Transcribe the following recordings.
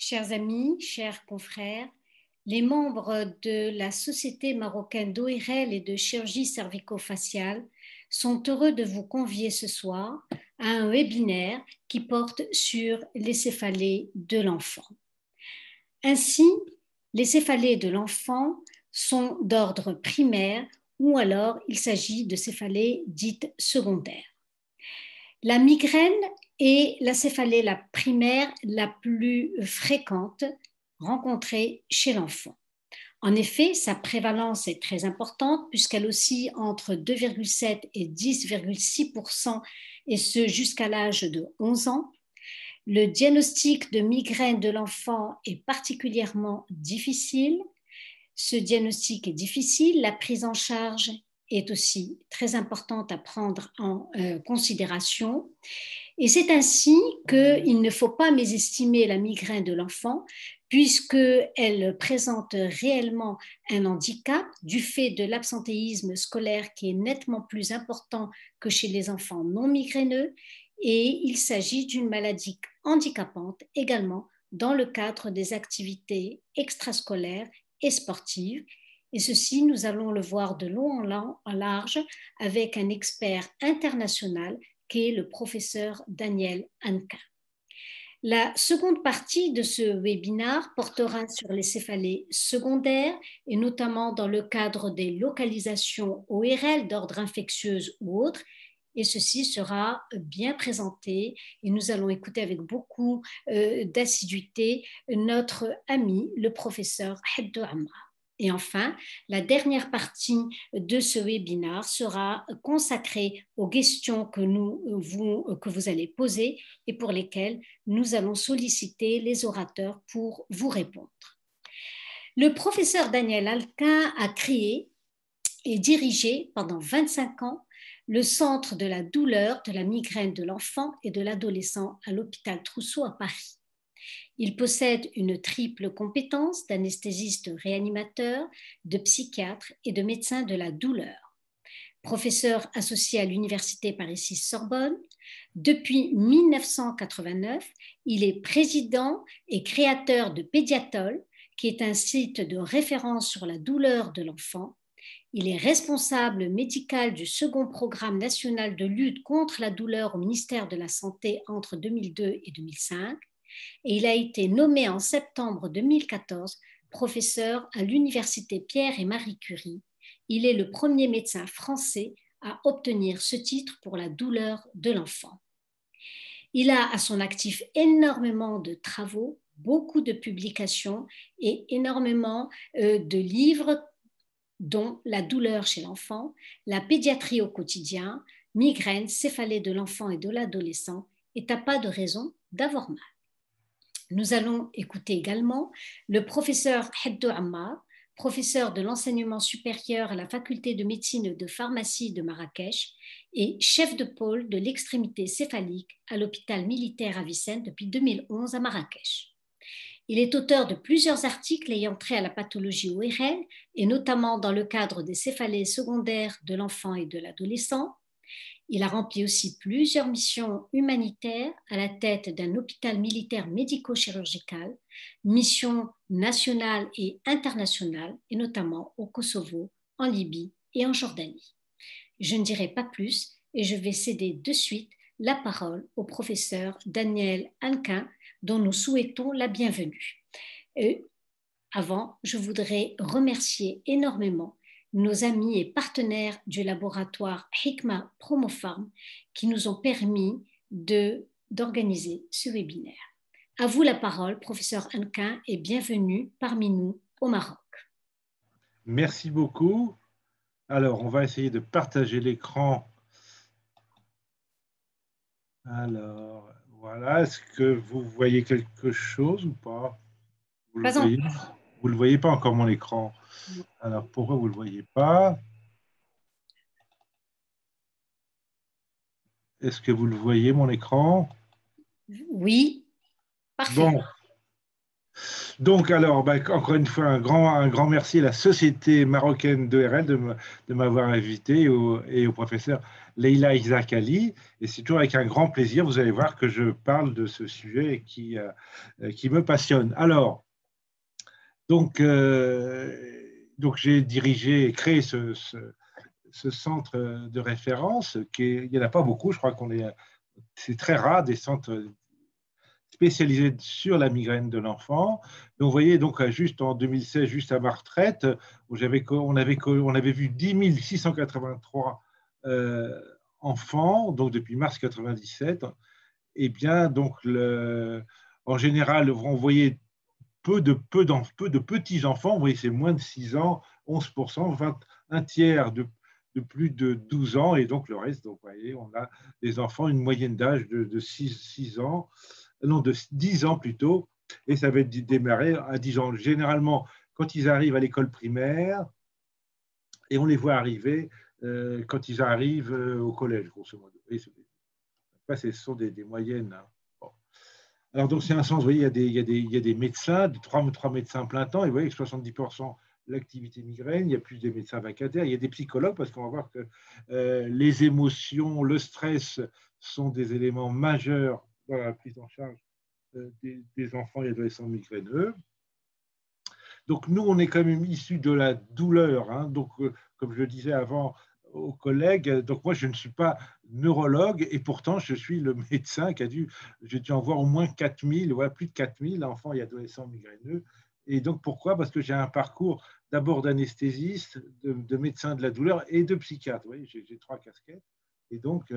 Chers amis, chers confrères, les membres de la Société marocaine d'ORL et de chirurgie cervico-faciale sont heureux de vous convier ce soir à un webinaire qui porte sur les céphalées de l'enfant. Ainsi, les céphalées de l'enfant sont d'ordre primaire ou alors il s'agit de céphalées dites secondaires. La migraine est la céphalée la primaire la plus fréquente rencontrée chez l'enfant. En effet, sa prévalence est très importante puisqu'elle oscille entre 2,7 et 10,6% et ce jusqu'à l'âge de 11 ans. Le diagnostic de migraine de l'enfant est particulièrement difficile. Ce diagnostic est difficile, la prise en charge est aussi très importante à prendre en considération. Et c'est ainsi qu'il ne faut pas mésestimer la migraine de l'enfant, puisqu'elle présente réellement un handicap du fait de l'absentéisme scolaire qui est nettement plus important que chez les enfants non migraineux, et il s'agit d'une maladie handicapante également dans le cadre des activités extrascolaires et sportives. Et ceci, nous allons le voir de long en large avec un expert international qui est le professeur Daniel Hannequin. La seconde partie de ce webinaire portera sur les céphalées secondaires et notamment dans le cadre des localisations ORL d'ordre infectieuse ou autre. Et ceci sera bien présenté et nous allons écouter avec beaucoup d'assiduité notre ami, le professeur Hebdo Ammar. Et enfin, la dernière partie de ce webinaire sera consacrée aux questions que vous allez poser et pour lesquelles nous allons solliciter les orateurs pour vous répondre. Le professeur Daniel Hannequin a créé et dirigé pendant 25 ans le Centre de la douleur, de la migraine de l'enfant et de l'adolescent à l'hôpital Trousseau à Paris. Il possède une triple compétence d'anesthésiste réanimateur, de psychiatre et de médecin de la douleur. Professeur associé à l'Université Paris-VI-Sorbonne, depuis 1989, il est président et créateur de Pédiatol, qui est un site de référence sur la douleur de l'enfant. Il est responsable médical du second programme national de lutte contre la douleur au ministère de la Santé entre 2002 et 2005. Et il a été nommé en septembre 2014 professeur à l'Université Pierre et Marie Curie. Il est le premier médecin français à obtenir ce titre pour la douleur de l'enfant. Il a à son actif énormément de travaux, beaucoup de publications et énormément de livres dont la douleur chez l'enfant, la pédiatrie au quotidien, migraine, céphalée de l'enfant et de l'adolescent, et t'as pas de raison d'avoir mal. Nous allons écouter également le professeur Hebdo Ammar, professeur de l'enseignement supérieur à la faculté de médecine et de pharmacie de Marrakech et chef de pôle de l'extrémité céphalique à l'hôpital militaire Avicenne depuis 2011 à Marrakech. Il est auteur de plusieurs articles ayant trait à la pathologie ORL et notamment dans le cadre des céphalées secondaires de l'enfant et de l'adolescent. Il a rempli aussi plusieurs missions humanitaires à la tête d'un hôpital militaire médico-chirurgical, missions nationales et internationales, et notamment au Kosovo, en Libye et en Jordanie. Je ne dirai pas plus et je vais céder de suite la parole au professeur Daniel Hannequin, dont nous souhaitons la bienvenue. Avant, je voudrais remercier énormément nos amis et partenaires du laboratoire Hikma Promopharm qui nous ont permis d'organiser ce webinaire. À vous la parole, professeur Hannequin, et bienvenue parmi nous au Maroc. Merci beaucoup. Alors, on va essayer de partager l'écran. Alors, voilà. Est-ce que vous voyez quelque chose ou pas? Vous le voyez? Vous ne le voyez pas encore, mon écran. Alors, pourquoi vous ne le voyez pas? Est-ce que vous le voyez, mon écran? Oui, parfait. Bon. Donc, alors, encore une fois, un grand merci à la Société marocaine d'ORL de m'avoir invité et au professeur Leïla Isaac Ali. Et c'est toujours avec un grand plaisir, vous allez voir, que je parle de ce sujet qui me passionne. Alors, donc j'ai dirigé et créé ce centre de référence. Il n'y en a pas beaucoup, je crois c'est très rare des centres spécialisé sur la migraine de l'enfant. Donc, vous voyez, donc, juste en 2016, juste à ma retraite, où on avait vu 10 683 enfants, donc depuis mars 97. Et bien, donc, en général, on voyait peu de petits enfants, vous voyez, c'est moins de 6 ans, 11%, un tiers de plus de 12 ans, et donc le reste, donc, vous voyez, on a des enfants, une moyenne d'âge de 6 ans, non, de 10 ans plutôt, et ça va démarrer à 10 ans. Généralement, quand ils arrivent à l'école primaire, et on les voit arriver quand ils arrivent au collège, grosso modo. Ce sont des moyennes. Hein. Bon. Alors, donc, c'est un sens, vous voyez, il y a des médecins, trois médecins plein temps, et vous voyez que 70% l'activité migraine, il y a plus des médecins vacataires, il y a des psychologues, parce qu'on va voir que les émotions, le stress sont des éléments majeurs dans la prise en charge des enfants et adolescents migraineux. Donc, nous, on est quand même issus de la douleur. Hein. Donc, comme je le disais avant aux collègues, donc moi, je ne suis pas neurologue et pourtant, je suis le médecin j'ai dû en voir au moins 4000, ouais, plus de 4000 enfants et adolescents migraineux. Et donc, pourquoi? Parce que j'ai un parcours d'abord d'anesthésiste, de médecin de la douleur et de psychiatre. Vous voyez, j'ai 3 casquettes. Et donc,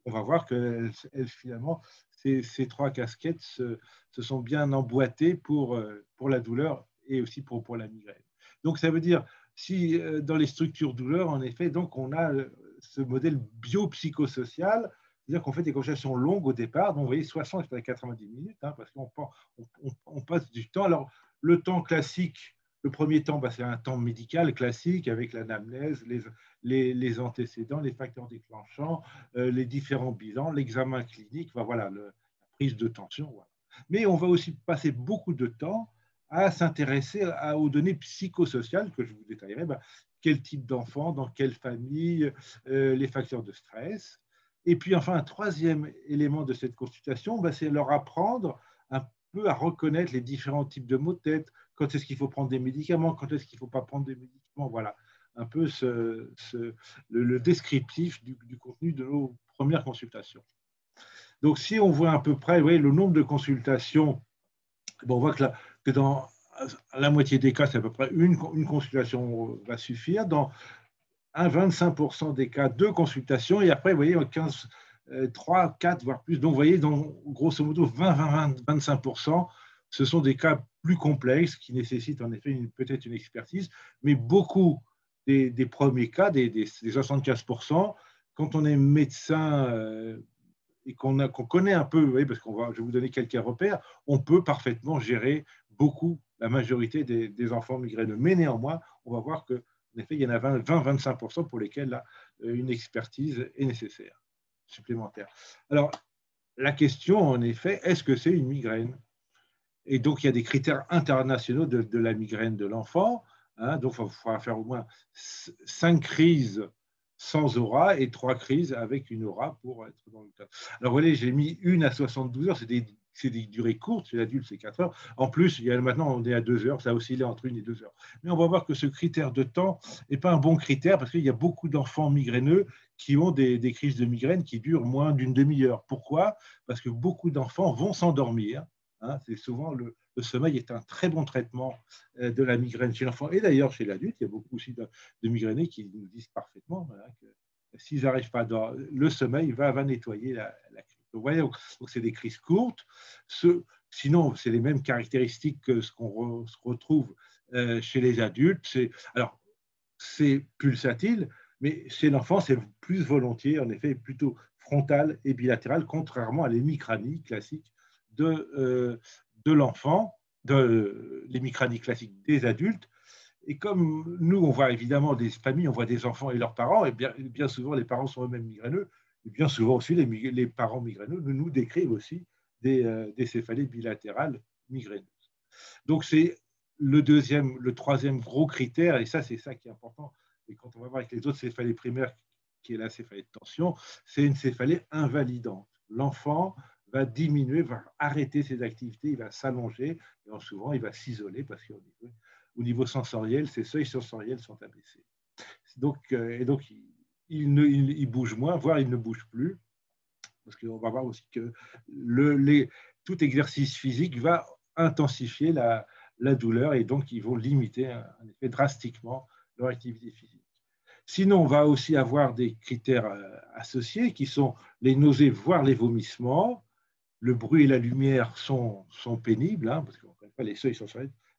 on va voir que finalement, ces 3 casquettes se sont bien emboîtées pour la douleur et aussi pour la migraine. Donc, ça veut dire, si dans les structures douleur, en effet, donc on a ce modèle biopsychosocial, c'est-à-dire qu'on fait des consultations longues au départ, donc vous voyez 60 à 90 minutes, hein, parce qu'on passe du temps. Alors, le temps classique, le premier temps, c'est un temps médical classique avec l'anamnèse, les antécédents, les facteurs déclenchants, les différents bilans, l'examen clinique, voilà, la prise de tension. Voilà. Mais on va aussi passer beaucoup de temps à s'intéresser aux données psychosociales que je vous détaillerai. Quel type d'enfant, dans quelle famille, les facteurs de stress. Et puis enfin, un troisième élément de cette consultation, c'est leur apprendre un peu à reconnaître les différents types de maux de tête, quand est-ce qu'il faut prendre des médicaments, quand est-ce qu'il ne faut pas prendre des médicaments. Voilà, un peu le descriptif du contenu de nos premières consultations. Donc, si on voit à peu près, voyez, le nombre de consultations, on voit que dans la moitié des cas, c'est à peu près une consultation va suffire. Dans 25% des cas, 2 consultations. Et après, vous voyez, 3, 4, voire plus. Donc, vous voyez, grosso modo, 25%, ce sont des cas plus complexes qui nécessitent en effet peut-être une expertise. Mais beaucoup des premiers cas, des 75%, quand on est médecin et qu'on connaît un peu, voyez, parce je vais vous donner quelques repères, on peut parfaitement gérer la majorité des enfants migraineux. Mais néanmoins, on va voir que en effet, il y en a 20-25% pour lesquels là, une expertise est nécessaire, supplémentaire. Alors, la question, en effet, est-ce que c'est une migraine? Et donc, il y a des critères internationaux de la migraine de l'enfant. Hein, donc, il faudra faire au moins 5 crises sans aura et 3 crises avec une aura pour être dans le cas. Alors, vous voyez, j'ai mis 1 à 72 heures, c'est des durées courtes, chez l'adulte, c'est 4 heures. En plus, maintenant, on est à 2 heures, ça oscille entre 1 et 2 heures. Mais on va voir que ce critère de temps n'est pas un bon critère parce qu'il y a beaucoup d'enfants migraineux qui ont des crises de migraine qui durent moins d'une demi-heure. Pourquoi? Parce que beaucoup d'enfants vont s'endormir. Hein, c'est souvent le sommeil est un très bon traitement de la migraine chez l'enfant et d'ailleurs chez l'adulte. Il y a beaucoup aussi de migrainés qui nous disent parfaitement voilà, que s'ils n'arrivent pas à le sommeil va nettoyer la crise. Donc, voyez, donc c'est des crises courtes. Sinon, c'est les mêmes caractéristiques que ce qu'on retrouve chez les adultes. Alors, c'est pulsatile, mais chez l'enfant, c'est plus volontiers, en effet, plutôt frontal et bilatéral, contrairement à l'hémicranie classique de l'enfant, l'hémicranie classique des adultes. Et comme nous, on voit évidemment des familles, on voit des enfants et leurs parents, et bien souvent, les parents sont eux-mêmes migraineux, et bien souvent aussi, les parents migraineux nous décrivent aussi des céphalées bilatérales migraineuses. Donc, c'est le troisième gros critère, et ça, c'est ça qui est important. Et quand on va voir avec les autres céphalées primaires, qui est la céphalée de tension, c'est une céphalée invalidante. L'enfant va diminuer, va arrêter ses activités, il va s'allonger, et souvent, il va s'isoler parce qu'au niveau sensoriel, ses seuils sensoriels sont abaissés. Donc, il bouge moins, voire il ne bouge plus, parce qu'on va voir aussi que tout exercice physique va intensifier la douleur et donc ils vont limiter en effet drastiquement leur activité physique. Sinon, on va aussi avoir des critères associés qui sont les nausées, voire les vomissements. Le bruit et la lumière sont pénibles, hein, parce que les seuils sont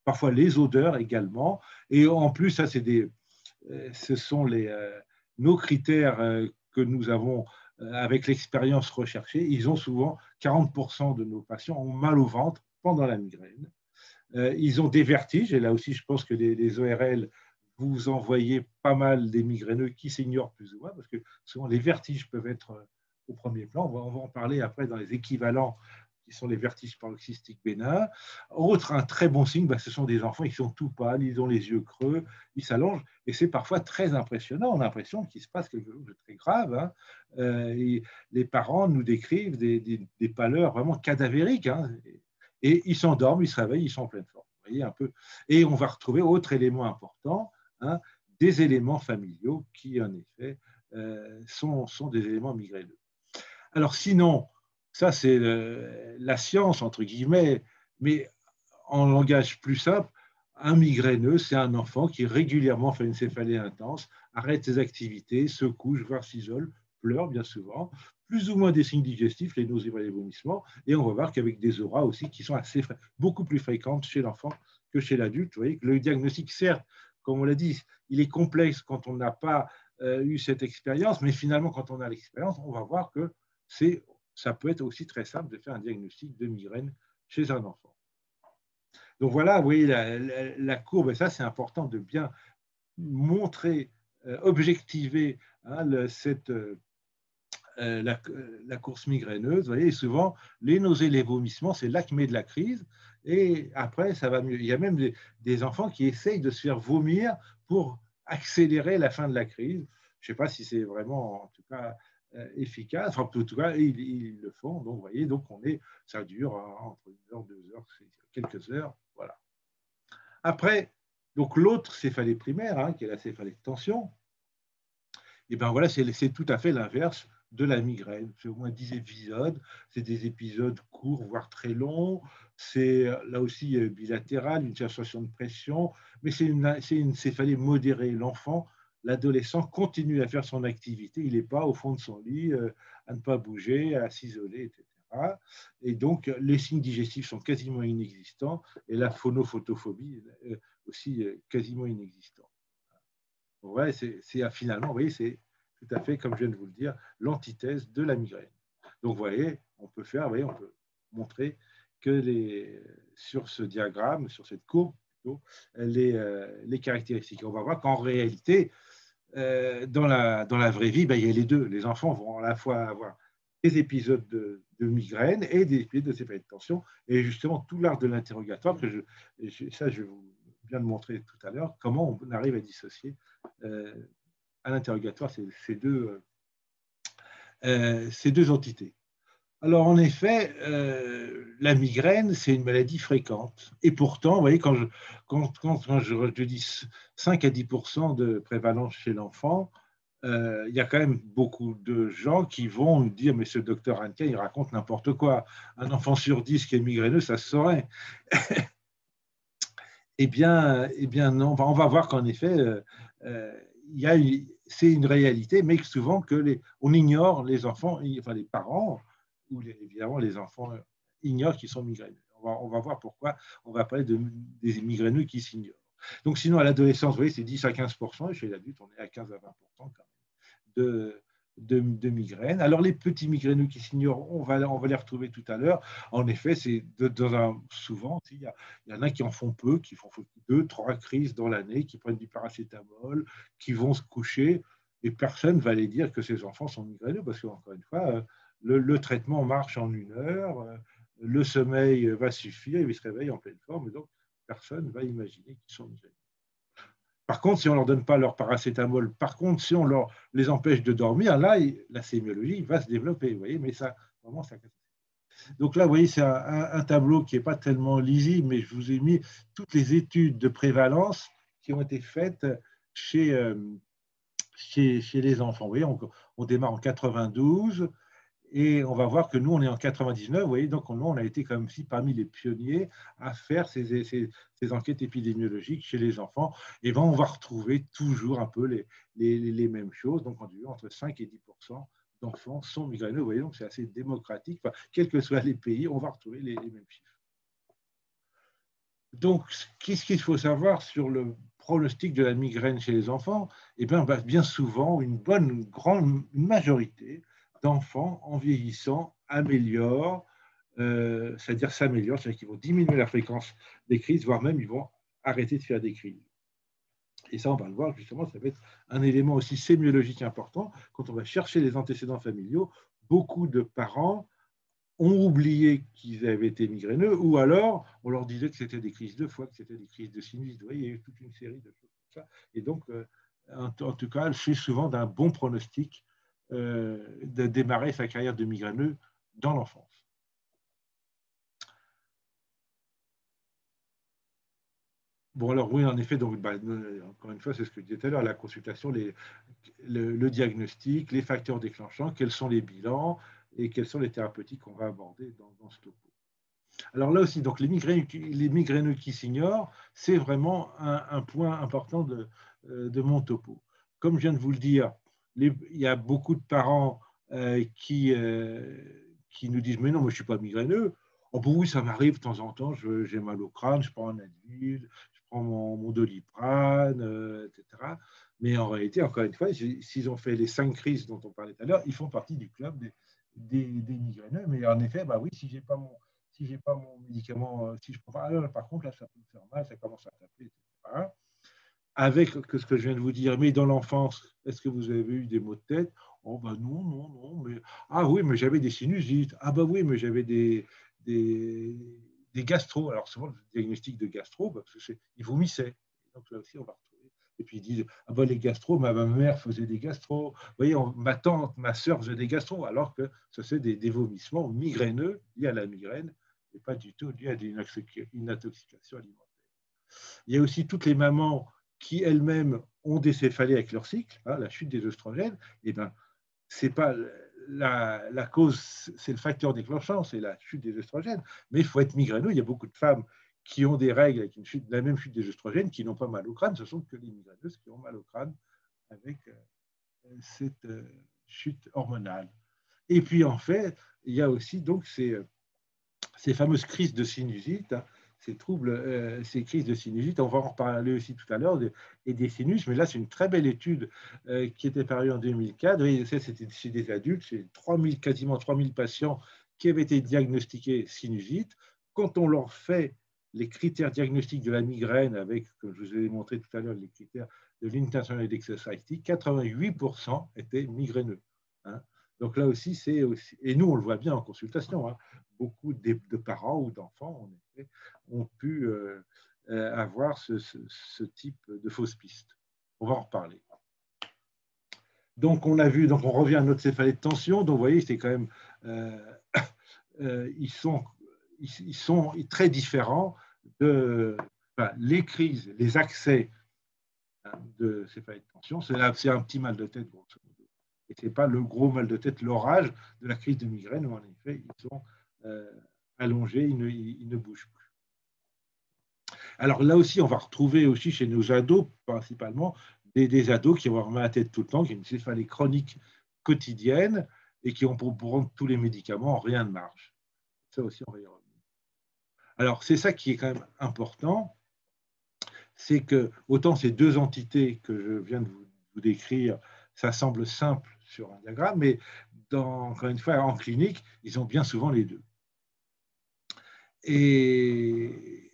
parfois les odeurs également. Et en plus, ça, ce sont nos critères que nous avons avec l'expérience recherchée. Ils ont souvent 40% de nos patients ont mal au ventre pendant la migraine. Ils ont des vertiges, et là aussi, je pense que les ORL, vous envoyez pas mal des migraineux qui s'ignorent plus ou moins, parce que souvent les vertiges peuvent être au premier plan. On va en parler après dans les équivalents qui sont les vertiges paroxystiques bénins. Autre, un très bon signe, ce sont des enfants qui sont tout pâles, ils ont les yeux creux, ils s'allongent, et c'est parfois très impressionnant. On a l'impression qu'il se passe quelque chose de très grave. Hein. Et les parents nous décrivent des pâleurs vraiment cadavériques. Hein. Et ils s'endorment, ils se réveillent, ils sont en pleine forme. Vous voyez un peu. Et on va retrouver autre élément important, hein, des éléments familiaux qui, en effet, sont des éléments migraineux. Alors sinon, ça c'est la science, entre guillemets, mais en langage plus simple, un migraineux, c'est un enfant qui régulièrement fait une céphalée intense, arrête ses activités, se couche, voire s'isole, pleure bien souvent, plus ou moins des signes digestifs, les nausées et les vomissements, et on va voir qu'avec des auras aussi qui sont beaucoup plus fréquentes chez l'enfant que chez l'adulte. Vous voyez que le diagnostic, certes, comme on l'a dit, il est complexe quand on n'a pas eu cette expérience, mais finalement, quand on a l'expérience, on va voir que ça peut être aussi très simple de faire un diagnostic de migraine chez un enfant. Donc voilà, vous voyez la courbe, et ça c'est important de bien montrer, objectiver hein, la course migraineuse. Vous voyez, et souvent, les nausées, les vomissements, c'est l'acmé de la crise, et après ça va mieux. Il y a même des enfants qui essayent de se faire vomir pour accélérer la fin de la crise. Je ne sais pas si c'est vraiment, en tout cas, efficace. Enfin, en tout cas, ils le font. Donc, vous voyez, ça dure entre 1 heure, 2 heures, quelques heures. Voilà. Après, donc l'autre céphalée primaire, hein, qui est la céphalée de tension, et ben voilà, c'est tout à fait l'inverse de la migraine. C'est au moins 10 épisodes. C'est des épisodes courts, voire très longs. C'est là aussi bilatéral, une sensation de pression, mais c'est une céphalée modérée. L'enfant, l'adolescent continue à faire son activité. Il n'est pas au fond de son lit, à ne pas bouger, à s'isoler, etc. Et donc, les signes digestifs sont quasiment inexistants et la phonophotophobie aussi quasiment inexistante. Ouais, finalement, vous voyez, c'est tout à fait, comme je viens de vous le dire, l'antithèse de la migraine. Donc, vous voyez, on peut montrer que sur ce diagramme, sur cette courbe, plutôt, les caractéristiques. On va voir qu'en réalité, dans la vraie vie, il y a les deux. Les enfants vont à la fois avoir des épisodes de migraine et des épisodes de céphalée de tension. Et justement, tout l'art de l'interrogatoire, ça, je vous viens de montrer tout à l'heure, comment on arrive à dissocier à l'interrogatoire ces deux entités. Alors, en effet, la migraine, c'est une maladie fréquente. Et pourtant, vous voyez, quand je dis 5 à 10% de prévalence chez l'enfant, il y a quand même beaucoup de gens qui vont nous dire « Mais ce docteur Hanka, il raconte n'importe quoi. Un enfant sur 10 qui est migraineux, ça se saurait. » Eh bien, non. On va voir qu'en effet, c'est une réalité, mais souvent on ignore les enfants, enfin les parents, ou évidemment les enfants ignorent qu'ils sont migraineux. On va voir pourquoi. On va parler des migraineux qui s'ignorent. Donc sinon, à l'adolescence, vous voyez, c'est 10 à 15%, et chez l'adulte, on est à 15 à 20% quand même de migraines. Alors, les petits migraineux qui s'ignorent, on va les retrouver tout à l'heure. En effet, souvent, il y en a qui en font peu, qui font 2, 3 crises dans l'année, qui prennent du paracétamol, qui vont se coucher, et personne ne va les dire que ces enfants sont migraineux, parce qu'encore une fois, le traitement marche en 1 heure, le sommeil va suffire, ils se réveillent en pleine forme, et donc personne ne va imaginer qu'ils sont migraineux. Par contre, si on ne leur donne pas leur paracétamol, par contre, si on les empêche de dormir, là, la sémiologie va se développer, vous voyez, mais ça, vraiment, ça. Donc là, vous voyez, c'est un tableau qui n'est pas tellement lisible, mais je vous ai mis toutes les études de prévalence qui ont été faites chez les enfants. Vous voyez, on démarre en 92 et on va voir que nous, on est en 99. Vous voyez, donc nous, on a été comme si parmi les pionniers à faire ces enquêtes épidémiologiques chez les enfants. Et ben, on va retrouver toujours un peu les mêmes choses. Donc, on dit entre 5 et 10% d'enfants sont migraineux. Vous voyez, donc c'est assez démocratique. Enfin, quels que soient les pays, on va retrouver les mêmes chiffres. Donc, qu'est-ce qu'il faut savoir sur le pronostic de la migraine chez les enfants? Eh bien souvent, une majorité d'enfants, en vieillissant, améliorent, c'est-à-dire s'améliorent, c'est-à-dire qu'ils vont diminuer la fréquence des crises, voire même ils vont arrêter de faire des crises. Et ça, on va le voir, justement, ça va être un élément aussi sémiologique important. Quand on va chercher les antécédents familiaux, beaucoup de parents ont oublié qu'ils avaient été migraineux, ou alors on leur disait que c'était des crises de foie, que c'était des crises de sinusite. Vous voyez, il y a eu toute une série de choses comme ça. Et donc, en tout cas, c'est souvent d'un bon pronostic de démarrer sa carrière de migraineux dans l'enfance. Bon, alors oui, en effet, donc, encore une fois, c'est ce que je disais tout à l'heure, la consultation, le diagnostic, les facteurs déclenchants, quels sont les bilans et quelles sont les thérapeutiques qu'on va aborder dans ce topo. Alors là aussi, donc les migraineux qui s'ignorent, c'est vraiment un point important de mon topo. Comme je viens de vous le dire, il y a beaucoup de parents qui nous disent « Mais non, moi je ne suis pas migraineux. Oh, bon, oui, ça m'arrive de temps en temps, j'ai mal au crâne, je prends un Advil, je prends mon Doliprane, etc. » Mais en réalité, encore une fois, s'ils ont fait les 5 crises dont on parlait tout à l'heure, ils font partie du club des migraineux. Mais en effet, bah oui, si je n'ai pas mon médicament, si je prends pas, par contre, là, ça peut me faire mal, ça commence à taper, etc. Avec ce que je viens de vous dire, mais dans l'enfance, est-ce que vous avez eu des maux de tête? Oh, ben non, mais ah oui, mais j'avais des sinusites. Ah, ben oui, mais j'avais des gastro. Alors, souvent, le diagnostic de gastro, parce qu'ils vomissaient. Donc, là aussi, on va retrouver. Et puis, ils disent, ah ben les gastro, ma mère faisait des gastro. Vous voyez, ma tante, ma soeur faisait des gastro, alors que ça, c'est des vomissements migraineux liés à la migraine et pas du tout liés à une intoxication alimentaire. Il y a aussi toutes les mamans qui elles-mêmes ont des céphalées avec leur cycle, hein, la chute des oestrogènes. Et ben, c'est pas la cause, c'est le facteur déclenchant, c'est la chute des oestrogènes. Mais il faut être migraineux. Il y a beaucoup de femmes qui ont des règles avec la même chute des oestrogènes qui n'ont pas mal au crâne. Ce sont que les migraineuses qui ont mal au crâne avec cette chute hormonale. Et puis en fait, il y a aussi donc ces fameuses crises de sinusite, hein, ces troubles, ces crises de sinusite. On va en reparler aussi tout à l'heure, et des sinus, mais là, c'est une très belle étude qui était parue en 2004. Et c'était chez des adultes, c'est quasiment 3000 patients qui avaient été diagnostiqués sinusite. Quand on leur fait les critères diagnostiques de la migraine avec, comme je vous ai montré tout à l'heure, les critères de l'International Headache Society, 88% étaient migraineux. Hein. Donc là aussi, c'est aussi, et nous on le voit bien en consultation, hein, beaucoup de parents ou d'enfants, en effet, ont pu avoir ce type de fausses pistes. On va en reparler. Donc on a vu, donc on revient à notre céphalée de tension. Donc vous voyez, c'est quand même, ils sont très différents de les crises, les accès de céphalée de tension. C'est un petit mal de tête, grosso modo. Et ce n'est pas le gros mal de tête, l'orage de la crise de migraine, où en effet, ils sont allongés, ils ne bougent plus. Alors là aussi, on va retrouver aussi chez nos ados, principalement, des ados qui vont avoir mal à la tête tout le temps, qui ont une céphalée chronique quotidienne et qui ont pour prendre tous les médicaments, rien ne marche. Ça aussi, on va y revenir. Alors, c'est ça qui est quand même important, c'est que autant ces deux entités que je viens de vous décrire, ça semble simple sur un diagramme, mais encore une fois, en clinique, ils ont bien souvent les deux. Et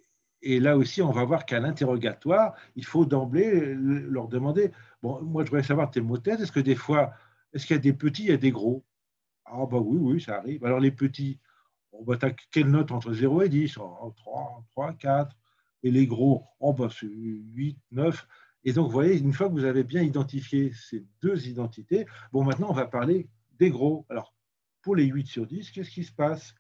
là aussi, on va voir qu'à l'interrogatoire, il faut d'emblée leur demander, bon, moi je voudrais savoir tes mots de tête, est-ce que des fois, est-ce qu'il y a des petits, il y a des gros? Ah bah oui, ça arrive. Alors les petits, Bon, tu as quelle note entre 0 et 10? 3, 4. Et les gros, c'est 8, 9. Et donc, vous voyez, une fois que vous avez bien identifié ces deux identités, bon, maintenant, on va parler des gros. Alors, pour les 8 sur 10, qu'est-ce qui se passe?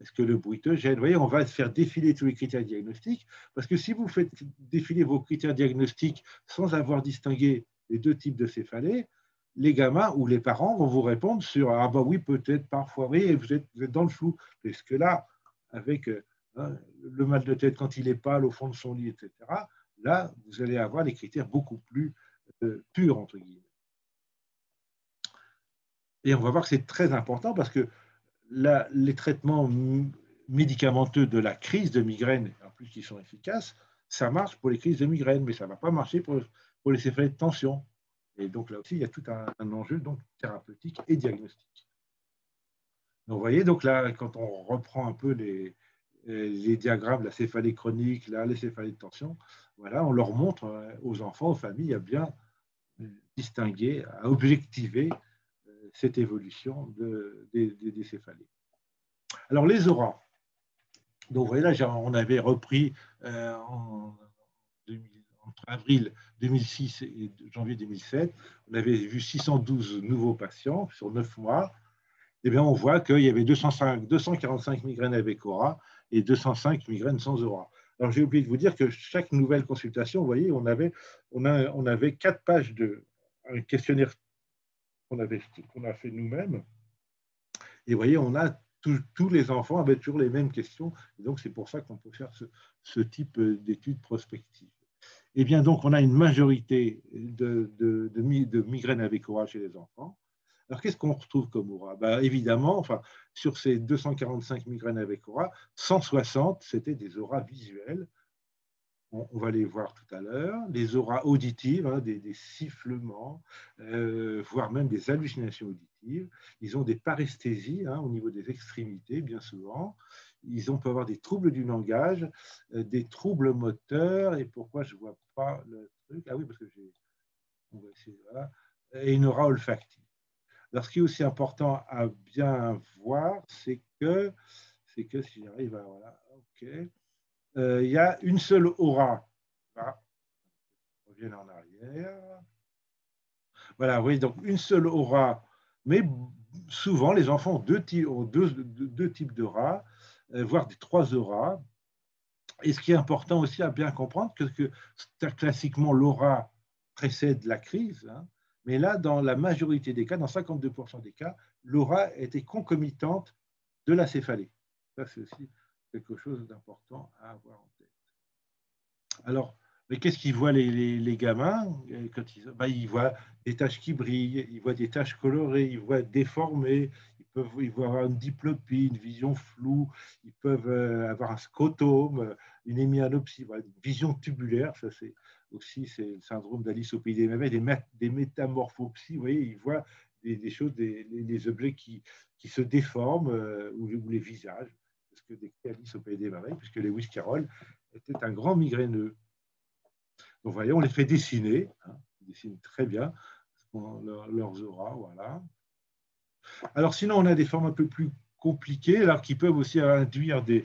Est-ce que le bruit te gêne? Vous voyez, on va faire défiler tous les critères diagnostiques, parce que si vous faites défiler vos critères diagnostiques sans avoir distingué les deux types de céphalées, les gamins ou les parents vont vous répondre sur ah bah oui, peut-être, parfois, oui, et vous êtes dans le flou. Parce que là, avec le mal de tête quand il est pâle au fond de son lit, etc., là, vous allez avoir les critères beaucoup plus purs, entre guillemets. Et on va voir que c'est très important parce que les traitements médicamenteux de la crise de migraine, en plus qui sont efficaces, ça marche pour les crises de migraine, mais ça ne va pas marcher pour les céphalées de tension. Et donc là aussi, il y a tout un enjeu donc, thérapeutique et diagnostique. Donc vous voyez, donc là, quand on reprend un peu les diagrammes, la céphalée chronique, là, les céphalées de tension, voilà, on leur montre aux enfants, aux familles, à bien distinguer, à objectiver cette évolution des céphalées. Alors les auras. Donc vous voyez là, on avait repris entre avril 2006 et janvier 2007, on avait vu 612 nouveaux patients sur 9 mois. Eh bien, on voit qu'il y avait 245 migraines avec aura et 205 migraines sans aura. Alors, j'ai oublié de vous dire que chaque nouvelle consultation, vous voyez, on avait 4 pages de un questionnaire qu'on a fait nous-mêmes. Et vous voyez, on a tous les enfants avaient toujours les mêmes questions. Et donc, c'est pour ça qu'on peut faire ce type d'études prospectives. Eh bien, donc, on a une majorité de migraines avec aura chez les enfants. Alors, qu'est-ce qu'on retrouve comme aura? Évidemment, enfin, sur ces 245 migraines avec aura, 160, c'était des auras visuelles. On va les voir tout à l'heure. Des auras auditives, hein, des sifflements, voire même des hallucinations auditives. Ils ont des paresthésies hein, au niveau des extrémités, bien souvent. Ils peuvent avoir des troubles du langage, des troubles moteurs. Et pourquoi je ne vois pas le truc? Ah oui, parce que on va essayer, voilà. Et une aura olfactive. Alors, ce qui est aussi important à bien voir, c'est que si j'arrive à, voilà, ok, il y a une seule aura. Voilà, on revient en arrière. Voilà, oui, donc une seule aura, mais souvent les enfants ont deux types d'aura, voire des 3 auras. Et ce qui est important aussi à bien comprendre, que classiquement l'aura précède la crise, hein, mais là, dans la majorité des cas, dans 52% des cas, l'aura était concomitante de la céphalée. Ça, c'est aussi quelque chose d'important à avoir en tête. Alors, mais qu'est-ce qu'ils voient les gamins quand ils voient des taches qui brillent, ils voient des taches colorées, ils voient déformées, ils voient avoir une diplopie, une vision floue, ils peuvent avoir un scotome, une hémianopsie, voilà, une vision tubulaire, ça c'est le syndrome d'Alice au pays des merveilles, des métamorphopsies, vous voyez, ils voient des choses, des objets qui se déforment, ou les visages, parce que décrit Alice au pays des merveilles, puisque Lewis Carroll était un grand migraineux. Donc, vous voyez, on les fait dessiner, hein, ils dessinent très bien leurs auras, voilà. Alors, sinon, on a des formes un peu plus compliquées, alors qui peuvent aussi induire des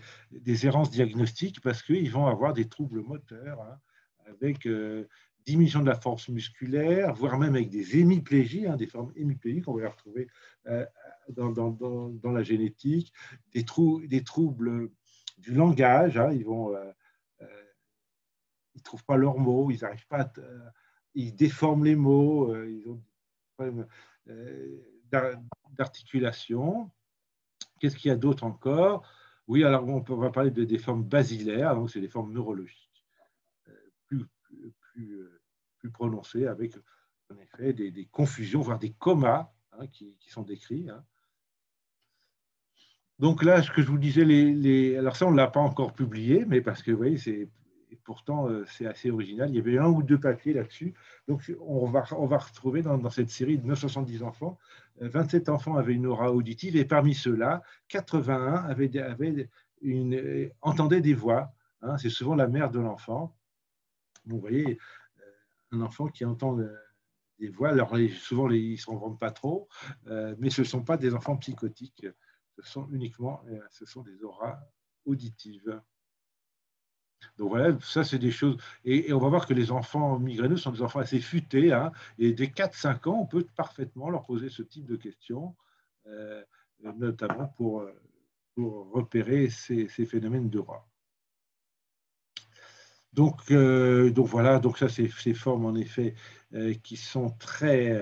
errances diagnostiques parce qu'ils vont avoir des troubles moteurs, hein, avec diminution de la force musculaire, voire même avec des hémiplégies, hein, des formes hémiplégiques, on va les retrouver dans la génétique, des troubles du langage, hein, ils ne trouvent pas leurs mots, ils n'arrivent pas ils déforment les mots, ils ont des problèmes d'articulation. Qu'est-ce qu'il y a d'autre encore? Oui, alors on va parler des formes basilaires, donc c'est des formes neurologiques plus prononcées, avec en effet des confusions, voire des comas hein, qui sont décrits. Hein. Donc là, ce que je vous disais, alors ça, on ne l'a pas encore publié, mais parce que, vous voyez, pourtant, c'est assez original. Il y avait 1 ou 2 papiers là-dessus. Donc, on va retrouver dans cette série de 970 enfants, 27 enfants avaient une aura auditive, et parmi ceux-là, 81 entendaient des voix. Hein, c'est souvent la mère de l'enfant. Vous voyez, un enfant qui entend des voix, alors souvent, ils ne s'en rendent pas trop, mais ce ne sont pas des enfants psychotiques. ce sont des auras auditives. Donc voilà, ça c'est des choses. Et on va voir que les enfants migraineux sont des enfants assez futés, hein, et dès 4-5 ans, on peut parfaitement leur poser ce type de questions, euh, notamment pour repérer ces phénomènes d'aura. Donc voilà, donc ça c'est ces formes en effet qui sont très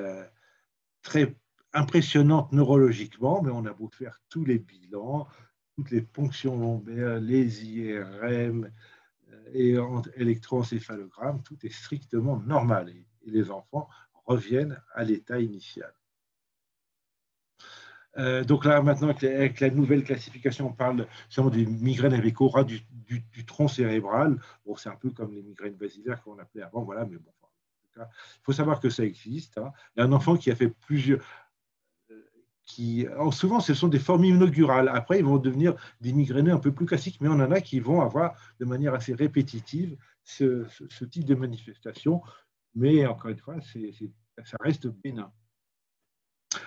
impressionnantes neurologiquement, mais on a beau faire tous les bilans, toutes les ponctions lombaires, les IRM, et en électroencéphalogramme, tout est strictement normal et les enfants reviennent à l'état initial. Donc là, maintenant, avec la nouvelle classification, on parle seulement des migraines avec aura du tronc cérébral. Bon, c'est un peu comme les migraines basilaires qu'on appelait avant, voilà, mais bon, en tout cas, il faut savoir que ça existe. Hein. Il y a un enfant qui a fait plusieurs, souvent, ce sont des formes inaugurales. Après, ils vont devenir des migraineux un peu plus classiques, mais on en a qui vont avoir de manière assez répétitive ce type de manifestation. Mais encore une fois, ça reste bénin.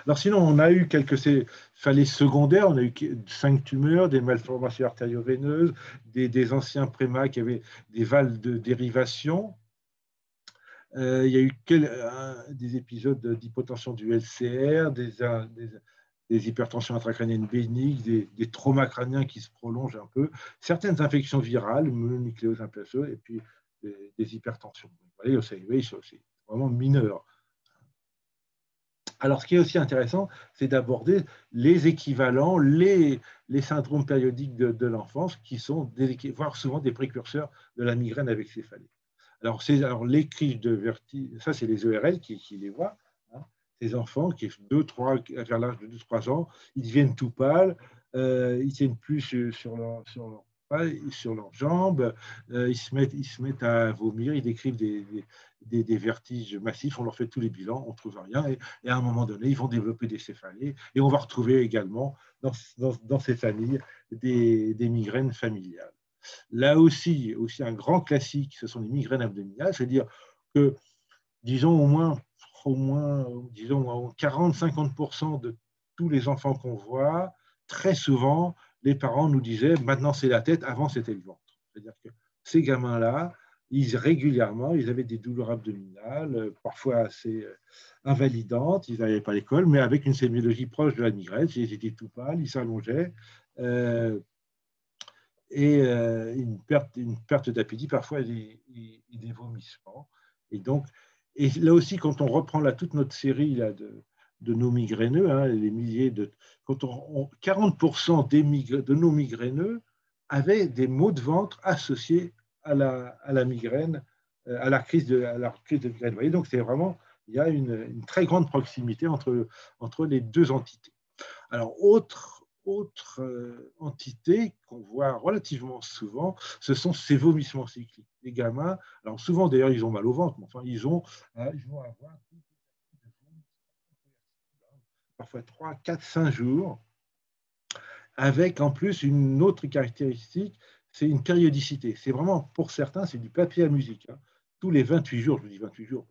Alors sinon, on a eu quelques céphalées secondaires, on a eu 5 tumeurs, des malformations artério-veineuses, des anciens prémas qui avaient des valves de dérivation. Il y a eu des épisodes d'hypotension du LCR, des hypertensions intracrâniennes bénignes, des traumas crâniens qui se prolongent un peu, certaines infections virales, mononucléose infectieuse, et puis des hypertensions. Vous voyez, c'est vraiment mineur. Alors, ce qui est aussi intéressant, c'est d'aborder les équivalents, les syndromes périodiques de l'enfance, qui sont voire souvent des précurseurs de la migraine avec céphalée. Alors les crises de vertige, ça, c'est les ERL qui les voient. Hein. Ces enfants qui, vers l'âge de 2-3 ans, ils deviennent tout pâles, ils ne tiennent plus sur leurs jambes, ils se mettent à vomir, ils décrivent des vertiges massifs, on leur fait tous les bilans, on ne trouve rien, et à un moment donné, ils vont développer des céphalées, et on va retrouver également dans ces familles des migraines familiales. Là aussi un grand classique, ce sont les migraines abdominales, c'est-à-dire que, disons, au moins disons, 40-50% de tous les enfants qu'on voit, très souvent, les parents nous disaient, maintenant c'est la tête, avant c'était le ventre. C'est-à-dire que ces gamins-là, régulièrement, ils avaient des douleurs abdominales, parfois assez invalidantes, ils n'allaient pas à l'école, mais avec une sémiologie proche de la migraine, ils étaient tout pâles, ils s'allongeaient, et une perte d'appétit, parfois des vomissements. Et donc, et là aussi, quand on reprend toute notre série là, de nos migraineux, hein, les milliers quand 40% de nos migraineux avaient des maux de ventre associés à la migraine, à la crise de migraine. Vous voyez, donc c'est vraiment, il y a une très grande proximité entre les deux entités. Alors, autre entité qu'on voit relativement souvent, ce sont ces vomissements cycliques. Les gamins, alors souvent d'ailleurs, ils ont mal au ventre, mais enfin, ils vont avoir parfois 3, 4, 5 jours, avec en plus une autre caractéristique, c'est une périodicité. C'est vraiment, pour certains, c'est du papier à musique. Hein. Tous les 28 jours, je vous dis 28 jours,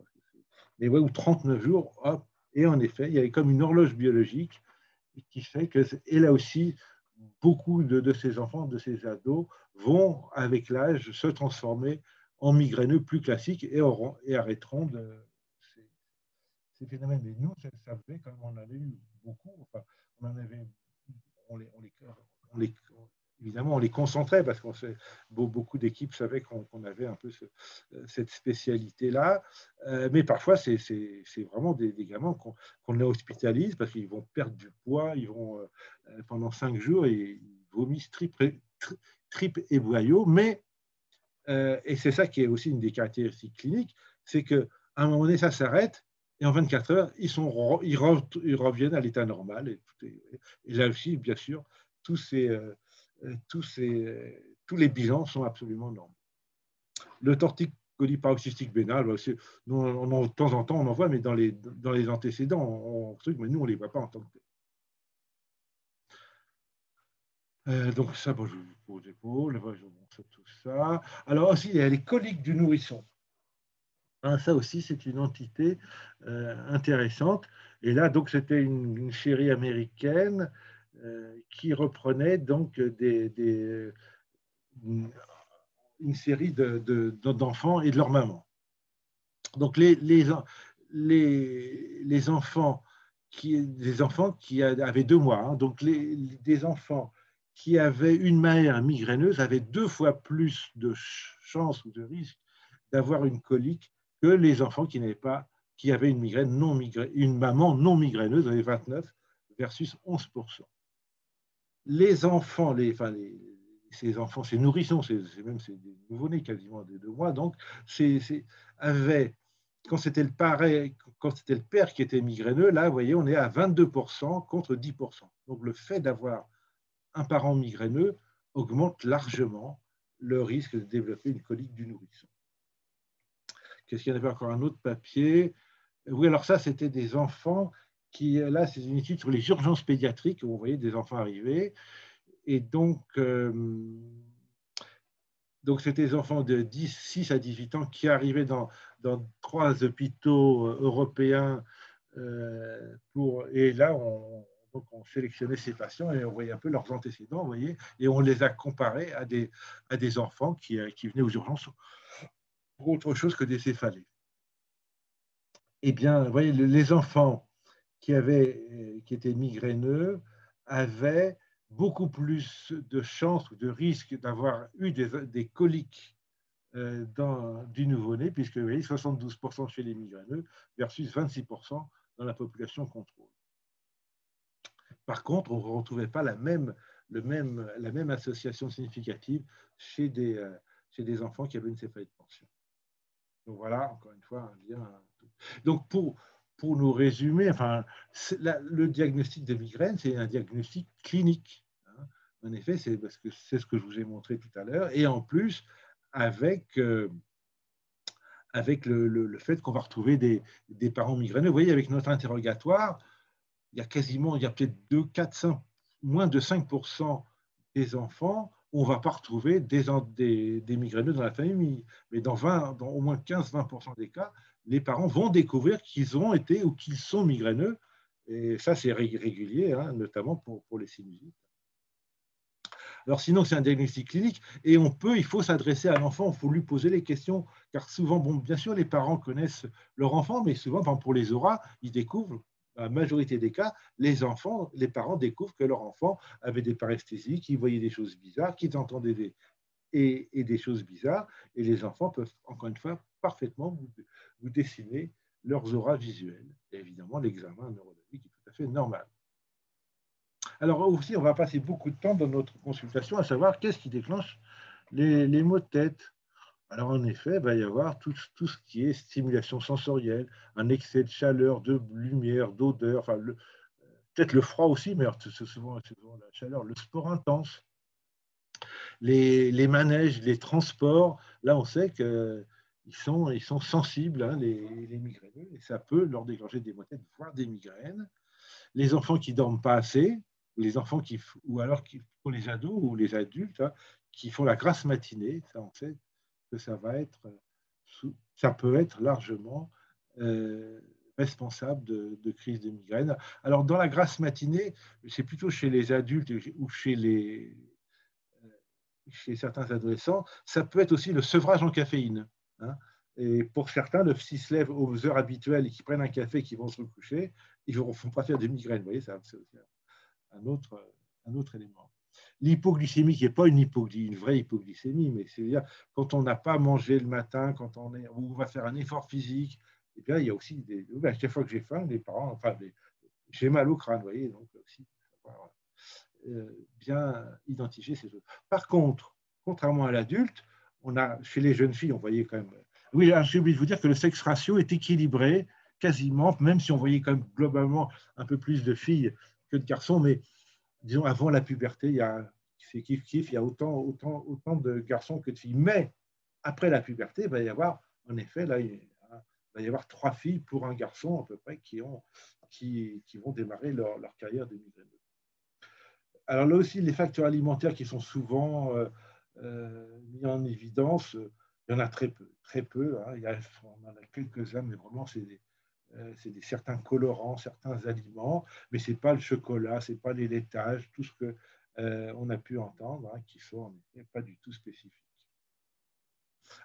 mais ouais, ou 39 jours, hop, et en effet, il y avait comme une horloge biologique qui fait que, et là aussi, beaucoup de ces enfants, de ces ados, vont, avec l'âge, se transformer en migraineux plus classiques et arrêteront ces phénomènes. Mais nous, ça faisait comme on avait eu beaucoup, enfin, évidemment, on les concentrait parce qu'on beaucoup d'équipes savaient qu'on avait un peu cette spécialité-là. Mais parfois, c'est vraiment des gamins qu'on les hospitalise parce qu'ils vont perdre du poids, ils vont pendant 5 jours et ils vomissent tripes et boyaux. Mais, et c'est ça qui est aussi une des caractéristiques cliniques, c'est qu'à un moment donné, ça s'arrête. Et en 24 heures, ils reviennent à l'état normal. Et là aussi, bien sûr, tous les bilans sont absolument normaux. Le torticolis paroxystique bénal, de temps en temps, on en voit, mais dans les antécédents, mais nous, on ne les voit pas en tant que donc ça, bon, je vous pose l'épaule, je vous montre tout ça. Alors aussi, il y a les coliques du nourrisson. Hein, ça aussi, c'est une entité intéressante. Et là, donc, c'était une série américaine qui reprenait donc une série d'enfants et de leur maman. Donc les enfants des enfants qui avaient 2 mois, hein, donc des enfants qui avaient une mère migraineuse avaient 2 fois plus de chances ou de risques d'avoir une colique que les enfants qui avaient une migraine une maman non migraineuse, avait 29 versus 11%. Les enfants, ces enfants, ces nourrissons, c'est des nouveau-nés quasiment de 2 mois, donc avaient, quand c'était le père qui était migraineux, là, vous voyez, on est à 22% contre 10%. Donc le fait d'avoir un parent migraineux augmente largement le risque de développer une colique du nourrisson. Qu'est-ce qu'il y en avait encore un autre papier? Oui, alors ça, c'était des enfants là, c'est une étude sur les urgences pédiatriques, où on voyait des enfants arriver. Et donc c'était des enfants de 6 à 18 ans qui arrivaient dans 3 hôpitaux européens. Et là, on sélectionnait ces patients et on voyait un peu leurs antécédents, vous voyez, et on les a comparés à des enfants qui venaient aux urgences pour autre chose que des céphalées. Eh bien, vous voyez, les enfants qui étaient migraineux avaient beaucoup plus de chances ou de risques d'avoir eu des coliques du nouveau-né, puisque vous voyez, 72% chez les migraineux versus 26% dans la population contrôle. Par contre, on ne retrouvait pas la même association significative chez des enfants qui avaient une céphalie de pension. Donc voilà, encore une fois, un lien. Donc pour nous résumer, enfin, le diagnostic de migraine, c'est un diagnostic clinique. Hein. En effet, c'est parce que c'est ce que je vous ai montré tout à l'heure. Et en plus, avec le fait qu'on va retrouver des parents migraineux. Vous voyez, avec notre interrogatoire, il y a peut-être 2, 4, 5, moins de 5% des enfants, on ne va pas retrouver des migraineux dans la famille. Mais dans au moins 15-20% des cas, les parents vont découvrir qu'ils ont été ou qu'ils sont migraineux. Et ça, c'est régulier, hein, notamment pour les sinusites. Alors sinon, c'est un diagnostic clinique et il faut s'adresser à l'enfant, il faut lui poser les questions, car souvent, bon, bien sûr, les parents connaissent leur enfant, mais souvent, pour les auras, ils découvrent, dans la majorité des cas, les parents découvrent que leur enfant avait des paresthésies, qu'ils voyaient des choses bizarres, qu'ils entendaient des choses bizarres, et les enfants peuvent, encore une fois, parfaitement vous dessiner leurs auras visuelles. Et évidemment, l'examen neurologique est tout à fait normal. Alors aussi, on va passer beaucoup de temps dans notre consultation à savoir qu'est-ce qui déclenche les maux de tête. Alors en effet, il va y avoir tout ce qui est stimulation sensorielle, un excès de chaleur, de lumière, d'odeur, enfin peut-être le froid aussi, mais c'est souvent la chaleur, le sport intense, les manèges, les transports. Là, on sait qu'ils sont sensibles, hein, les migraineux, et ça peut leur déclencher des maux de tête, voire des migraines. Les enfants qui ne dorment pas assez, ou alors pour les ados ou les adultes, hein, qui font la grasse matinée, ça on sait que ça peut être largement responsable de crise de migraine. Alors dans la grasse matinée, c'est plutôt chez les adultes ou chez certains adolescents, ça peut être aussi le sevrage en caféine. Hein. Et pour certains, s'ils se lèvent aux heures habituelles et qu'ils prennent un café et qu'ils vont se recoucher, ils ne font pas faire des migraines. Vous voyez, c'est aussi un autre élément. L'hypoglycémie, qui n'est pas une vraie hypoglycémie, mais c'est-à-dire quand on n'a pas mangé le matin, ou on va faire un effort physique, et bien il y a aussi à chaque fois que j'ai faim, les parents, j'ai mal au crâne, vous voyez, donc aussi, bien identifier ces choses. Par contre, contrairement à l'adulte, chez les jeunes filles, on voyait quand même. Oui, j'ai oublié de vous dire que le sexe ratio est équilibré quasiment, même si on voyait quand même globalement un peu plus de filles que de garçons, mais disons avant la puberté, c'est kiff-kiff, il y a autant de garçons que de filles. Mais après la puberté, il va y avoir, en effet, là, il va y avoir 3 filles pour un garçon à peu près qui vont démarrer leur carrière de migraineux. Alors là aussi, les facteurs alimentaires qui sont souvent mis en évidence, il y en a très peu. Hein. On en a quelques-uns, mais vraiment, c'est c'est certains colorants, certains aliments, mais ce n'est pas le chocolat, ce n'est pas les laitages, tout ce que on a pu entendre, hein, qui sont en effet pas du tout spécifiques.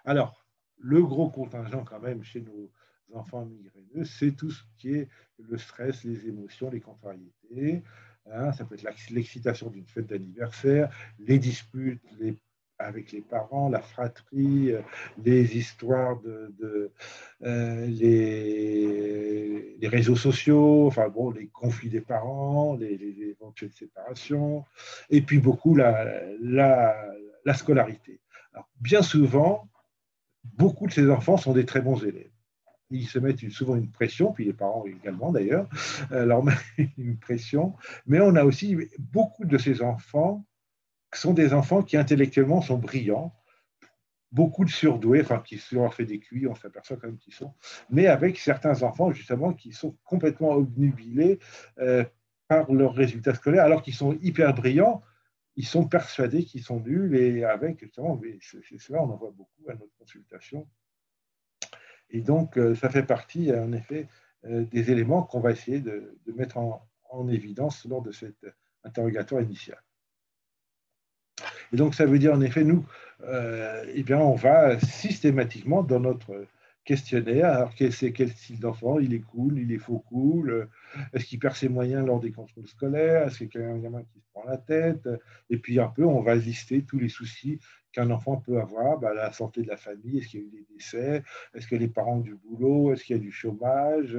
Alors, le gros contingent quand même chez nos enfants migraineux, c'est tout ce qui est le stress, les émotions, les contrariétés. Hein, ça peut être l'excitation d'une fête d'anniversaire, les disputes avec les parents, la fratrie, les histoires les réseaux sociaux, enfin bon, les conflits des parents, les éventuelles séparations, et puis beaucoup la scolarité. Alors, bien souvent, beaucoup de ces enfants sont des très bons élèves. Ils se mettent souvent une pression, puis les parents également d'ailleurs, leur mettent une pression. Mais on a aussi beaucoup de ces enfants qui sont des enfants qui intellectuellement sont brillants, beaucoup de surdoués, enfin qui se sont fait des QI, on s'aperçoit quand même qu'ils sont, mais avec certains enfants justement qui sont complètement obnubilés par leurs résultats scolaires, alors qu'ils sont hyper brillants, ils sont persuadés qu'ils sont nuls, et avec justement, c'est cela, on en voit beaucoup à notre consultation. Et donc, ça fait partie, en effet, des éléments qu'on va essayer de mettre en évidence lors de cet interrogatoire initial. Et donc, ça veut dire, en effet, nous, eh bien, on va systématiquement, dans notre questionnaire, alors c'est quel style d'enfant, il est cool, il est faux cool, est-ce qu'il perd ses moyens lors des contrôles scolaires, est-ce qu'il y a un gamin qui se prend la tête, et puis un peu, on va lister tous les soucis qu'un enfant peut avoir, bah, la santé de la famille, est-ce qu'il y a eu des décès, est-ce que les parents ont du boulot, est-ce qu'il y a du chômage,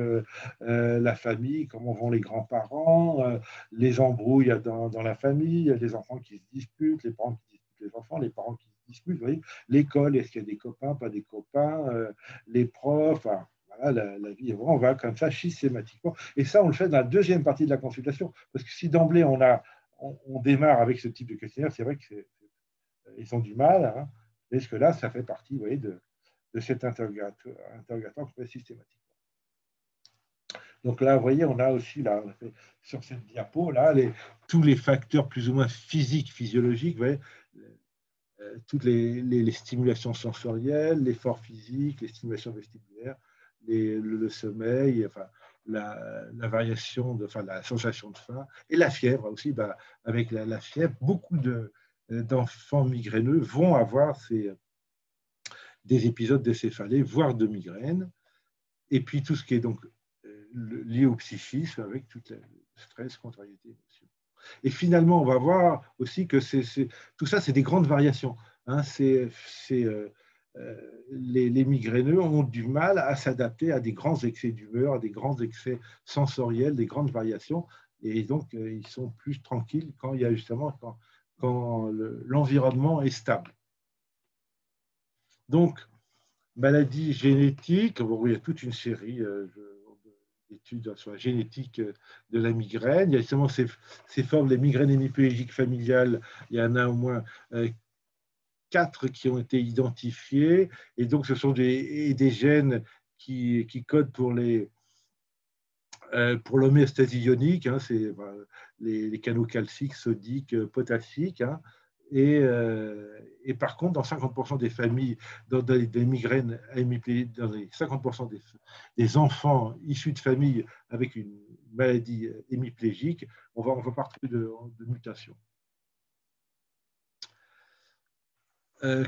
la famille, comment vont les grands-parents, les embrouilles dans la famille, les enfants qui se disputent, les parents qui disputent les enfants, les parents qui se disputent, vous voyez, l'école, est-ce qu'il y a des copains, pas des copains, les profs, enfin, voilà, la vie, on va comme ça systématiquement. Et ça, on le fait dans la deuxième partie de la consultation, parce que si d'emblée on démarre avec ce type de questionnaire, c'est vrai qu'ils ont du mal, hein, parce que là, ça fait partie, vous voyez, de cet interrogatoire qu'on fait systématiquement. Donc là, vous voyez, on a aussi là, sur cette diapo, là, tous les facteurs plus ou moins physiques, physiologiques, vous voyez, toutes les stimulations sensorielles, l'effort physique, les stimulations vestibulaires, le sommeil, enfin, la variation, enfin, la sensation de faim, et la fièvre aussi. Bah, avec la fièvre, beaucoup d'enfants migraineux vont avoir des épisodes de céphalée, voire de migraine. Et puis tout ce qui est donc lié au psychisme avec tout le stress, contrariété, émotion. Et finalement, on va voir aussi que tout ça, c'est des grandes variations. Hein, les migraineux ont du mal à s'adapter à des grands excès d'humeur, à des grands excès sensoriels, des grandes variations. Et donc, ils sont plus tranquilles quand il y a justement quand l'environnement est stable. Donc, maladie génétique, bon, il y a toute une série d'études sur la génétique de la migraine. Il y a justement ces formes, les migraines hémiplégiques familiales, il y en a au moins 4 qui ont été identifiées. Et donc, ce sont des gènes qui codent pour l'homéostasie ionique, hein, c'est les canaux calciques, sodiques, potassiques. Hein, et par contre, dans 50% des familles, dans des migraines, dans les 50% des enfants issus de familles avec une maladie hémiplégique, on va pas retrouver de mutation.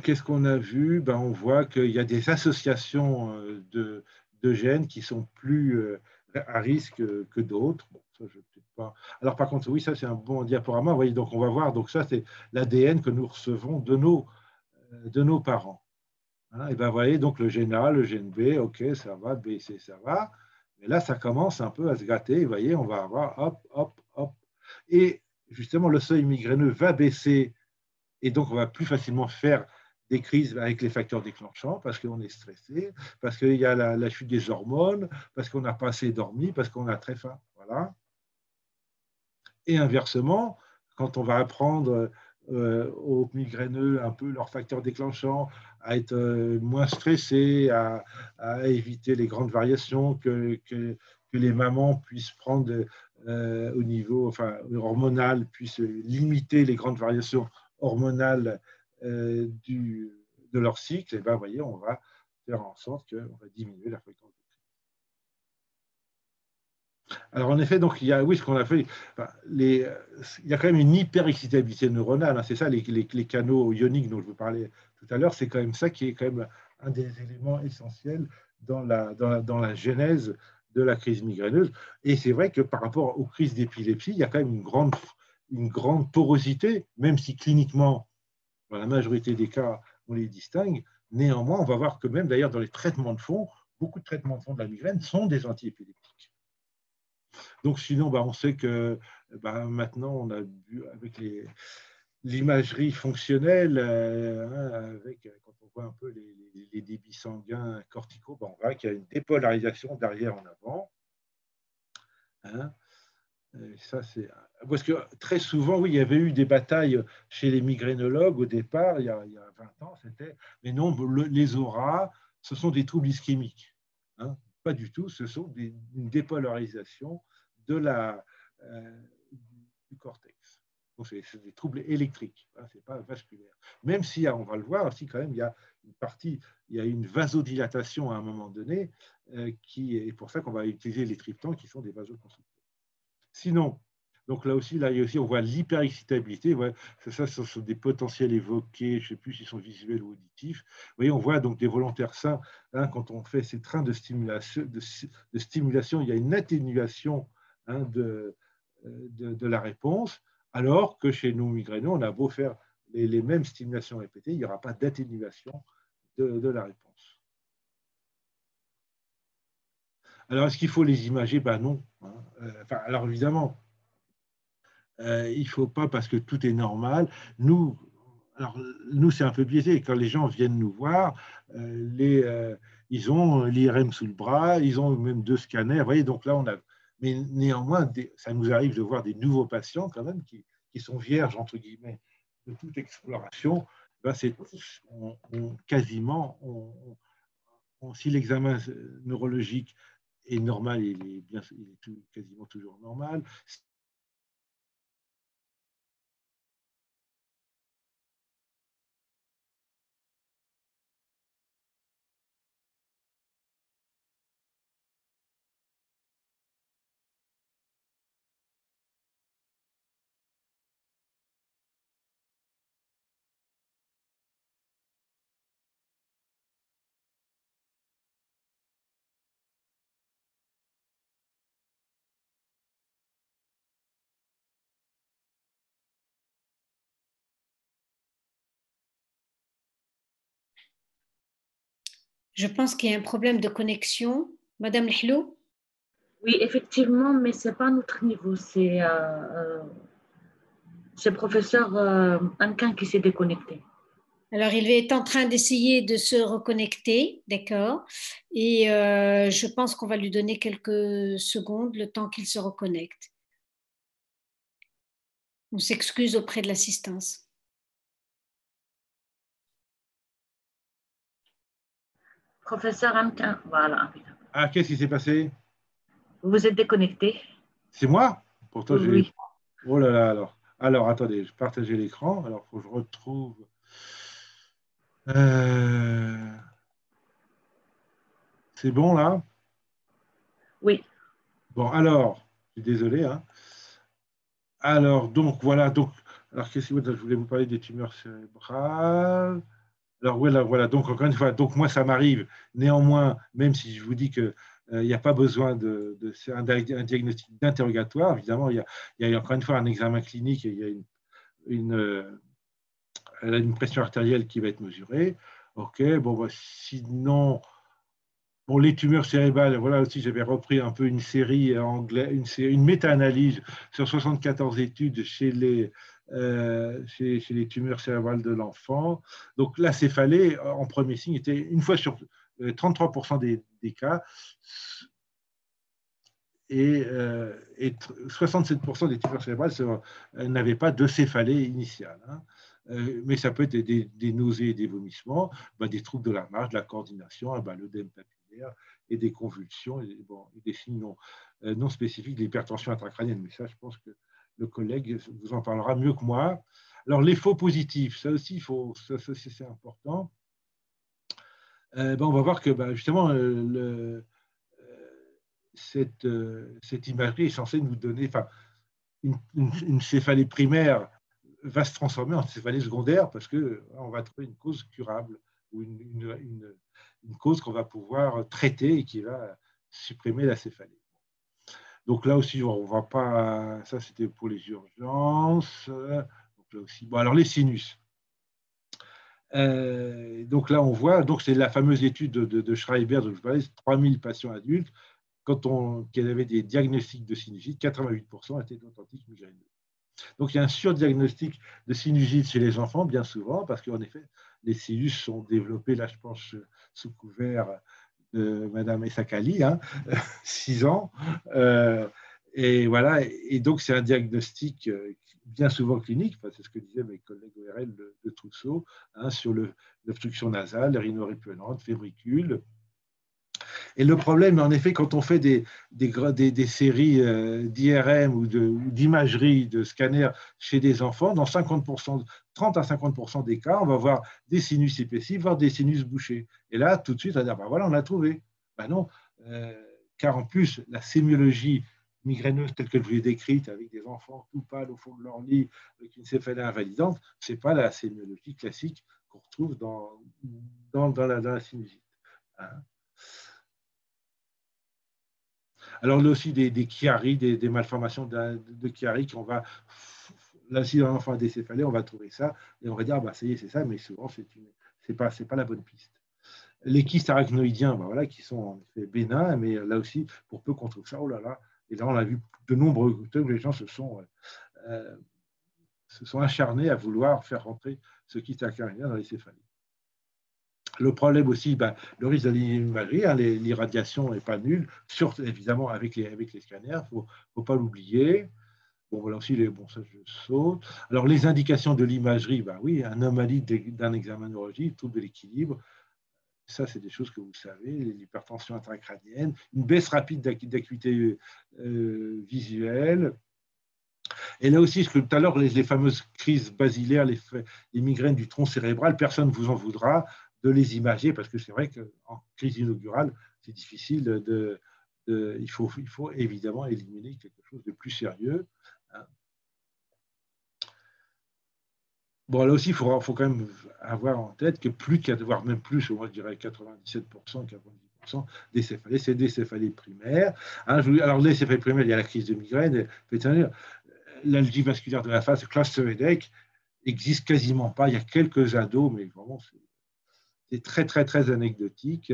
Qu'est-ce qu'on a vu? Ben, on voit qu'il y a des associations de gènes qui sont plus à risque que d'autres. Bon, ça, je peut-être pas. Alors, par contre, oui, ça, c'est un bon diaporama. Vous voyez, donc, on va voir. Donc, ça, c'est l'ADN que nous recevons de nos parents. Hein, et ben, vous voyez, donc, le gène A, le gène B, OK, ça va, B, C, ça va. Mais là, ça commence un peu à se gâter. Vous voyez, on va avoir hop, hop, hop. Et justement, le seuil migraineux va baisser. Et donc, on va plus facilement faire des crises avec les facteurs déclenchants parce qu'on est stressé, parce qu'il y a la chute des hormones, parce qu'on n'a pas assez dormi, parce qu'on a très faim. Voilà. Et inversement, quand on va apprendre aux migraineux un peu leurs facteurs déclenchants, à être moins stressés, à éviter les grandes variations que les mamans puissent prendre au niveau hormonal, puissent limiter les grandes variations hormonales de leur cycle, et ben, vous voyez, on va faire en sorte qu'on va diminuer la fréquence de crise. Alors en effet, donc il y a, oui, ce qu'on a fait, enfin, il y a quand même une hyperexcitabilité neuronale, hein, c'est ça les canaux ioniques dont je vous parlais tout à l'heure, c'est quand même ça qui est quand même un des éléments essentiels dans la genèse de la crise migraineuse. Et c'est vrai que par rapport aux crises d'épilepsie, il y a quand même une grande porosité, même si cliniquement, dans la majorité des cas, on les distingue. Néanmoins, on va voir que même d'ailleurs dans les traitements de fond, beaucoup de traitements de fond de la migraine sont des antiépileptiques. Donc sinon, bah, on sait que bah, maintenant, on a vu avec l'imagerie fonctionnelle, quand on voit un peu les débits sanguins corticaux, bah, on voit qu'il y a une dépolarisation d'arrière en avant. Hein. Ça, c'est... Parce que très souvent, oui, il y avait eu des batailles chez les migrainologues au départ, il y a 20 ans, c'était, mais non, les auras, ce sont des troubles ischémiques. Hein. Pas du tout, ce sont une dépolarisation de du cortex. Donc, c'est des troubles électriques, hein, ce n'est pas vasculaire. Même si, on va le voir aussi quand même, il y a une partie, il y a une vasodilatation à un moment donné, qui est pour ça qu'on va utiliser les triptans qui sont des vasoconstricteurs. Sinon, donc là aussi, on voit l'hyperexcitabilité. Ouais, ça, ce sont des potentiels évoqués, je ne sais plus s'ils sont visuels ou auditifs. Vous voyez, on voit donc des volontaires sains, hein, quand on fait ces trains de stimulation, il y a une atténuation, hein, de la réponse, alors que chez nous migraineux, on a beau faire les mêmes stimulations répétées, il n'y aura pas d'atténuation de la réponse. Alors, est-ce qu'il faut les imager? Ben non. Hein. Alors, évidemment, il ne faut pas parce que tout est normal. Nous, c'est un peu biaisé. Quand les gens viennent nous voir, ils ont l'IRM sous le bras, ils ont même 2 scanners. Vous voyez, donc là, mais néanmoins, ça nous arrive de voir des nouveaux patients quand même qui sont vierges, entre guillemets, de toute exploration. Ben, quasiment, si l'examen neurologique est normal, il est quasiment toujours normal. Je pense qu'il y a un problème de connexion. Madame Lhlou? Oui, effectivement, mais ce n'est pas notre niveau. C'est professeur Anquin qui s'est déconnecté. Alors, il est en train d'essayer de se reconnecter, d'accord? Et je pense qu'on va lui donner quelques secondes, le temps qu'il se reconnecte. On s'excuse auprès de l'assistance. Professeur Anquin, voilà. Ah, qu'est-ce qui s'est passé? Vous vous êtes déconnecté? C'est moi? Pourtant, Oui. Oh là là, alors. Alors, attendez, je partageais l'écran. Alors, il faut que je retrouve. C'est bon, là? Oui. Bon, alors, je suis désolé. Hein. Alors, donc, voilà. Donc, alors, qu'est-ce que je voulais vous parler des tumeurs cérébrales? Alors, voilà. Donc, encore une fois, donc moi, ça m'arrive. Néanmoins, même si je vous dis que il n'y a pas besoin de un diagnostic d'interrogatoire. Évidemment, il y a encore une fois un examen clinique et il y a elle a une pression artérielle qui va être mesurée. OK, bon, bah, sinon, bon, les tumeurs cérébrales, voilà aussi, j'avais repris un peu une série anglaise, une méta-analyse sur 74 études chez les tumeurs cérébrales de l'enfant. Donc, la céphalée, en premier signe, était une fois sur 33% des cas, et 67% des tumeurs cérébrales n'avaient pas de céphalée initiale. Hein. Mais ça peut être des nausées et des vomissements, des troubles de la marche, de la coordination, l'œdème papillaire et des convulsions, et des signes non spécifiques, l'hypertension intracrânienne. Mais ça, je pense que le collègue vous en parlera mieux que moi. Alors, les faux positifs, ça aussi, c'est important. On va voir que justement, cette imagerie est censée nous donner, enfin, une céphalée primaire va se transformer en céphalée secondaire parce qu'on va trouver une cause curable ou une cause qu'on va pouvoir traiter et qui va supprimer la céphalée. Donc là aussi, on ne va pas. Ça, c'était pour les urgences. Donc là aussi. Bon, alors les sinus. Donc là, on voit, donc c'est la fameuse étude de Schreiber, dont je parlais, 3000 patients adultes. Quand il y avait des diagnostics de sinusite, 88% étaient d'authentiques migraineux. Donc il y a un surdiagnostic de sinusite chez les enfants, bien souvent, parce qu'en effet, les sinus sont développés, là je pense, sous couvert de Madame Essakali, 6 ans. Et voilà, et donc c'est un diagnostic bien souvent clinique, c'est ce que disaient mes collègues ORL de Trousseau, sur l'obstruction nasale, les rhinorépulente, fébricule. Et le problème, en effet, quand on fait des séries d'IRM ou d'imagerie, de scanners chez des enfants, dans 30 à 50% des cas, on va voir des sinus épaissis, voire des sinus bouchés. Et là, tout de suite, on va dire, ben voilà, on a trouvé. Ben non, car en plus, la sémiologie migraineuse telle que je vous l'ai décrite, avec des enfants tout pâles au fond de leur lit, avec une céphalée invalidante, ce n'est pas la sémiologie classique qu'on retrouve dans la sinusite. Alors, là aussi, des chiaries, des malformations de chiaries qu'on va. Là, si un enfant a des céphalées, on va trouver ça et on va dire, bah, ça y est, c'est ça, mais souvent, c'est pas la bonne piste. Les kystes arachnoïdiens, bah, voilà, qui sont en effet bénins, mais là aussi, pour peu qu'on trouve ça, oh là là, et là, on a vu de nombreux cas où les gens se sont acharnés à vouloir faire rentrer ce kyste arachnoïdien dans les céphalées. Le problème aussi, le risque de l'imagerie, l'irradiation n'est pas nulle, surtout évidemment avec les scanners, il ne faut pas l'oublier. Bon, voilà aussi, ça je saute. Alors, les indications de l'imagerie, oui, anomalie d'un examen neurologique, trouble de l'équilibre, ça, c'est des choses que vous savez, l'hypertension intracrânienne, une baisse rapide d'acuité visuelle. Et là aussi, tout à l'heure, les fameuses crises basilaires, les migraines du tronc cérébral, personne ne vous en voudra de les imager, parce que c'est vrai qu'en crise inaugurale, c'est difficile il faut évidemment éliminer quelque chose de plus sérieux. Bon, là aussi, il faut quand même avoir en tête que voire même plus, moi je dirais 97%, 90% des céphalées, c'est des céphalées primaires. Alors, les céphalées primaires, il y a la crise de migraine, l'algie vasculaire de la face, cluster headache, n'existe quasiment pas. Il y a quelques ados, mais vraiment, c'est très, très, très anecdotique.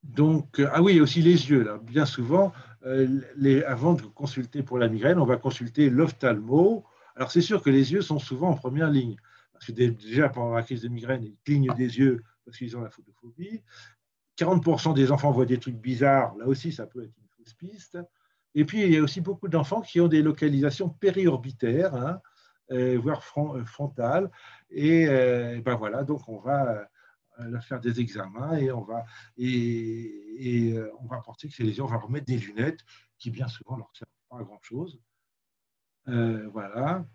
Donc, oui, aussi les yeux. Là. Bien souvent, avant de consulter pour la migraine, on va consulter l'ophtalmo. Alors, c'est sûr que les yeux sont souvent en première ligne. Parce que déjà, pendant la crise de migraine, ils clignent des yeux parce qu'ils ont la photophobie. 40% des enfants voient des trucs bizarres. Là aussi, ça peut être une fausse piste. Et puis, il y a aussi beaucoup d'enfants qui ont des localisations périorbitaires, voire frontales. Et voilà, donc on va leur faire des examens et on va penser que c'est les yeux, on va remettre des lunettes qui bien souvent ne leur servent pas à grand-chose. Voilà.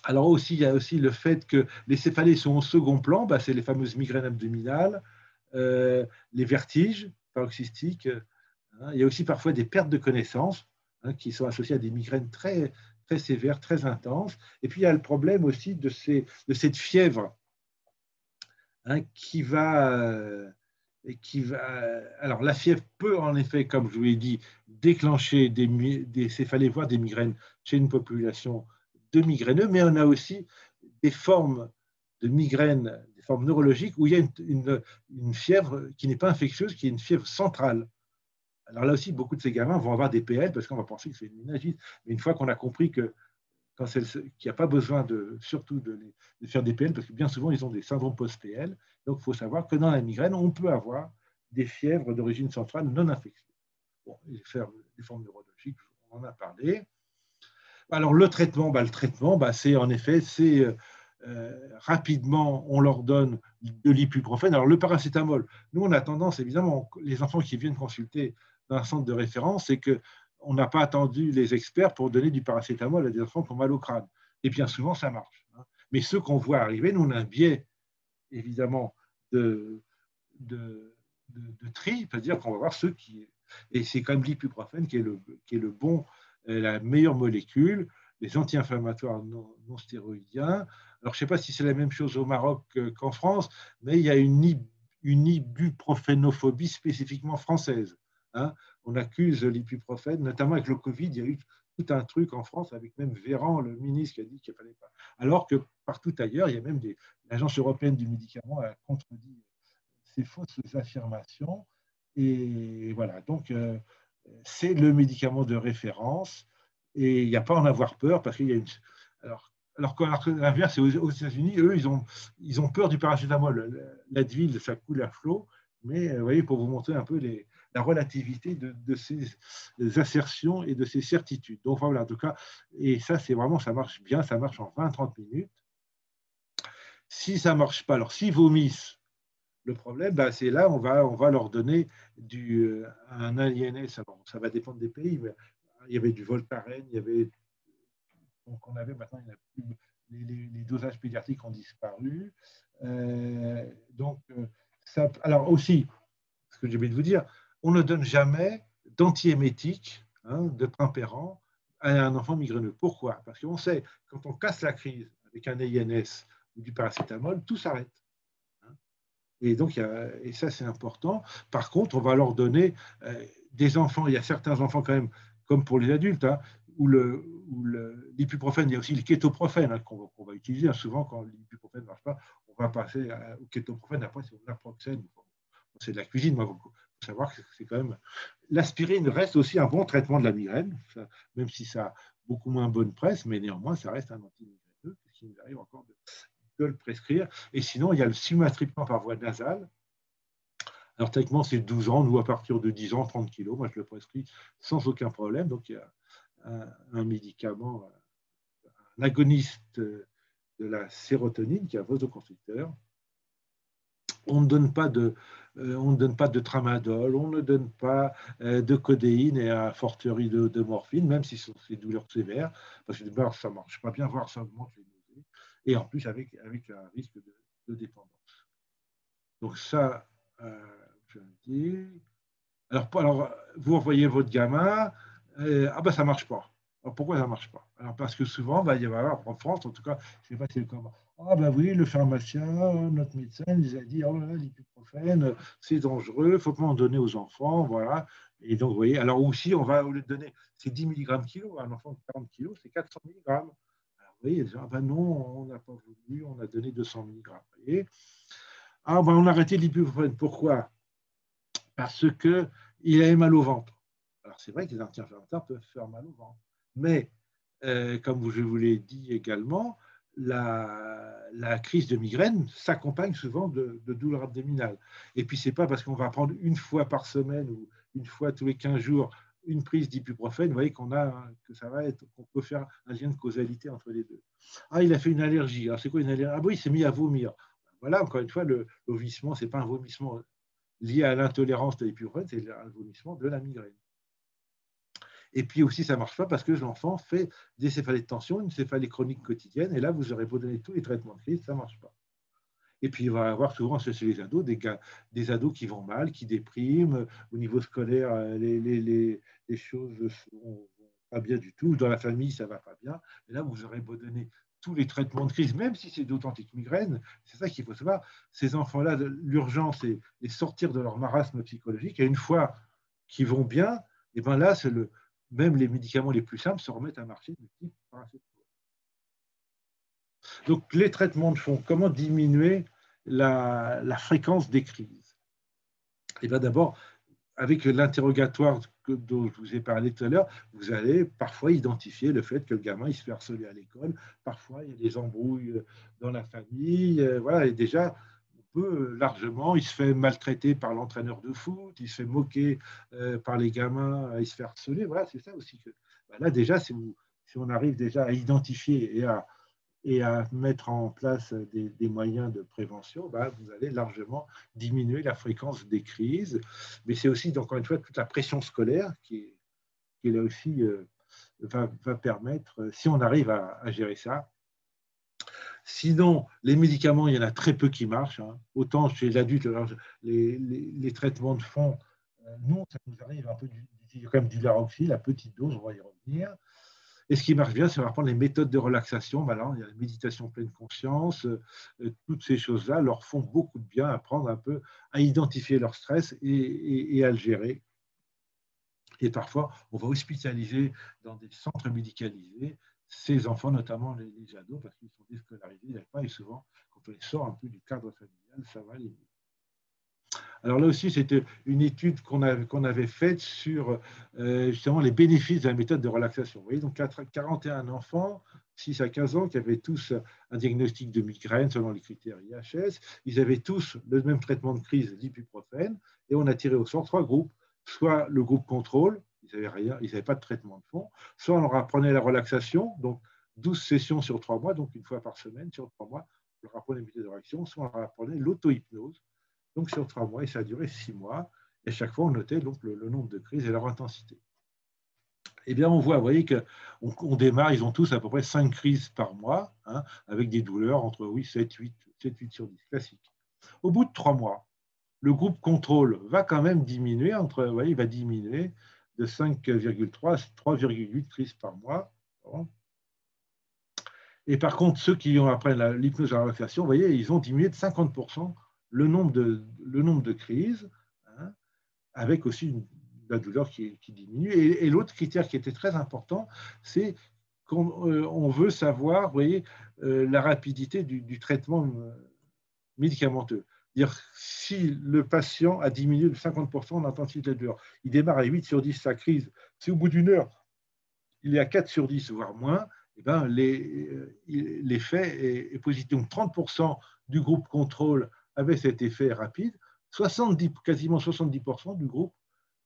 Alors aussi, il y a aussi le fait que les céphalées sont au second plan, c'est les fameuses migraines abdominales, les vertiges paroxystiques. Il y a aussi parfois des pertes de connaissance qui sont associées à des migraines très, très sévères, très intenses. Et puis, il y a le problème aussi de cette fièvre qui va... Alors, la fièvre peut, en effet, comme je vous l'ai dit, déclencher des céphalées, voire des migraines chez une population de migraineux, mais on a aussi des formes de migraines, des formes neurologiques où il y a une fièvre qui n'est pas infectieuse, qui est une fièvre centrale. Alors là aussi, beaucoup de ces gamins vont avoir des PL parce qu'on va penser que c'est une méningite. Mais une fois qu'on a compris qu'il n'y a pas besoin surtout de faire des PL, parce que bien souvent, ils ont des syndromes post-PL. Donc, il faut savoir que dans la migraine, on peut avoir des fièvres d'origine centrale non infectieuses. Bon, les formes neurologiques, on en a parlé. Alors, le traitement, c'est en effet, rapidement, on leur donne de l'ibuprofène. Alors, le paracétamol, nous, on a tendance, évidemment, les enfants qui viennent consulter dans un centre de référence, c'est qu'on n'a pas attendu les experts pour donner du paracétamol à des enfants qui ont mal au crâne. Et bien souvent, ça marche. Mais ceux qu'on voit arriver, nous, on a un biais, évidemment, de de tri, c'est-à-dire qu'on va voir ceux qui... Et c'est quand même l'ibuprofène qui est le bon, la meilleure molécule, les anti-inflammatoires non stéroïdiens. Alors, je ne sais pas si c'est la même chose au Maroc qu'en France, mais il y a une ibuprofénophobie spécifiquement française. Hein. On accuse l'ibuprofène, notamment avec le Covid, il y a eu tout un truc en France, avec même Véran, le ministre, qui a dit qu'il ne fallait pas. Alors que partout ailleurs, il y a même l'Agence européenne du médicament a contredit ces fausses affirmations. Et voilà, donc c'est le médicament de référence et il n'y a pas à en avoir peur parce qu'il y a une... Alors qu'à l'inverse, aux États-Unis, eux, ils ont peur du paracétamol. L'Advil, ça coule à flot, mais vous voyez, pour vous montrer un peu la relativité de ces assertions et de ces certitudes. Donc voilà, en tout cas, et ça, c'est vraiment, ça marche bien, ça marche en 20-30 minutes. Si ça ne marche pas, alors s'ils vomissent, le problème, bah, c'est là, on va leur donner un INS. Alors, ça va dépendre des pays, mais il y avait du Voltaren, il y avait, donc on avait maintenant, il y a plus, les dosages pédiatriques ont disparu. Alors aussi, ce que j'ai envie de vous dire, on ne donne jamais d'antiémétique, hein, de primpéran à un enfant migraineux. Pourquoi? Parce qu'on sait, quand on casse la crise avec un INS ou du paracétamol, tout s'arrête. Et donc, et ça, c'est important. Par contre, on va leur donner des enfants. Il y a certains enfants, quand même, comme pour les adultes, hein, où l'ibuprofène, il y a aussi le kétoprofène hein, qu'on va utiliser. Hein. Souvent, quand l'ibuprofène ne marche pas, on va passer au kétoprofène. Après, c'est au naproxène. C'est de la cuisine. Il faut savoir que c'est quand même. L'aspirine reste aussi un bon traitement de la migraine, ça, même si ça a beaucoup moins bonne presse, mais néanmoins, ça reste un anti-migraineux, puisqu'il nous arrive encore de le prescrire. Et sinon, il y a le sumatriptan par voie nasale. Alors, techniquement, c'est 12 ans. Nous, à partir de 10 ans, 30 kilos, moi, je le prescris sans aucun problème. Donc, il y a un médicament, un agoniste de la sérotonine qui est un vasoconstricteur. On ne donne pas de tramadol, on ne donne pas de codéine et à fortiori de morphine, même si ce sont des douleurs sévères, parce que d'abord, ça ne marche pas bien, voire ça augmente les nausées, et en plus avec un risque de dépendance. Donc ça, je dis. Alors, vous envoyez votre gamin, ah ben ça ne marche pas. Alors pourquoi ça ne marche pas? Alors parce que souvent, il y avoir, en France, en tout cas, je ne sais pas si c'est le cas. Ah ben oui, le pharmacien, notre médecin, nous a dit, oh là là, l'ibuprofène, c'est dangereux, il ne faut pas en donner aux enfants, voilà. Et donc, vous voyez, alors aussi, on va, au lieu de donner, c'est 10 mg kilo, un enfant de 40 kg, c'est 400 mg. Alors, vous voyez, ah ben non, on n'a pas voulu, on a donné 200 mg. Vous voyez. Ah ben on a arrêté l'ibuprofène, pourquoi? Parce qu'il avait mal au ventre. Alors, c'est vrai que les anti-inflammatoires peuvent faire mal au ventre. Mais, comme je vous l'ai dit également, la crise de migraine s'accompagne souvent de douleurs abdominales. Et puis, ce n'est pas parce qu'on va prendre une fois par semaine ou une fois tous les 15 jours une prise d'ibuprofène, vous voyez qu'on peut faire un lien de causalité entre les deux. Ah, il a fait une allergie. Alors, c'est quoi une allergie? Ah oui, il s'est mis à vomir. Voilà, encore une fois, le vomissement, ce n'est pas un vomissement lié à l'intolérance de l'ibuprofène, c'est un vomissement de la migraine. Et puis aussi, ça ne marche pas parce que l'enfant fait des céphalées de tension, une céphalée chronique quotidienne, et là, vous aurez beau donner tous les traitements de crise, ça ne marche pas. Et puis, il va y avoir souvent chez les ados des ados qui vont mal, qui dépriment. Au niveau scolaire, les choses ne vont pas bien du tout. Dans la famille, ça ne va pas bien. Et là, vous aurez beau donner tous les traitements de crise, même si c'est d'authentiques migraines, c'est ça qu'il faut savoir. Ces enfants-là, l'urgence est sortir de leur marasme psychologique. Et une fois qu'ils vont bien, et ben là, même les médicaments les plus simples se remettent à marcher du type paracétamol. Donc, les traitements de fond, comment diminuer la fréquence des crises? Et bien d'abord, avec l'interrogatoire dont je vous ai parlé tout à l'heure, vous allez parfois identifier le fait que le gamin il se fait harceler à l'école, parfois il y a des embrouilles dans la famille, voilà, et déjà, on peut largement, il se fait maltraiter par l'entraîneur de foot, il se fait moquer par les gamins, il se fait harceler, voilà, c'est ça aussi que, là déjà, si on arrive déjà à identifier et à mettre en place des moyens de prévention, vous allez largement diminuer la fréquence des crises. Mais c'est aussi, encore une fois, toute la pression scolaire qui là aussi va permettre, si on arrive à gérer ça, Sinon, les médicaments, il y en a très peu qui marchent. Hein. Autant chez l'adulte, les traitements de fond, nous, ça nous arrive un peu d'utiliser quand même du Laroxyl à petite dose, on va y revenir. Et ce qui marche bien, c'est apprendre les méthodes de relaxation. Ben là, il y a la méditation pleine conscience. Toutes ces choses-là leur font beaucoup de bien, apprendre un peu à identifier leur stress et à le gérer. Et parfois, on va hospitaliser dans des centres médicalisés ces enfants, notamment les ados, parce qu'ils sont déscolarisés, ils n'arrivent pas, et souvent, quand on les sort un peu du cadre familial, ça va aller mieux. Alors là aussi, c'était une étude qu'on avait faite sur justement les bénéfices de la méthode de relaxation. Vous voyez, donc 41 enfants, 6 à 15 ans, qui avaient tous un diagnostic de migraine selon les critères IHS. Ils avaient tous le même traitement de crise, l'ibuprofène, et on a tiré au sort 3 groupes. Soit le groupe contrôle, ils n'avaient rien, ils n'avaient pas de traitement de fond, soit on leur apprenait la relaxation, donc 12 sessions sur 3 mois, donc une fois par semaine sur 3 mois, on leur apprenait les méthodes de réaction, soit on leur apprenait l'auto-hypnose, donc sur 3 mois, et ça a duré 6 mois, et chaque fois on notait donc le nombre de crises et leur intensité. Eh bien, on voit, vous voyez qu'on démarre, ils ont tous à peu près 5 crises par mois, hein, avec des douleurs entre 7, 8 sur 10, classique. Au bout de 3 mois, le groupe contrôle va quand même diminuer, vous voyez, il va diminuer de 5,3 à 3,8 crises par mois. Et par contre, ceux qui ont après l'hypnose à la relaxation, vous voyez, ils ont diminué de 50% le nombre de crises, hein, avec aussi la douleur qui diminue. Et l'autre critère qui était très important, c'est qu'on veut savoir, vous voyez, la rapidité du traitement médicamenteux. Dire si le patient a diminué de 50% l'intensité de la douleur, il démarre à 8 sur 10 sa crise, si au bout d'une heure, il est à 4 sur 10, voire moins, eh ben, l'effet est positif. Donc 30% du groupe contrôle avait cet effet rapide, quasiment 70% du groupe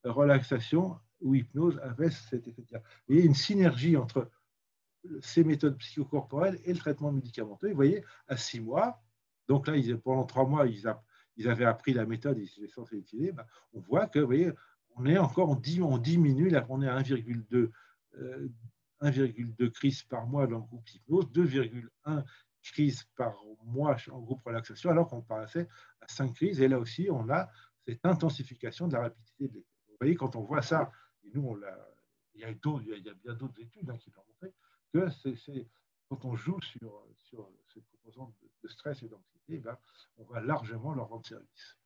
relaxation ou hypnose avait cet effet. Il y a une synergie entre ces méthodes psychocorporelles et le traitement médicamenteux. Et vous voyez, à 6 mois, donc là, pendant 3 mois, ils avaient appris la méthode, ils étaient censés l'utiliser, ben, on voit que, vous voyez, on est encore, on diminue, là, on est à 1,2 crises par mois dans le groupe hypnose, 2,1 crises par mois en groupe relaxation, alors qu'on passait à 5 crises. Et là aussi, on a cette intensification de la rapidité de l'effet. Vous voyez, quand on voit ça, et nous, il y a bien d'autres études qui l'ont montré, que quand on joue sur cette composante de stress et d'anxiété, ben, on va largement leur rendre service.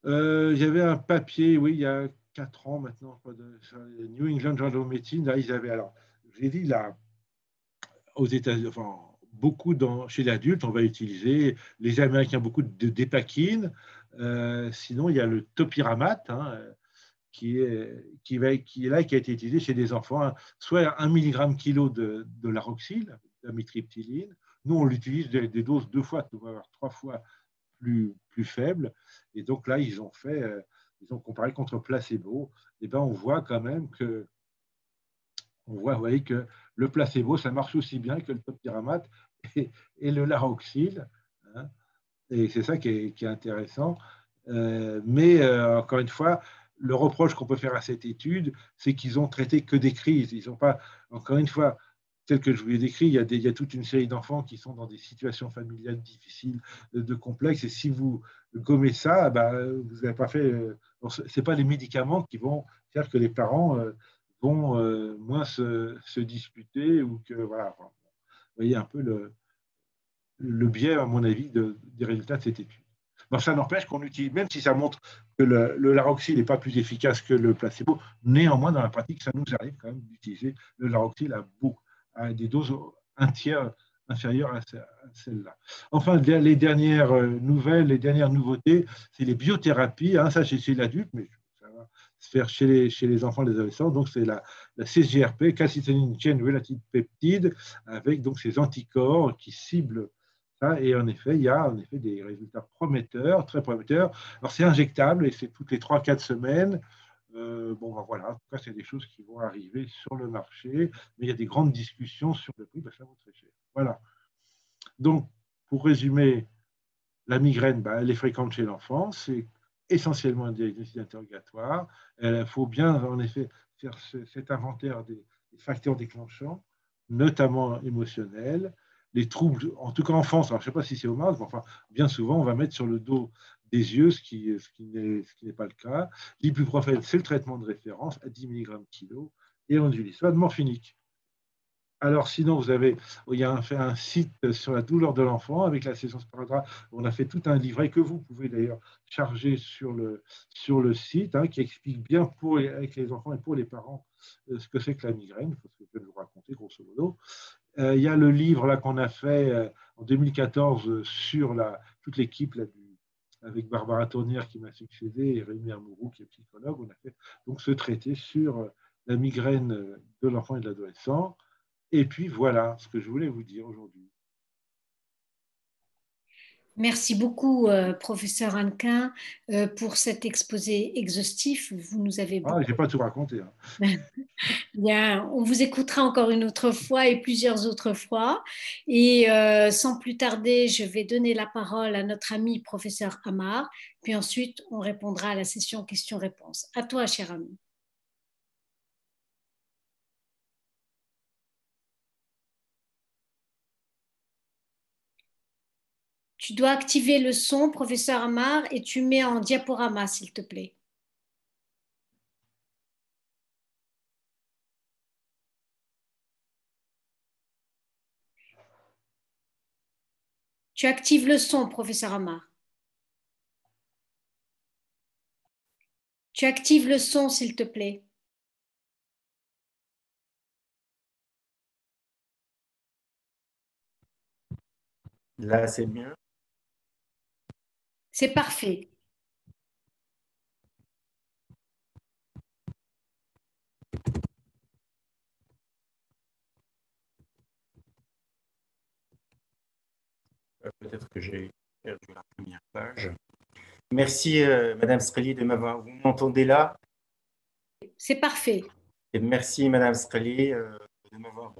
Il y avait un papier, oui, il y a 4 ans maintenant, de New England Journal of Medicine. Là, ils avaient, alors, j'ai dit, là, aux États-Unis, enfin, beaucoup chez l'adulte, on va utiliser, les Américains, beaucoup de dépakine. Sinon, il y a le topiramate, hein, qui est là, qui a été utilisé chez des enfants, hein, soit 1 mg kilo de laroxyl, d'amitriptyline. Nous, on l'utilise des doses 2 fois, 3 fois plus faibles. Et donc là, ils ont comparé contre placebo. Et ben, on voit quand même que, vous voyez que le placebo, ça marche aussi bien que le topiramate et le laroxyl. Hein, et c'est ça qui est intéressant. Mais encore une fois, le reproche qu'on peut faire à cette étude, c'est qu'ils ont traité que des crises. Ils n'ont pas, encore une fois, tel que je vous l'ai décrit, il y a toute une série d'enfants qui sont dans des situations familiales difficiles, de complexes. Et si vous gommez ça, ben, vous n'avez pas fait. Ce n'est pas les médicaments qui vont faire que les parents vont moins se disputer ou que voilà. Vous voyez un peu le biais, à mon avis, des résultats de cette étude. Donc, ça n'empêche qu'on utilise, même si ça montre que le laroxyl n'est pas plus efficace que le placebo, néanmoins, dans la pratique, ça nous arrive quand même d'utiliser le laroxyl à des doses un tiers inférieures à celles-là. Enfin, les dernières nouvelles, les dernières nouveautés, c'est les biothérapies. Hein, ça, c'est chez l'adulte, mais ça va se faire chez les enfants et les adolescents. Donc, c'est la CGRP, calcitonin chain related peptide, avec donc ces anticorps qui ciblent ça. Et en effet, il y a des résultats prometteurs, très prometteurs. Alors, c'est injectable et c'est toutes les 3-4 semaines. Bon, ben voilà, en tout cas, c'est des choses qui vont arriver sur le marché, mais il y a des grandes discussions sur le prix, parce que ça vaut très cher. Voilà. Donc, pour résumer, la migraine, ben, elle est fréquente chez l'enfant, c'est essentiellement un diagnostic interrogatoire. Il faut bien, en effet, faire cet inventaire des facteurs déclenchants, notamment émotionnels. les troubles, en tout cas en France, alors je ne sais pas si c'est au masque, mais enfin, bien souvent, on va mettre sur le dos des yeux, ce qui n'est pas le cas. L'ibuprofène, c'est le traitement de référence à 10 mg kilo, et on n'utilise pas de morphinique. Alors sinon, il y a un site sur la douleur de l'enfant avec la session sparadrap. On a fait tout un livret que vous pouvez d'ailleurs charger sur le site, hein, qui explique bien avec les enfants et pour les parents ce que c'est que la migraine, parce que je vais vous raconter grosso modo. Il y a le livre là qu'on a fait en 2014 sur toute l'équipe là, avec Barbara Tournière qui m'a succédé et Rémi Amourou qui est psychologue. On a fait donc ce traité sur la migraine de l'enfant et de l'adolescent. Et puis voilà ce que je voulais vous dire aujourd'hui. Merci beaucoup, professeur Hannequin, pour cet exposé exhaustif. Vous nous avez Ah, beaucoup. je n'ai pas tout raconté. Hein. Bien, on vous écoutera encore une autre fois et plusieurs autres fois. Et sans plus tarder, je vais donner la parole à notre ami professeur Amar. Puis ensuite, on répondra à la session questions-réponses. À toi, cher ami. Tu dois activer le son, professeur Amar, et tu mets en diaporama, s'il te plaît. Tu actives le son, professeur Amar. Tu actives le son, s'il te plaît. Là, c'est mieux. C'est parfait. Peut-être que j'ai perdu la première page. Merci, Madame Sreli, de m'avoir. Vous m'entendez là? C'est parfait. Et merci, Madame Sreli, de m'avoir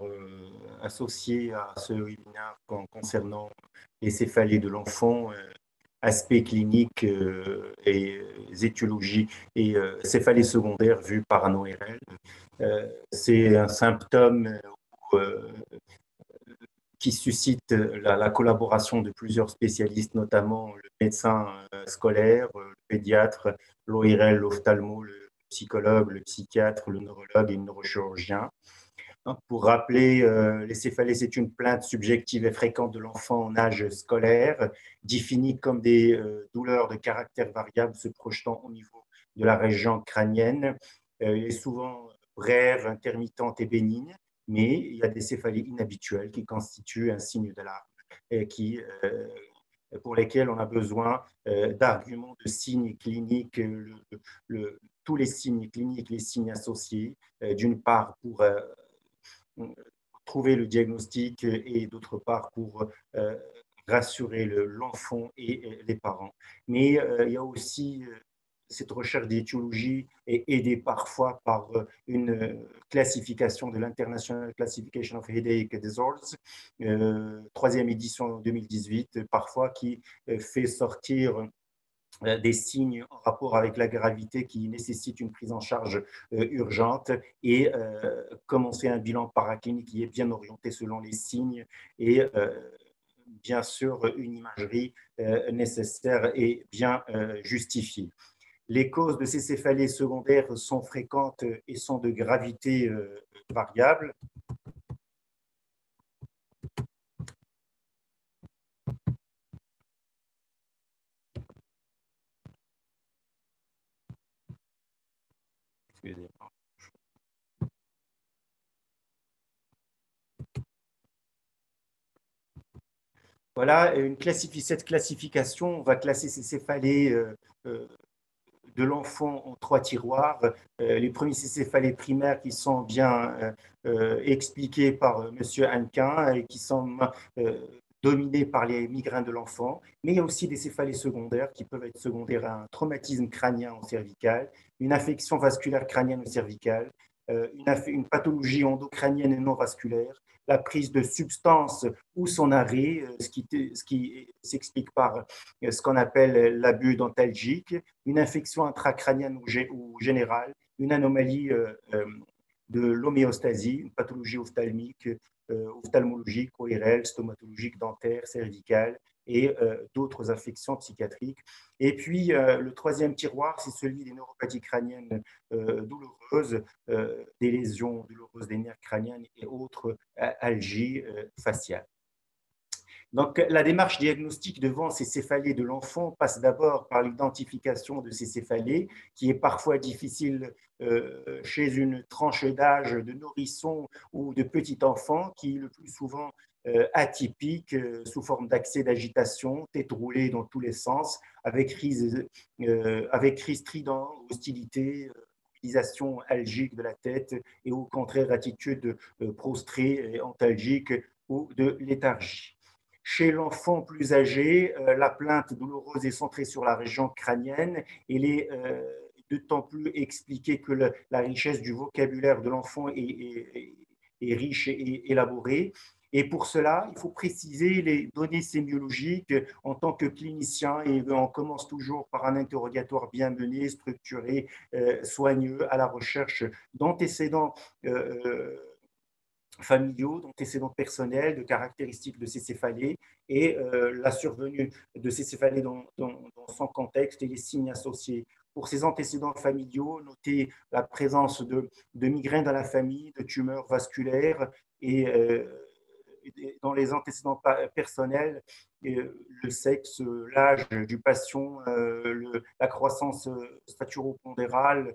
associé à ce webinaire concernant les céphalées de l'enfant, aspects cliniques et étiologies et céphalées secondaires vues par un ORL. C'est un symptôme qui suscite la collaboration de plusieurs spécialistes, notamment le médecin scolaire, le pédiatre, l'ORL, l'ophtalmo, le psychologue, le psychiatre, le neurologue et le neurochirurgien. Pour rappeler, les céphalées, c'est une plainte subjective et fréquente de l'enfant en âge scolaire, définie comme des douleurs de caractère variable se projetant au niveau de la région crânienne. Elle est souvent brève, intermittente et bénigne, mais il y a des céphalées inhabituelles qui constituent un signe d'alarme et pour lesquelles on a besoin d'arguments, de signes cliniques, tous les signes cliniques, les signes associés, d'une part pour trouver le diagnostic et d'autre part pour rassurer l'enfant et les parents. Mais il y a aussi cette recherche d'étiologie est aidée parfois par une classification de l'International Classification of Headache Disorders, troisième édition en 2018, parfois qui fait sortir des signes en rapport avec la gravité qui nécessitent une prise en charge urgente et commencer un bilan paraclinique qui est bien orienté selon les signes et bien sûr une imagerie nécessaire et bien justifiée. Les causes de ces céphalées secondaires sont fréquentes et sont de gravité variable. Excusez-moi. Voilà, cette classification, on va classer ces céphalées de l'enfant en trois tiroirs. Les premiers céphalées primaires qui sont bien expliqués par M. Hannequin et qui sont dominés par les migraines de l'enfant. Mais il y a aussi des céphalées secondaires qui peuvent être secondaires à un traumatisme crânien au cervical, une infection vasculaire crânienne au cervical, une pathologie endocrânienne et non vasculaire, la prise de substances ou son arrêt, ce qui s'explique par ce qu'on appelle l'abus dentalgique, une infection intracrânienne ou générale, une anomalie de l'homéostasie, une pathologie ophtalmique, ophtalmologique, ORL, stomatologique, dentaire, cervicale et d'autres affections psychiatriques. Et puis, le troisième tiroir, c'est celui des neuropathies crâniennes douloureuses, des lésions douloureuses des nerfs crâniens et autres algies faciales. Donc, la démarche diagnostique devant ces céphalées de l'enfant passe d'abord par l'identification de ces céphalées, qui est parfois difficile chez une tranche d'âge de nourrisson ou de petit enfant, qui est le plus souvent atypique, sous forme d'accès d'agitation, tête roulée dans tous les sens, avec crise strident, hostilité, mobilisation algique de la tête et au contraire attitude prostrée et antalgique ou de léthargie. Chez l'enfant plus âgé, la plainte douloureuse est centrée sur la région crânienne. Il est d'autant plus expliqué que la richesse du vocabulaire de l'enfant est riche et élaborée. Et pour cela, il faut préciser les données sémiologiques en tant que clinicien. Et on commence toujours par un interrogatoire bien mené, structuré, soigneux, à la recherche d'antécédents familiaux, d'antécédents personnels, de caractéristiques de ces céphalées et la survenue de ces céphalées dans son contexte et les signes associés. Pour ces antécédents familiaux, notez la présence de migraines dans la famille, de tumeurs vasculaires et dans les antécédents personnels, le sexe, l'âge du patient, la croissance staturopondérale,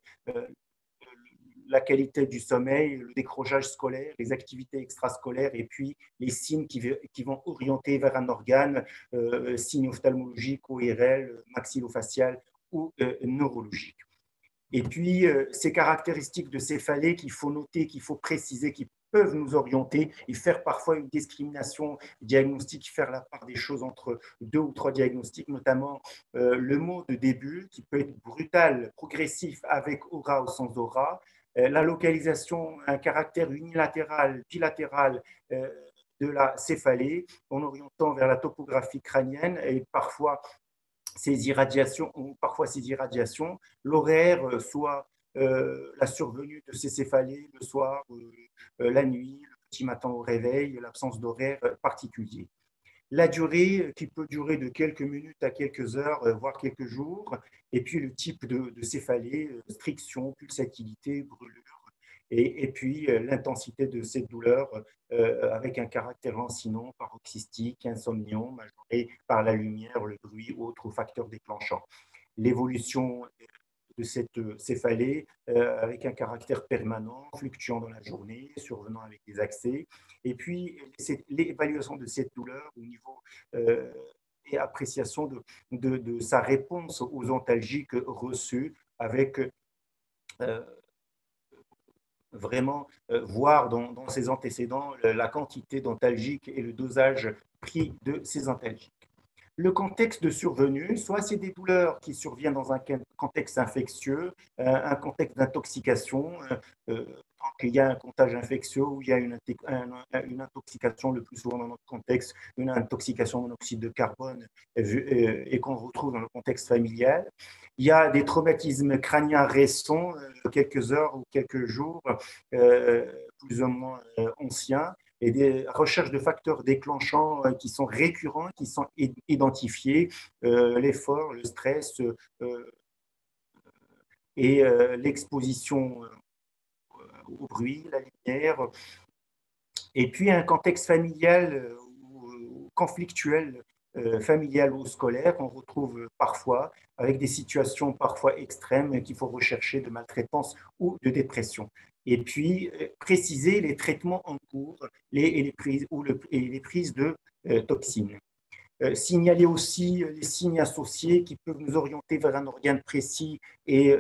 la qualité du sommeil, le décrochage scolaire, les activités extrascolaires et puis les signes qui vont orienter vers un organe, signes ophtalmologiques, ORL, maxillofacial ou neurologique. Et puis, ces caractéristiques de céphalée qu'il faut noter, qu'il faut préciser, qui peuvent nous orienter et faire parfois une discrimination diagnostique, faire la part des choses entre 2 ou 3 diagnostics, notamment le mot de début qui peut être brutal, progressif avec aura ou sans aura, la localisation, un caractère unilatéral, bilatéral de la céphalée en orientant vers la topographie crânienne et parfois ces irradiations, l'horaire, soit la survenue de ces céphalées le soir, la nuit, le petit matin au réveil, l'absence d'horaire particulier. La durée qui peut durer de quelques minutes à quelques heures, voire quelques jours, et puis le type de céphalée, striction, pulsatilité, brûlure, et puis l'intensité de cette douleur avec un caractère lancinant, paroxystique, insomniant, majoré par la lumière, le bruit ou autres facteurs déclenchants. L'évolution de cette céphalée avec un caractère permanent, fluctuant dans la journée, survenant avec des accès, et puis l'évaluation de cette douleur au niveau et appréciation de sa réponse aux antalgiques reçus avec vraiment voir dans ses antécédents la quantité d'antalgiques et le dosage pris de ces antalgiques. Le contexte de survenue, soit c'est des douleurs qui surviennent dans un contexte infectieux, un contexte d'intoxication, quand il y a un contagion infectieux ou il y a une intoxication, le plus souvent dans notre contexte, une intoxication au monoxyde de carbone et qu'on retrouve dans le contexte familial. Il y a des traumatismes crâniens récents, quelques heures ou quelques jours, plus ou moins anciens, et des recherches de facteurs déclenchants qui sont récurrents, qui sont identifiés, l'effort, le stress et l'exposition au bruit, la lumière, et puis un contexte familial ou conflictuel, familial ou scolaire, on retrouve parfois avec des situations parfois extrêmes qu'il faut rechercher de maltraitance ou de dépression. Et puis, préciser les traitements en cours et les prises de toxines. Signaler aussi les signes associés qui peuvent nous orienter vers un organe précis et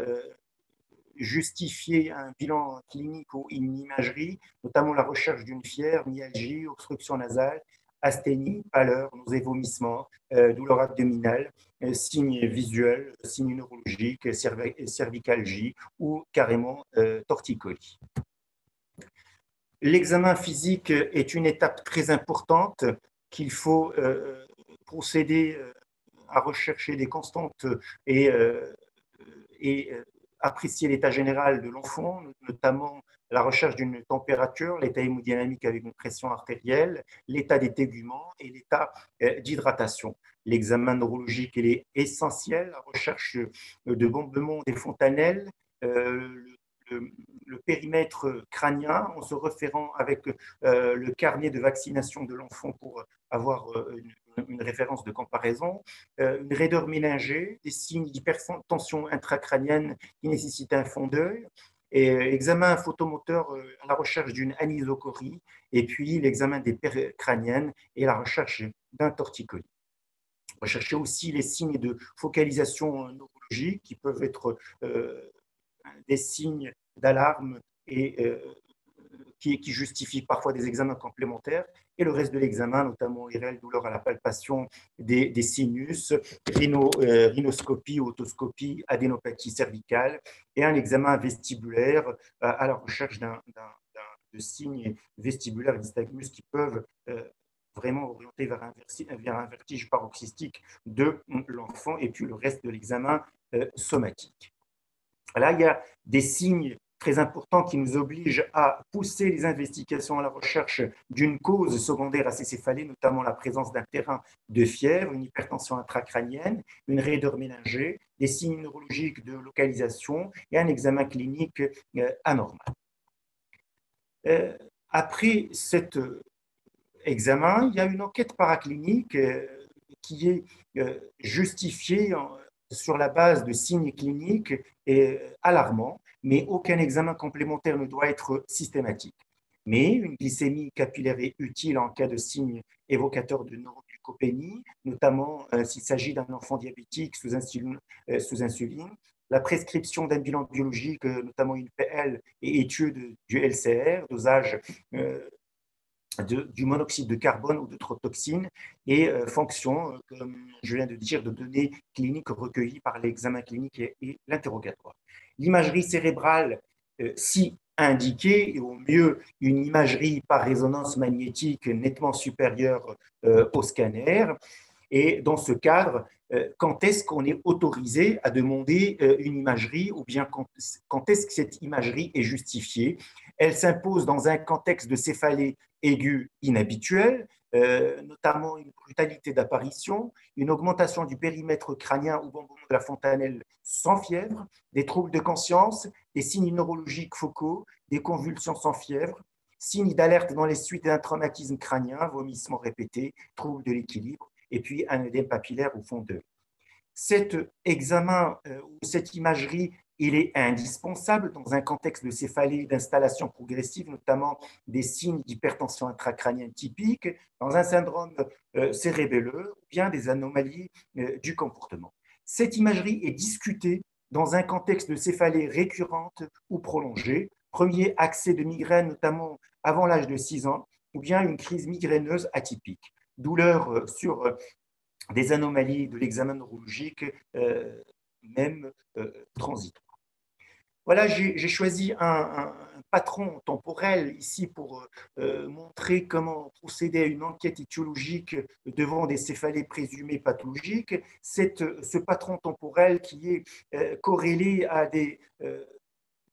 justifier un bilan clinique ou une imagerie, notamment la recherche d'une fièvre, myalgie, obstruction nasale, asthénie, pâleur, nausées, vomissements, douleur abdominale, signes visuels, signes neurologiques, cervicalgie ou carrément torticolis. L'examen physique est une étape très importante qu'il faut procéder à rechercher des constantes et apprécier l'état général de l'enfant, notamment la recherche d'une température, l'état hémodynamique avec une pression artérielle, l'état des téguments et l'état d'hydratation. L'examen neurologique il est essentiel, la recherche de bombement des fontanelles, le périmètre crânien en se référant avec le carnet de vaccination de l'enfant pour avoir une référence de comparaison, une raideur méningée, des signes d'hypertension intracrânienne qui nécessitent un fond d'œil, et examen photomoteur à la recherche d'une anisocorie, et puis l'examen des paires crâniennes et la recherche d'un torticolis. Rechercher aussi les signes de focalisation neurologique qui peuvent être des signes d'alarme et qui justifient parfois des examens complémentaires, et le reste de l'examen, notamment IRL, douleur à la palpation des sinus, rhinoscopie, otoscopie, adénopathie cervicale, et un examen vestibulaire à la recherche de signes vestibulaires nystagmus qui peuvent vraiment orienter vers un vertige paroxystique de l'enfant, et puis le reste de l'examen somatique. Là, il y a des signes très importants qui nous obligent à pousser les investigations à la recherche d'une cause secondaire à ces céphalées, notamment la présence d'un terrain de fièvre, une hypertension intracrânienne, une raideur méningée, des signes neurologiques de localisation et un examen clinique anormal. Après cet examen, il y a une enquête paraclinique qui est justifiée sur la base de signes cliniques alarmants, mais aucun examen complémentaire ne doit être systématique. Mais une glycémie capillaire est utile en cas de signes évocateurs de neuroglycopénie, notamment s'il s'agit d'un enfant diabétique sous insuline. La prescription d'un bilan biologique, notamment une PL et étude du LCR, dosage du monoxyde de carbone ou d'autres toxines, et fonction, comme je viens de dire, de données cliniques recueillies par l'examen clinique et l'interrogatoire. L'imagerie cérébrale, si indiquée, et au mieux une imagerie par résonance magnétique nettement supérieure au scanner. Et dans ce cadre, quand est-ce qu'on est autorisé à demander une imagerie, ou bien quand est-ce que cette imagerie est justifiée? Elle s'impose dans un contexte de céphalée aiguë inhabituelle, notamment une brutalité d'apparition, une augmentation du périmètre crânien ou bombement de la fontanelle sans fièvre, des troubles de conscience, des signes neurologiques focaux, des convulsions sans fièvre, signes d'alerte dans les suites d'un traumatisme crânien, vomissements répétés, troubles de l'équilibre, et puis un œdème papillaire au fond d'œil. Cet examen ou cette imagerie, il est indispensable dans un contexte de céphalée d'installation progressive, notamment des signes d'hypertension intracrânienne typique, dans un syndrome cérébelleux ou bien des anomalies du comportement. Cette imagerie est discutée dans un contexte de céphalée récurrente ou prolongée, premier accès de migraine, notamment avant l'âge de 6 ans, ou bien une crise migraineuse atypique. Douleur sur des anomalies de l'examen neurologique, même transitoire. Voilà, j'ai choisi un patron temporel ici pour montrer comment procéder à une enquête étiologique devant des céphalées présumées pathologiques. Ce patron temporel qui est corrélé à des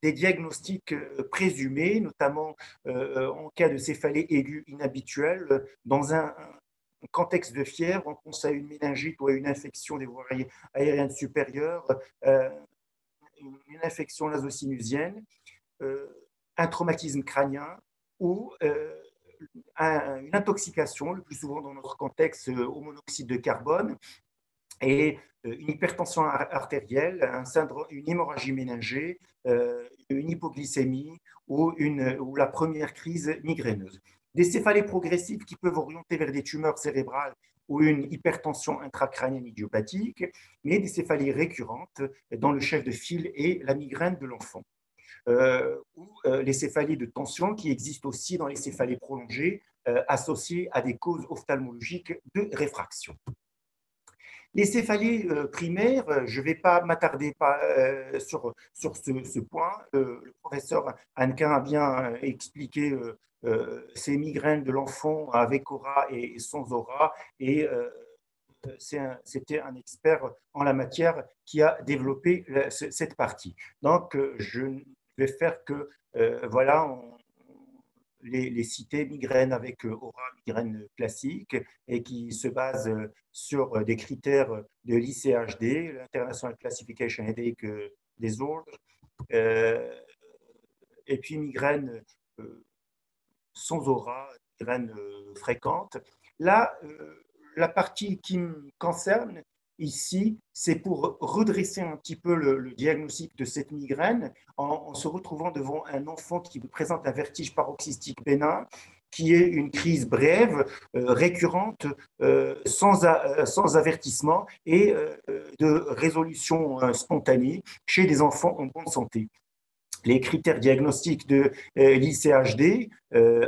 diagnostics présumés, notamment en cas de céphalée aiguë inhabituelle, dans un contexte de fièvre, on pense à une méningite ou à une infection des voies aériennes supérieures, une infection nasosinusienne, un traumatisme crânien ou une intoxication, le plus souvent dans notre contexte au monoxyde de carbone, et une hypertension artérielle, une hémorragie méningée, une hypoglycémie ou la première crise migraineuse. Des céphalées progressives qui peuvent orienter vers des tumeurs cérébrales ou une hypertension intracrânienne idiopathique, mais des céphalées récurrentes dans le chef de file et la migraine de l'enfant. Ou les céphalées de tension qui existent aussi dans les céphalées prolongées associées à des causes ophtalmologiques de réfraction. Les céphalées primaires, je ne vais pas m'attarder sur ce point. Le professeur Hannequin a bien expliqué ces migraines de l'enfant avec aura et sans aura, et c'était un expert en la matière qui a développé cette partie. Donc, je ne vais faire que, voilà, les citer, migraine avec aura, migraine classique, et qui se base sur des critères de l'ICHD, l'International Classification Headache Disorder, et puis migraine sans aura, migraine fréquente. Là, la partie qui me concerne ici, c'est pour redresser un petit peu le diagnostic de cette migraine en se retrouvant devant un enfant qui présente un vertige paroxystique bénin, qui est une crise brève, récurrente, sans avertissement et de résolution spontanée chez des enfants en bonne santé. Les critères diagnostiques de l'ICHD,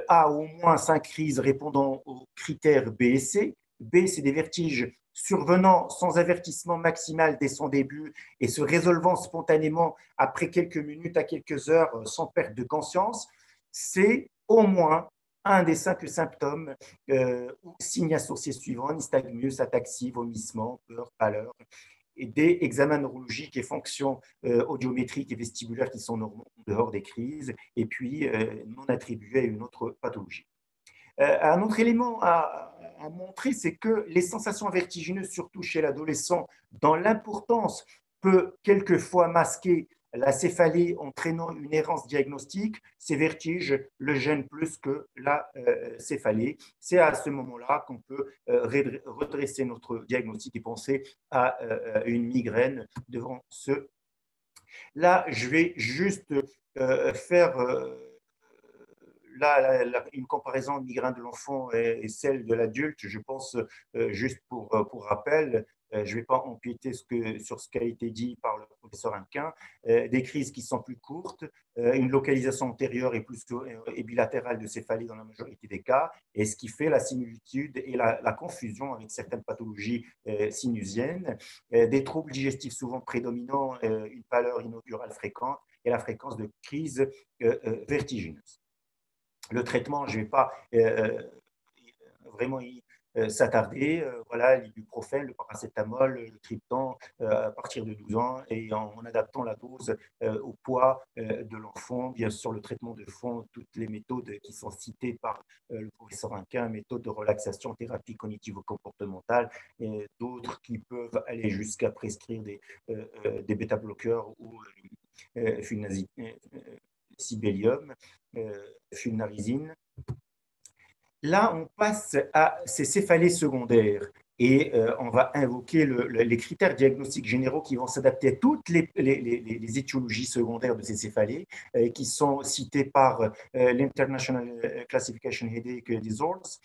A au moins 5 crises répondant aux critères B et C. B, c'est des vertiges survenant sans avertissement maximal dès son début et se résolvant spontanément après quelques minutes à quelques heures sans perte de conscience. C, au moins un des 5 symptômes ou signes associés suivants, nystagmus, ataxie, vomissement, peur, pâleur, et des examens neurologiques et fonctions audiométriques et vestibulaires qui sont normaux en dehors des crises, et puis non attribués à une autre pathologie. Un autre élément à montrer, c'est que les sensations vertigineuses, surtout chez l'adolescent, dans l'importance, peut quelquefois masquer la céphalie entraînant une errance diagnostique. Ces vertiges le gênent plus que la céphalie. C'est à ce moment-là qu'on peut redresser notre diagnostic et penser à une migraine devant ce. Là, je vais juste faire une comparaison de migraine de l'enfant et celle de l'adulte. Je pense, juste pour rappel, je ne vais pas empiéter sur ce qui a été dit par le professeur Inquin, des crises qui sont plus courtes, une localisation antérieure et bilatérale de céphalie dans la majorité des cas, et ce qui fait la similitude et la confusion avec certaines pathologies sinusiennes, des troubles digestifs souvent prédominants, une pâleur inaugurale fréquente et la fréquence de crises vertigineuses. Le traitement, je ne vais pas vraiment s'attarder. Voilà, l'ibuprofène, le paracétamol, le triptan à partir de 12 ans et en adaptant la dose au poids de l'enfant. Bien sûr, le traitement de fond, toutes les méthodes qui sont citées par le professeur Inquin, méthodes de relaxation, thérapie cognitivo-comportementale, et d'autres qui peuvent aller jusqu'à prescrire des bêta-bloqueurs ou sibélium, fulnarizine. Là, on passe à ces céphalées secondaires et on va invoquer les critères diagnostiques généraux qui vont s'adapter à toutes les étiologies secondaires de ces céphalées qui sont citées par l'International Classification Headache Disorders.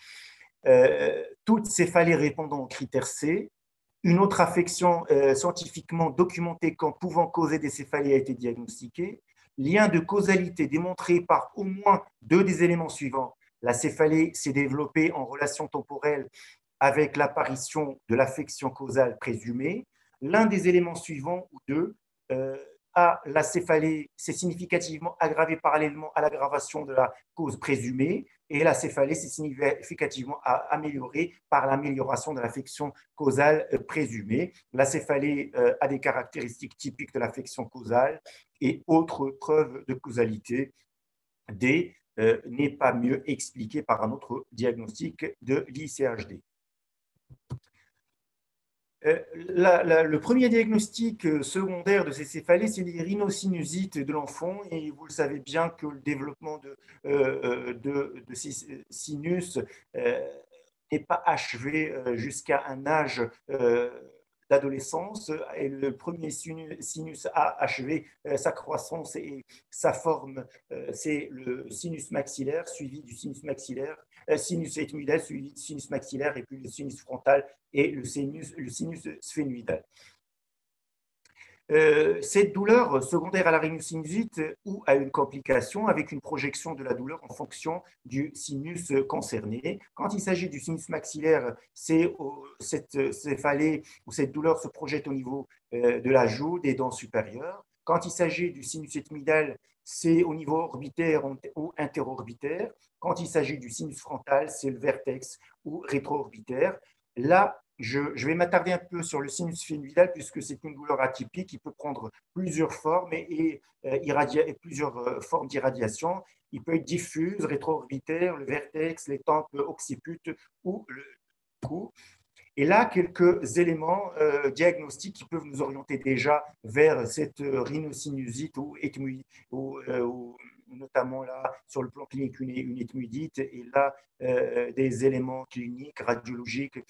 Toutes céphalées répondant au critère C. Une autre affection scientifiquement documentée comme pouvant causer des céphalées a été diagnostiquée. Lien de causalité démontré par au moins 2 des éléments suivants. La céphalée s'est développée en relation temporelle avec l'apparition de l'affection causale présumée. L'un des éléments suivants, ou 2, la céphalée s'est significativement aggravée parallèlement à l'aggravation de la cause présumée, et la céphalée s'est significativement améliorée par l'amélioration de l'affection causale présumée. La céphalée a des caractéristiques typiques de l'affection causale et autres preuves de causalité. D n'est pas mieux expliqué par un autre diagnostic de l'ICHD. Le premier diagnostic secondaire de ces céphalées, c'est les rhinosinusites de l'enfant, et vous le savez bien que le développement de ces sinus n'est pas achevé jusqu'à un âge d'adolescence, et le premier sinus a achevé sa croissance et sa forme, c'est le sinus maxillaire suivi du sinus maxillaire, sinus ethmoïdal suivi du sinus maxillaire, et puis le sinus frontal et le sinus sphénoïdal. Cette douleur secondaire à la rhinosinusite ou à une complication avec une projection de la douleur en fonction du sinus concerné. Quand il s'agit du sinus maxillaire, cette céphalée ou cette douleur se projette au niveau de la joue, des dents supérieures. Quand il s'agit du sinus ethmoïdal, c'est au niveau orbitaire ou interorbitaire. Quand il s'agit du sinus frontal, c'est le vertex ou rétro-orbitaire. La je vais m'attarder un peu sur le sinus phénoïdal puisque c'est une douleur atypique qui peut prendre plusieurs formes et plusieurs formes d'irradiation. Il peut être diffuse, rétro-orbitaire, le vertex, les tempes occiputes ou le cou. Et là, quelques éléments diagnostiques qui peuvent nous orienter déjà vers cette rhinosinusite ou notamment là, sur le plan clinique, une ethmoïdite, et là, des éléments cliniques, radiologiques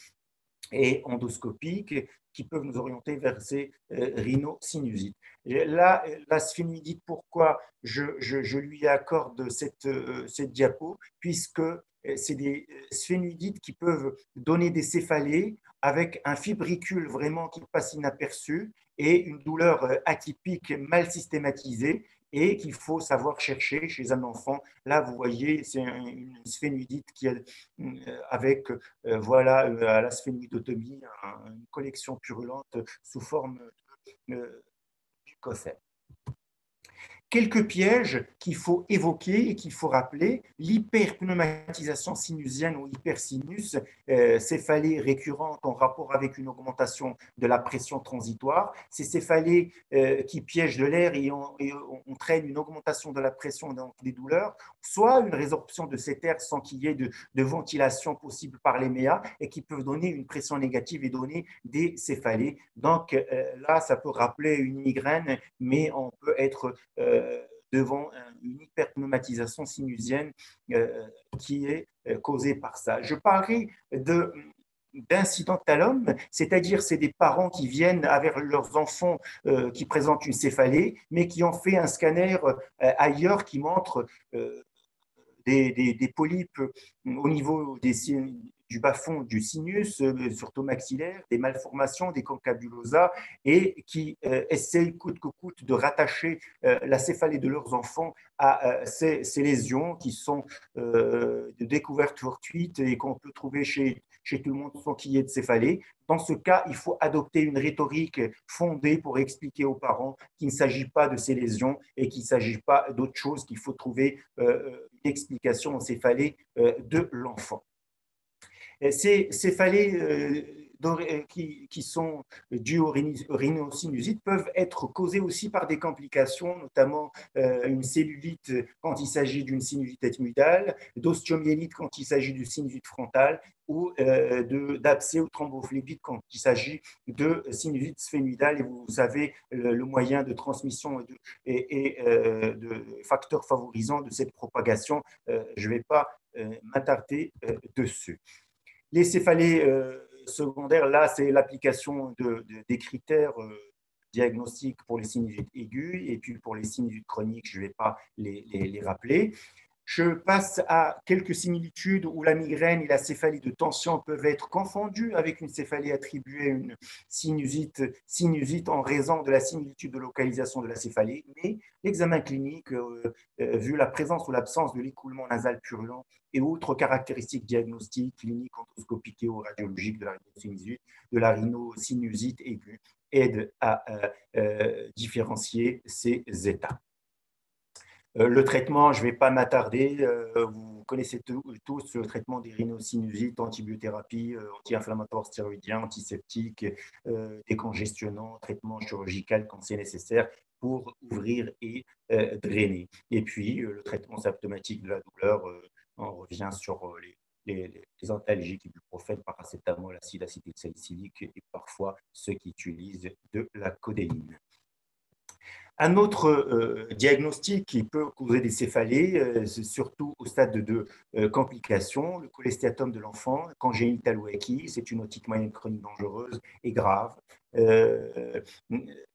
et endoscopiques qui peuvent nous orienter vers ces rhinosinusites. Là, la sphénoïdite, pourquoi je lui accorde cette diapo, puisque c'est des sphénoïdites qui peuvent donner des céphalées avec un fibricule vraiment qui passe inaperçu et une douleur atypique mal systématisée et qu'il faut savoir chercher chez un enfant. Là, vous voyez, c'est une sphénoïdite qui est avec voilà, à la sphénoïdotomie, une collection purulente sous forme de mucocèle. Quelques pièges qu'il faut évoquer et qu'il faut rappeler: l'hyperpneumatisation sinusienne ou hypersinus, céphalée récurrente en rapport avec une augmentation de la pression transitoire. Ces céphalées qui piègent de l'air et entraînent une augmentation de la pression, donc des douleurs, soit une résorption de cet air sans qu'il y ait de ventilation possible par les méas et qui peuvent donner une pression négative et donner des céphalées. Donc là, ça peut rappeler une migraine, mais on peut être devant une hyperpneumatisation sinusienne qui est causée par ça. Je parlerai d'incidentalum, c'est-à-dire c'est des parents qui viennent avec leurs enfants qui présentent une céphalée, mais qui ont fait un scanner ailleurs qui montre des polypes au niveau du bas-fond du sinus, surtout maxillaire, des malformations, des concavulosas, et qui essayent coûte que coûte de rattacher la céphalée de leurs enfants à ces lésions qui sont de découverte fortuite et qu'on peut trouver chez tout le monde sans qu'il y ait de céphalée. Dans ce cas, il faut adopter une rhétorique fondée pour expliquer aux parents qu'il ne s'agit pas de ces lésions et qu'il ne s'agit pas d'autre chose, qu'il faut trouver une explication aux céphalées de l'enfant. Ces céphalées qui sont dues aux rhinosinusites peuvent être causées aussi par des complications, notamment une cellulite quand il s'agit d'une sinusite ethmoïdale, d'osteomyélite quand il s'agit d'une sinusite frontale, ou d'abcès ou thrombophlébite quand il s'agit de sinusite sphénoïdale. Et vous savez le moyen de transmission et de facteurs favorisants de cette propagation. Je ne vais pas m'attarder dessus. Les céphalées secondaires, là, c'est l'application des critères diagnostiques pour les sinusites aiguës, et puis pour les sinusites chroniques, je ne vais pas les rappeler. Je passe à quelques similitudes où la migraine et la céphalie de tension peuvent être confondues avec une céphalie attribuée à une sinusite en raison de la similitude de localisation de la céphalie, mais l'examen clinique, vu la présence ou l'absence de l'écoulement nasal purulent et autres caractéristiques diagnostiques, cliniques, endoscopiques ou radiologiques de la rhinosinusite aiguë, aide à différencier ces états. Le traitement, je ne vais pas m'attarder. Vous connaissez tous le traitement des rhinosinusites, antibiothérapie, anti-inflammatoire stéroïdien, antiseptique, décongestionnant, traitement chirurgical quand c'est nécessaire pour ouvrir et drainer. Et puis, le traitement symptomatique de la douleur, on revient sur les antalgiques, ibuprofène, paracétamol, acide acétylsalicylique et parfois ceux qui utilisent de la codéine. Un autre diagnostic qui peut causer des céphalées, surtout au stade de complications, le cholestéatome de l'enfant, congénital ou acquis, c'est une otite moyenne chronique dangereuse et grave,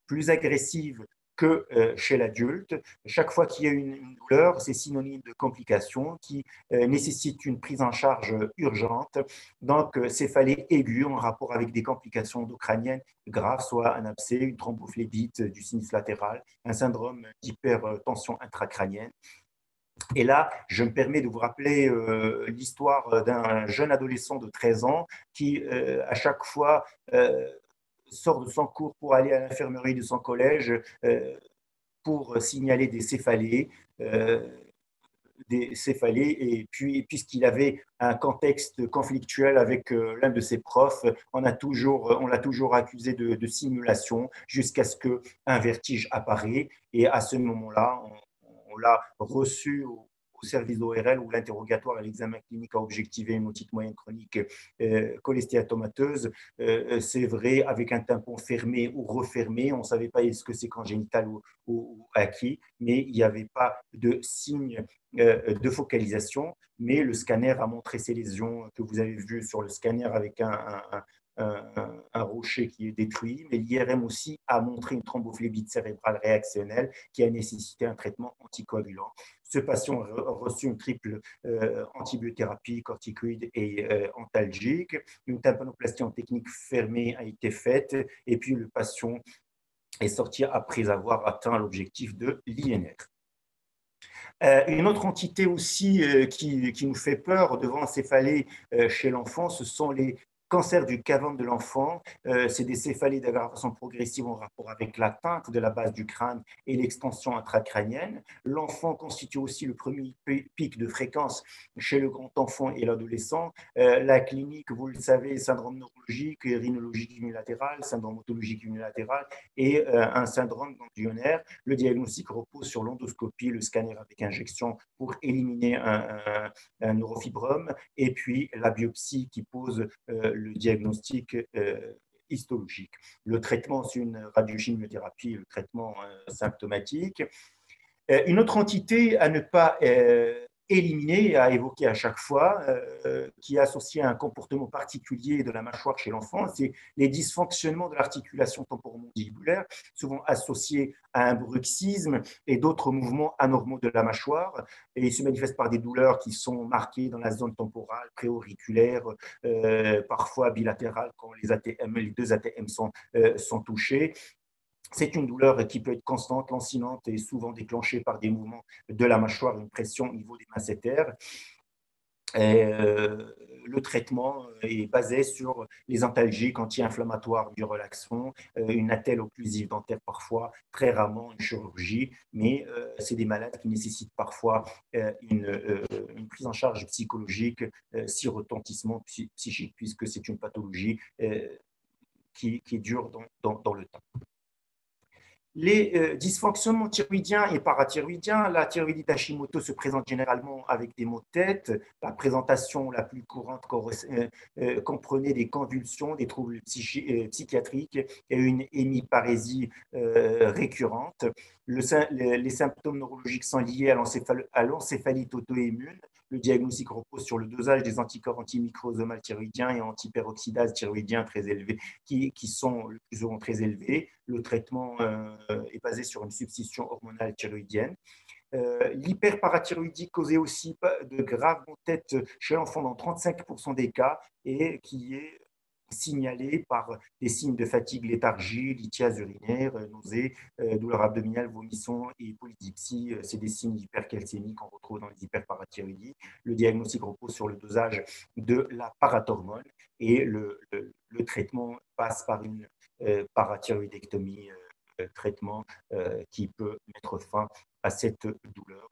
plus agressive que chez l'adulte. Chaque fois qu'il y a une douleur, c'est synonyme de complications qui nécessitent une prise en charge urgente. Donc, céphalée aiguë en rapport avec des complications endocrâniennes graves, soit un abcès, une thrombophlébite du sinus latéral, un syndrome d'hypertension intracrânienne. Et là, je me permets de vous rappeler l'histoire d'un jeune adolescent de 13 ans qui, à chaque fois, sort de son cours pour aller à l'infirmerie de son collège pour signaler des céphalées. des céphalées, et puis puisqu'il avait un contexte conflictuel avec l'un de ses profs, on l'a toujours accusé de simulation jusqu'à ce qu'un vertige apparaît, et à ce moment-là, on l'a reçu au service d'ORL où l'interrogatoire et l'examen clinique a objectivé une otite moyenne chronique cholestéatomateuse. C'est vrai, avec un tampon fermé ou refermé, on ne savait pas est-ce que c'est congénital ou acquis, mais il n'y avait pas de signe de focalisation, mais le scanner a montré ces lésions que vous avez vues sur le scanner avec un rocher qui est détruit, mais l'IRM aussi a montré une thrombophlébite cérébrale réactionnelle qui a nécessité un traitement anticoagulant. Ce patient a reçu une triple antibiothérapie, corticoïde et antalgique. Une tympanoplastie en technique fermée a été faite, et puis le patient est sorti après avoir atteint l'objectif de l'INR. Une autre entité aussi qui nous fait peur devant la céphalée chez l'enfant, ce sont les cancers du cavum de l'enfant. C'est des céphalées d'aggravation progressive en rapport avec l'atteinte de la base du crâne et l'extension intracrânienne. L'enfant constitue aussi le premier pic de fréquence chez le grand enfant et l'adolescent. La clinique, vous le savez, syndrome neurologique, rhinologique unilatéral, syndrome otologique unilatéral et un syndrome ganglionnaire. Le diagnostic repose sur l'endoscopie, le scanner avec injection pour éliminer un neurofibrome, et puis la biopsie qui pose le diagnostic histologique. Le traitement, c'est une radiochimiothérapie, le traitement symptomatique. Une autre entité à ne pas éliminer, à évoquer à chaque fois, qui est associée à un comportement particulier de la mâchoire chez l'enfant, c'est les dysfonctionnements de l'articulation temporomandibulaire, souvent associés à un bruxisme et d'autres mouvements anormaux de la mâchoire. Et ils se manifestent par des douleurs qui sont marquées dans la zone temporale, préauriculaire, parfois bilatérale quand les deux ATM sont touchés. C'est une douleur qui peut être constante, lancinante et souvent déclenchée par des mouvements de la mâchoire, une pression au niveau des masséters. Le traitement est basé sur les antalgiques anti-inflammatoires du relaxant, une attelle occlusive dentaire parfois, très rarement une chirurgie, mais c'est des malades qui nécessitent parfois une prise en charge psychologique, si retentissement psychique, puisque c'est une pathologie qui dure dans le temps. Les dysfonctionnements thyroïdiens et parathyroïdiens, la thyroïdite Hashimoto se présente généralement avec des maux de tête. La présentation la plus courante comprenait des convulsions, des troubles psychiatriques et une hémiparésie récurrente. Les symptômes neurologiques sont liés à l'encéphalite auto-immune. Le diagnostic repose sur le dosage des anticorps antimicrosomal thyroïdiens et antiperoxydase thyroïdien très élevés, qui sont le plus souvent très élevés. Le traitement est basé sur une substitution hormonale thyroïdienne. L'hyperparathyroïdie causait aussi de graves maux de tête chez l'enfant dans 35% des cas, et qui est signalé par des signes de fatigue, léthargie, lithiase urinaire, nausées, douleurs abdominales, vomissements et polydipsie. C'est des signes d'hypercalcémie qu'on retrouve dans les hyperparathyroïdies. Le diagnostic repose sur le dosage de la parathormone, et le traitement passe par une parathyroïdectomie, traitement qui peut mettre fin à cette douleur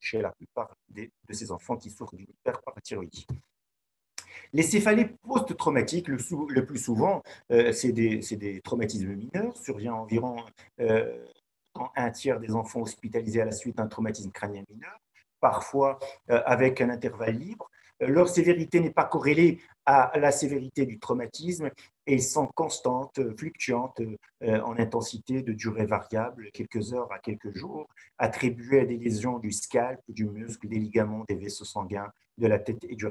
chez la plupart de ces enfants qui souffrent d'une hyperparathyroïdie. Les céphalées post-traumatiques, le plus souvent, c'est des traumatismes mineurs, survient environ dans un tiers des enfants hospitalisés à la suite d'un traumatisme crânien mineur, parfois avec un intervalle libre. Leur sévérité n'est pas corrélée à la sévérité du traumatisme, et ils sont constantes, fluctuantes en intensité, de durée variable, quelques heures à quelques jours, attribuées à des lésions du scalp, du muscle, des ligaments, des vaisseaux sanguins, de la tête et du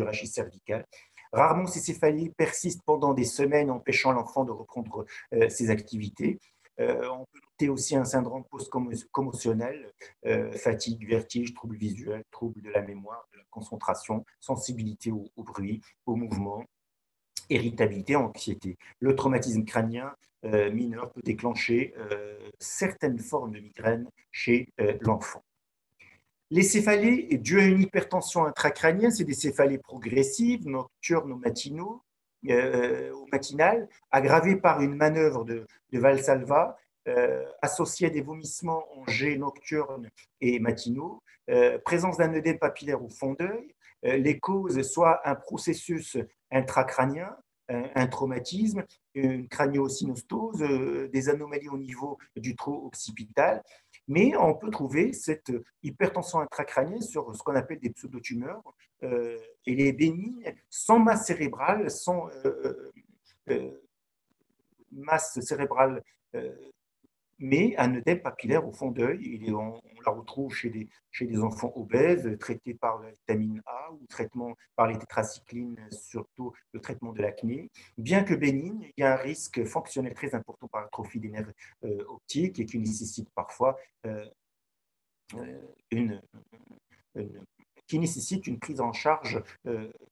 rachis cervical. Rarement, ces céphalées persistent pendant des semaines, empêchant l'enfant de reprendre ses activités. On peut noter aussi un syndrome post-commotionnel, fatigue, vertige, troubles visuels, troubles de la mémoire, de la concentration, sensibilité au bruit, au mouvement, irritabilité, anxiété. Le traumatisme crânien mineur peut déclencher certaines formes de migraine chez l'enfant. Les céphalées dues à une hypertension intracrânienne, c'est des céphalées progressives, nocturnes ou matinales, aggravées par une manœuvre de Valsalva, associée à des vomissements en jet nocturnes et matinaux, présence d'un œdème papillaire au fond d'œil, les causes soit un processus intracrânien, un traumatisme, une crânio-synostose, des anomalies au niveau du trou occipital, mais on peut trouver cette hypertension intracrânienne sur ce qu'on appelle des pseudotumeurs, et les bénignes sans masse cérébrale, sans masse cérébrale, mais un œdème papillaire au fond d'œil. On la retrouve chez des enfants obèses, traités par la vitamine A ou traitement par les tétracyclines, surtout le traitement de l'acné. Bien que bénigne, il y a un risque fonctionnel très important par atrophie des nerfs optiques et qui nécessite parfois une prise en charge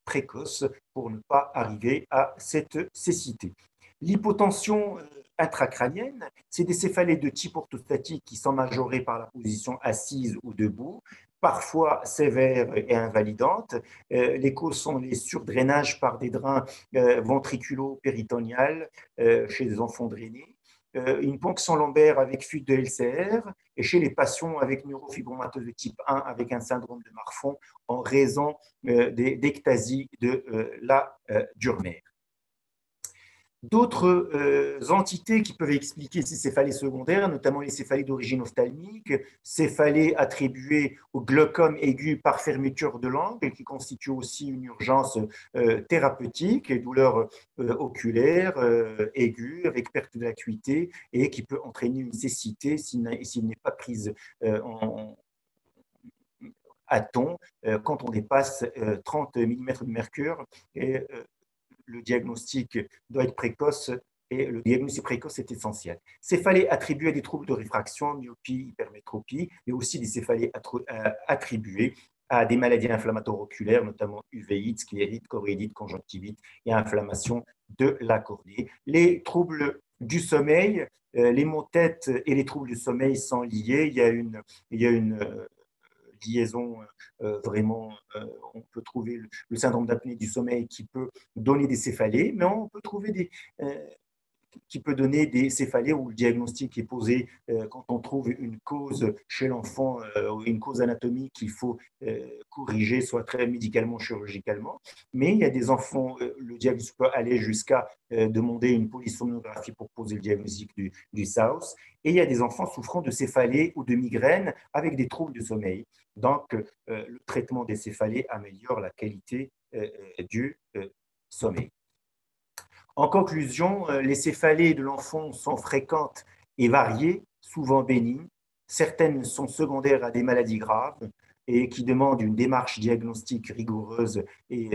précoce pour ne pas arriver à cette cécité. L'hypotension intracrânienne, c'est des céphalées de type orthostatique qui sont majorées par la position assise ou debout, parfois sévères et invalidantes. Les causes sont les surdrainages par des drains ventriculo-péritonéales chez les enfants drainés, une ponction lombaire avec fuite de LCR, et chez les patients avec neurofibromatose de type 1 avec un syndrome de Marfan en raison d'ectasie de la durmère. D'autres entités qui peuvent expliquer ces céphalées secondaires, notamment les céphalées d'origine ophtalmique, céphalées attribuées au glaucome aigu par fermeture de l'angle, qui constitue aussi une urgence thérapeutique, douleur oculaire aiguë avec perte de l'acuité et qui peut entraîner une cécité s'il n'est pas prise à temps quand on dépasse 30 mm de mercure. Et le diagnostic doit être précoce et le diagnostic précoce est essentiel. Céphalées attribuées à des troubles de réfraction, myopie, hypermétropie, mais aussi des céphalées attribuées à des maladies inflammatoires oculaires, notamment uveites, sclérite, choroïdite, conjonctivite et inflammation de la cornée. Les troubles du sommeil, les maux de tête et les troubles du sommeil sont liés. Il y a une liaison vraiment, on peut trouver le syndrome d'apnée du sommeil qui peut donner des céphalées, mais on peut trouver qui peut donner des céphalées où le diagnostic est posé quand on trouve une cause chez l'enfant, une cause anatomique qu'il faut corriger, soit très médicalement, chirurgicalement. Mais il y a des enfants, le diagnostic peut aller jusqu'à demander une polysomnographie pour poser le diagnostic du South. Et il y a des enfants souffrant de céphalées ou de migraines avec des troubles de sommeil. Donc, le traitement des céphalées améliore la qualité du sommeil. En conclusion, les céphalées de l'enfant sont fréquentes et variées, souvent bénignes. Certaines sont secondaires à des maladies graves et qui demandent une démarche diagnostique rigoureuse et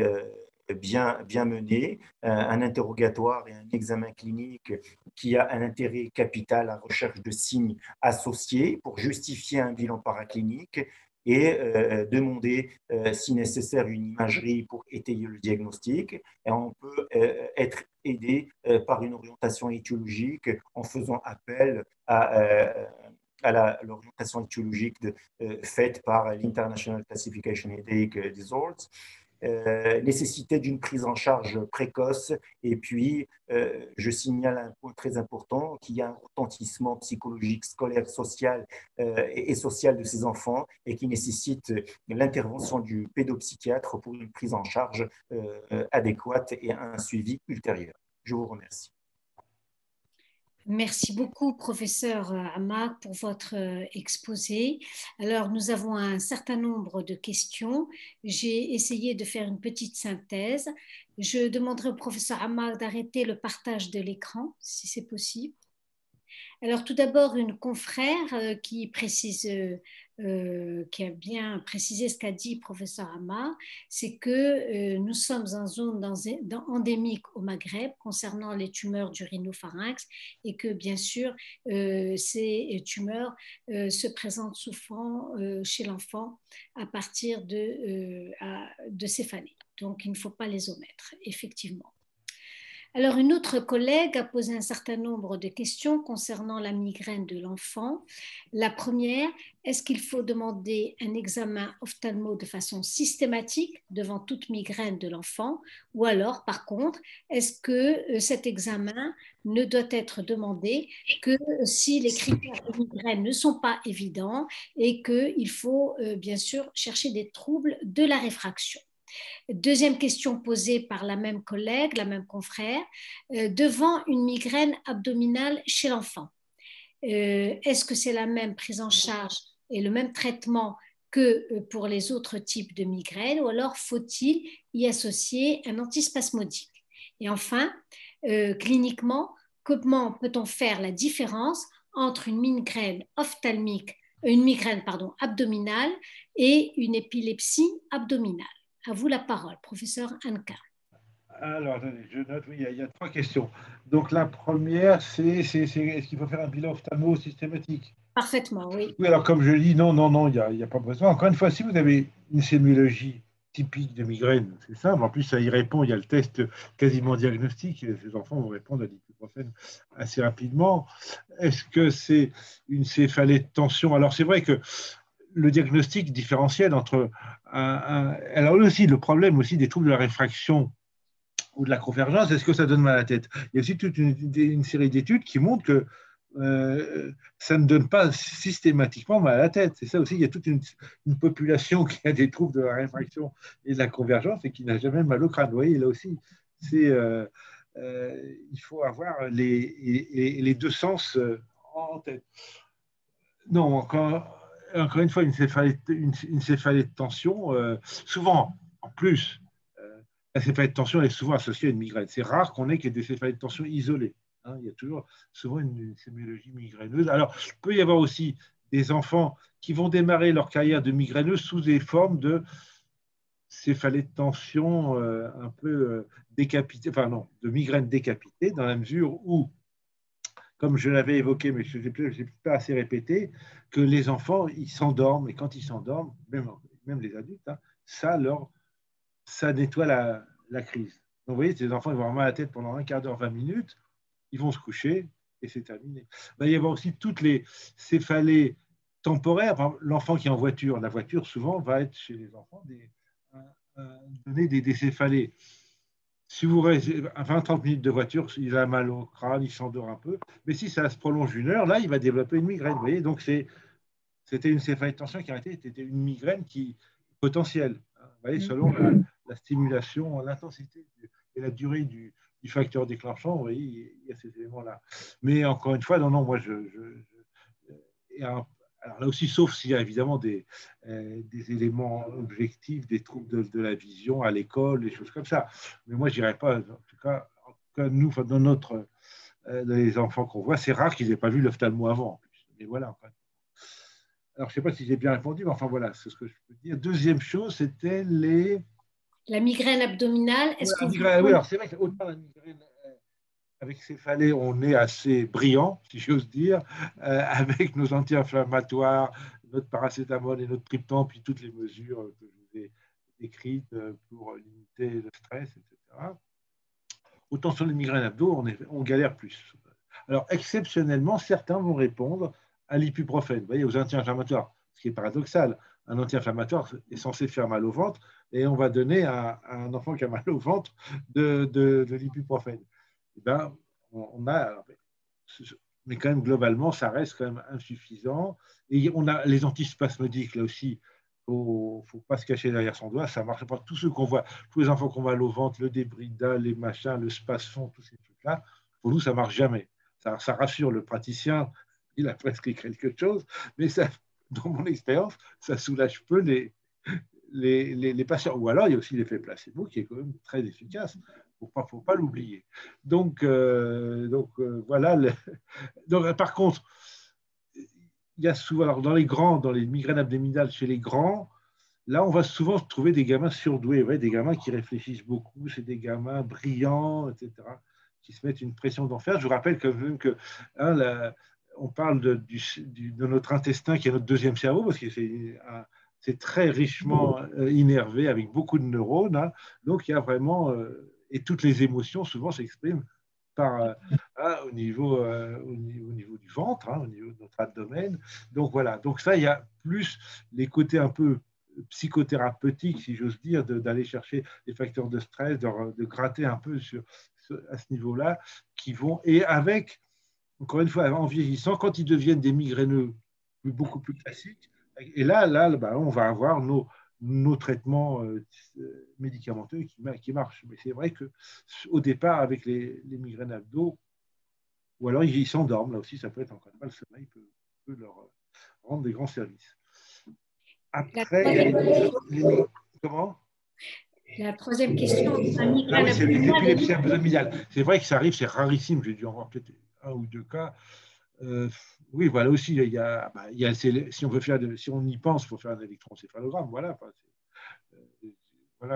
bien menée, un interrogatoire et un examen clinique qui a un intérêt capital à la recherche de signes associés pour justifier un bilan paraclinique et demander, si nécessaire, une imagerie pour étayer le diagnostic. Et on peut être aidé par une orientation étiologique en faisant appel à l'orientation étiologique faite par l'International Classification Headache Disorders. Nécessité d'une prise en charge précoce et puis je signale un point très important qu'il y a un retentissement psychologique, scolaire, social et social de ces enfants et qui nécessite l'intervention du pédopsychiatre pour une prise en charge adéquate et un suivi ultérieur. Je vous remercie. Merci beaucoup, professeur Amar, pour votre exposé. Alors, nous avons un certain nombre de questions. J'ai essayé de faire une petite synthèse. Je demanderai au professeur Amar d'arrêter le partage de l'écran, si c'est possible. Alors, tout d'abord, une confrère qui a bien précisé ce qu'a dit professeur Amar, c'est que nous sommes en zone endémique au Maghreb concernant les tumeurs du rhinopharynx et que bien sûr ces tumeurs se présentent souvent chez l'enfant à partir de céphalées. Donc il ne faut pas les omettre, effectivement. Alors, une autre collègue a posé un certain nombre de questions concernant la migraine de l'enfant. La première, est-ce qu'il faut demander un examen ophtalmo de façon systématique devant toute migraine de l'enfant? Ou alors, par contre, est-ce que cet examen ne doit être demandé que si les critères de migraine ne sont pas évidents et qu'il faut bien sûr chercher des troubles de la réfraction? Deuxième question posée par la même collègue, la même confrère, devant une migraine abdominale chez l'enfant, est-ce que c'est la même prise en charge et le même traitement que pour les autres types de migraines, ou alors faut-il y associer un antispasmodique? Et enfin, cliniquement, comment peut-on faire la différence entre une migraine ophtalmique, une migraine abdominale et une épilepsie abdominale? À vous la parole, professeur Anka. Alors, attendez, je note, oui, il y a trois questions. Donc, la première, est-ce qu'il faut faire un bilan ophtalmo systématique? Parfaitement, oui. Oui, alors comme je dis, non, non, non, il n'y a pas besoin. Encore une fois, si vous avez une sémiologie typique de migraine, c'est simple. En plus, ça y répond. Il y a le test quasiment diagnostique. Et ces enfants vont répondre à l'ibuprofène assez rapidement. Est-ce que c'est une céphalée de tension? Alors, c'est vrai que le diagnostic différentiel entre alors aussi, le problème aussi des troubles de la réfraction ou de la convergence, est-ce que ça donne mal à la tête? Il y a aussi toute une série d'études qui montrent que ça ne donne pas systématiquement mal à la tête. C'est ça aussi, il y a toute une population qui a des troubles de la réfraction et de la convergence et qui n'a jamais mal au crâne. Vous voyez, là aussi, il faut avoir les deux sens en tête. Non, encore une fois, une céphalée de tension, souvent, en plus, la céphalée de tension est souvent associée à une migraine. C'est rare qu'on ait que des céphalées de tension isolées. Hein, il y a toujours souvent une sémiologie migraineuse. Alors, il peut y avoir aussi des enfants qui vont démarrer leur carrière de migraineuse sous des formes de céphalée de tension un peu décapitée, enfin non, de migraine décapitée, dans la mesure où, comme je l'avais évoqué, mais je ne pas assez répété, que les enfants, ils s'endorment, et quand ils s'endorment, même les adultes, hein, ça nettoie la crise. Donc, vous voyez, ces enfants ils vont avoir mal à la tête pendant un quart d'heure, 20 minutes, ils vont se coucher et c'est terminé. Il va y avoir aussi toutes les céphalées temporaires. L'enfant qui est en voiture, la voiture souvent va être chez les enfants donner des céphalées. Si vous restez 20-30 minutes de voiture, il a mal au crâne, il s'endort un peu. Mais si ça se prolonge une heure, là, il va développer une migraine. Vous voyez, donc c'était une céphalée de tension qui arrêtait, c'était une migraine potentielle. Vous voyez, selon la stimulation, l'intensité et la durée du facteur déclenchant, vous voyez, il y a ces éléments-là. Mais encore une fois, non, moi, alors là aussi, sauf s'il y a évidemment des éléments objectifs, des troubles de la vision à l'école, des choses comme ça. Mais moi, je dirais pas, en tout cas nous, dans les enfants qu'on voit, c'est rare qu'ils n'aient pas vu l'ophtalmo avant. En plus. Mais voilà, en fait. Alors, je ne sais pas si j'ai bien répondu, mais enfin voilà, c'est ce que je peux dire. Deuxième chose, c'était la migraine abdominale. Oui, alors c'est vrai qu'autant la migraine avec céphalée, on est assez brillant, si j'ose dire, avec nos anti-inflammatoires, notre paracétamol et notre triptan, puis toutes les mesures que je vous ai décrites pour limiter le stress, etc. Autant sur les migraines abdos, on galère plus. Alors, exceptionnellement, certains vont répondre à l'ibuprofène, vous voyez, aux anti-inflammatoires, ce qui est paradoxal. Un anti-inflammatoire est censé faire mal au ventre et on va donner à un enfant qui a mal au ventre de l'ibuprofène. Eh ben, mais quand même, globalement, ça reste quand même insuffisant. Et on a les antispasmodiques, là aussi, il ne faut pas se cacher derrière son doigt, ça ne marche pas. Tous ceux qu'on voit, tous les enfants qu'on voit mal au ventre, le Débrida, les machins, le Spasfon, tous ces trucs-là, pour nous, ça ne marche jamais. Ça rassure le praticien, il a prescrit quelque chose, mais ça, dans mon expérience, ça soulage peu les patients. Ou alors, il y a aussi l'effet placebo qui est quand même très efficace. Il ne faut pas l'oublier. Donc voilà. Donc, par contre, il y a souvent, alors dans les migraines abdominales chez les grands, là, on va souvent trouver des gamins surdoués, ouais, des gamins qui réfléchissent beaucoup, c'est des gamins brillants, etc., qui se mettent une pression d'enfer. Je vous rappelle que on parle de notre intestin qui est notre deuxième cerveau, parce que c'est très richement innervé avec beaucoup de neurones. Hein. Donc, il y a vraiment et toutes les émotions souvent s'expriment au niveau du ventre, au niveau de notre abdomen. Donc voilà, donc ça, il y a plus les côtés un peu psychothérapeutiques, si j'ose dire, d'aller chercher des facteurs de stress, de gratter un peu à ce niveau-là, qui vont, et avec, encore une fois, en vieillissant, quand ils deviennent des migraineux beaucoup plus classiques, et là on va avoir nos traitements médicamenteux qui marchent. Mais c'est vrai qu'au départ, avec les migraines abdos, ou alors ils s'endorment, là aussi, ça peut être encore une fois, le sommeil peut leur rendre des grands services. Après, comment? La troisième question, Ah oui, c'est l'épilepsie abdominale. C'est vrai que ça arrive, c'est rarissime. J'ai dû en voir peut-être un ou deux cas. Oui, voilà aussi, si on veut si on y pense, il faut faire un électroencéphalogramme. Voilà,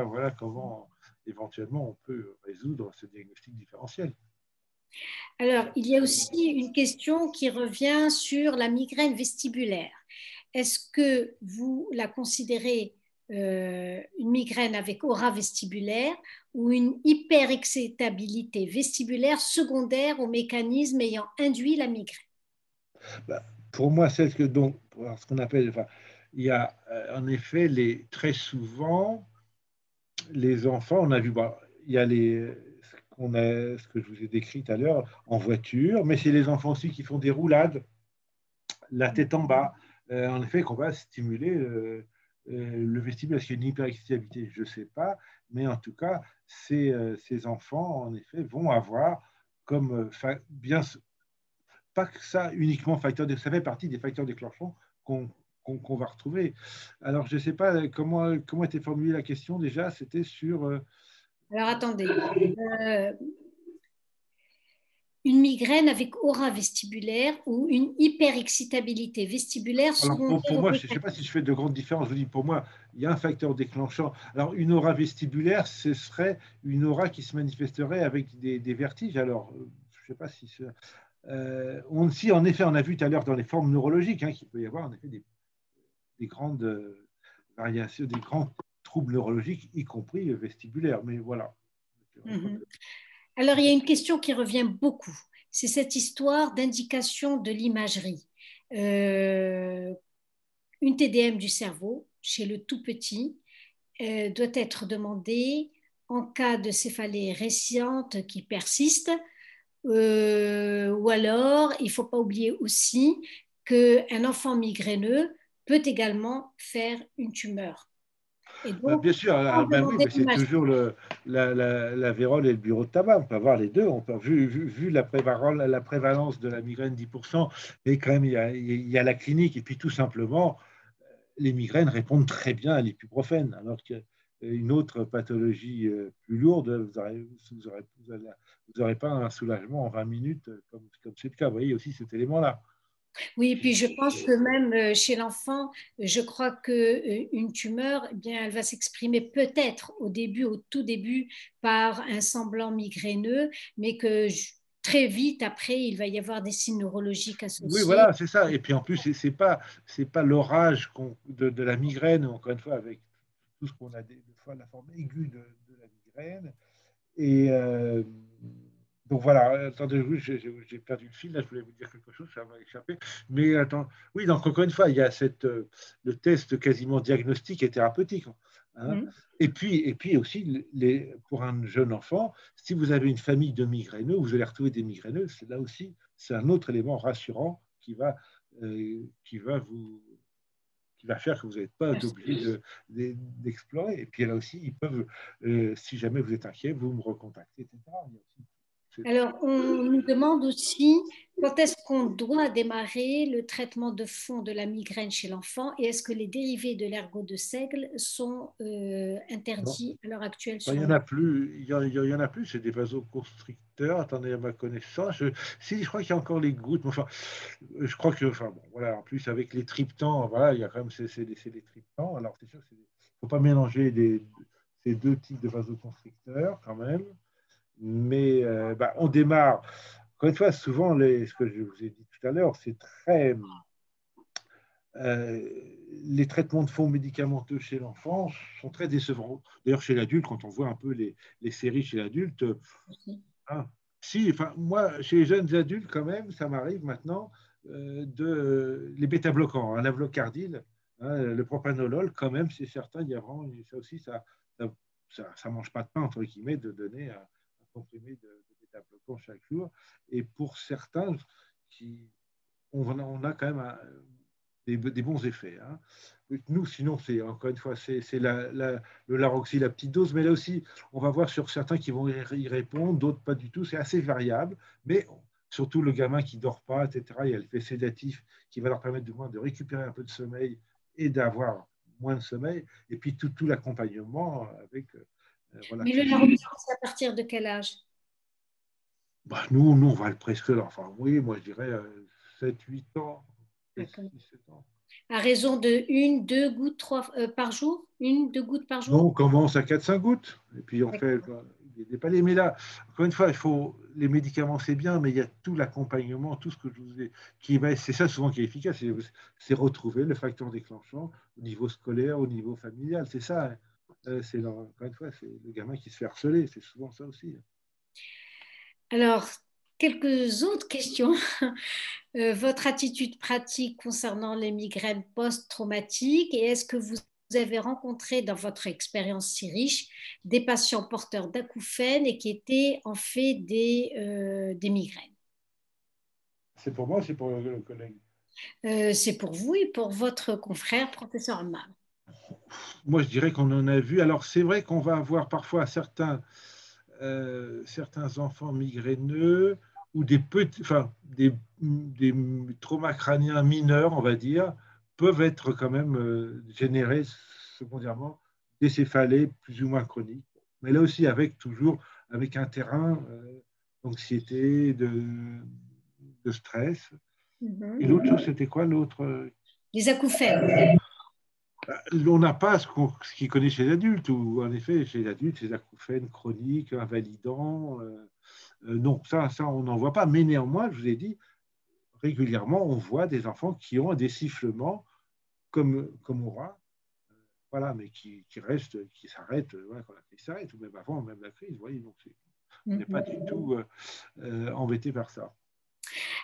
voilà comment éventuellement on peut résoudre ce diagnostic différentiel. Alors, il y a aussi une question qui revient sur la migraine vestibulaire. Est-ce que vous la considérez une migraine avec aura vestibulaire ou une hyperexcitabilité vestibulaire secondaire au mécanisme ayant induit la migraine? Pour moi, c'est ce qu'on appelle, il y a en effet très souvent les enfants, on a vu, il y a ce que je vous ai décrit tout à l'heure en voiture, mais c'est les enfants aussi qui font des roulades, la tête en bas, en effet, qu'on va stimuler le vestibule. Est-ce qu'il y a une hyperexcitabilité? Je ne sais pas, mais en tout cas, ces enfants, en effet, vont avoir comme bien, pas que ça uniquement ça fait partie des facteurs déclenchants qu'on va retrouver. Alors, je ne sais pas comment était formulée la question déjà, c'était sur... Alors, attendez. Une migraine avec aura vestibulaire ou une hyperexcitabilité vestibulaire secondaire. Pour moi, je ne sais pas si je fais de grandes différences. Je vous dis, pour moi, il y a un facteur déclenchant. Alors, une aura vestibulaire, ce serait une aura qui se manifesterait avec des vertiges. Alors, je ne sais pas si... si, en effet, on a vu tout à l'heure dans les formes neurologiques qu'il peut y avoir en effet des grandes variations, des grands troubles neurologiques, y compris vestibulaires. Mais voilà. Alors, il y a une question qui revient beaucoup. C'est cette histoire d'indication de l'imagerie. Une TDM du cerveau chez le tout petit doit être demandée en cas de céphalée récente qui persiste. Ou alors, il ne faut pas oublier aussi qu'un enfant migraineux peut également faire une tumeur. Et donc, bien sûr, oui, mais c'est toujours la vérole et le bureau de tabac. On peut avoir les deux. Vu la prévalence de la migraine 10%, mais quand même, il y a la clinique. Et puis, tout simplement, les migraines répondent très bien à l'ibuprofène. Alors qu'une autre pathologie plus lourde, vous n'aurez pas un soulagement en 20 minutes, comme c'est le cas. Vous voyez aussi cet élément-là. Oui, et puis je pense que même chez l'enfant, je crois qu'une tumeur, eh bien, elle va s'exprimer peut-être au tout début, par un semblant migraineux, mais que très vite après, il va y avoir des signes neurologiques associés. Oui, voilà, c'est ça. Et puis en plus, c'est pas l'orage de la migraine, encore une fois, avec tout ce qu'on a des fois la forme aiguë de la migraine. Et donc voilà, attendez, j'ai perdu le fil, là, je voulais vous dire quelque chose, ça m'a échappé. Mais attends, oui, donc encore une fois, il y a le test quasiment diagnostique et thérapeutique. Et puis aussi, pour un jeune enfant, si vous avez une famille de migraineux, vous allez retrouver des migraineux, c'est là aussi, c'est un autre élément rassurant qui va faire que vous n'êtes pas obligé d'explorer. Et puis là aussi, ils peuvent, si jamais vous êtes inquiet, vous me recontacter, etc. Alors, on nous demande aussi quand est-ce qu'on doit démarrer le traitement de fond de la migraine chez l'enfant et est-ce que les dérivés de l'ergot de seigle sont interdits à l'heure actuelle? Il n'y en a plus, il y en a plus, c'est des vasoconstricteurs. Attendez, à ma connaissance, je crois qu'il y a encore les gouttes, mais enfin, je crois que, enfin, bon, voilà, en plus avec les triptans, voilà, il y a quand même c'est des triptans. Alors c'est sûr qu'il ne faut pas mélanger ces deux types de vasoconstricteurs quand même, mais on démarre. Encore une fois, souvent, ce que je vous ai dit tout à l'heure, c'est très les traitements de fond médicamenteux chez l'enfant sont très décevants. D'ailleurs, chez l'adulte, quand on voit un peu les séries chez l'adulte, hein, si, enfin, moi, chez les jeunes adultes, quand même, ça m'arrive maintenant les bêta-bloquants, hein, l'avlocardil, hein, le propranolol, quand même, c'est certain, il y a vraiment, ça aussi, ça mange pas de pain, entre guillemets, de donner un comprimé de bêta-bloquant chaque jour. Et pour certains, on a quand même des bons effets. Hein. Nous, sinon, c'est encore une fois, c'est le Laroxy, la petite dose, mais là aussi, on va voir sur certains qui vont y répondre, d'autres pas du tout. C'est assez variable, mais surtout le gamin qui ne dort pas, etc. Il y a l'effet sédatif qui va leur permettre de récupérer un peu de sommeil et d'avoir moins de sommeil. Et puis tout l'accompagnement avec. Voilà, mais le Laroxy, c'est à partir de quel âge? Bah, nous, on va le prescrire. Enfin, oui, moi, je dirais 7-8 ans. 6-7 ans. À raison de 1-2 gouttes par jour? 1-2 gouttes par jour? Non, on commence à 4-5 gouttes. Et puis, on fait des paliers. Mais là, encore une fois, les médicaments, c'est bien, mais il y a tout l'accompagnement, tout ce que je vous ai. C'est ça souvent qui est efficace. C'est retrouver le facteur déclenchant au niveau scolaire, au niveau familial. C'est ça. Encore une fois, c'est le gamin qui se fait harceler. C'est souvent ça aussi. Alors, quelques autres questions. Votre attitude pratique concernant les migraines post-traumatiques et est-ce que vous avez rencontré dans votre expérience si riche des patients porteurs d'acouphènes et qui étaient en fait des migraines? C'est pour moi, c'est pour le collègue. C'est pour vous et pour votre confrère, professeur Ammar. Moi, je dirais qu'on en a vu. Alors, c'est vrai qu'on va avoir parfois certains enfants migraineux ou des traumas crâniens mineurs, on va dire, peuvent être quand même générés secondairement des céphalées plus ou moins chroniques. Mais là aussi, toujours avec un terrain d'anxiété, de stress. Mm-hmm. Et l'autre chose, c'était quoi l'autre? Les acouphènes. On n'a pas ce qu'il connaît chez les adultes, ou en effet, chez les adultes, ces acouphènes chroniques, invalidants. Non, ça, on n'en voit pas. Mais néanmoins, je vous ai dit, régulièrement, on voit des enfants qui ont des sifflements comme Aura, voilà, mais qui restent, qui s'arrêtent voilà, quand la crise s'arrête, ou même avant, même la crise. Vous voyez, donc on n'est pas du tout embêté par ça.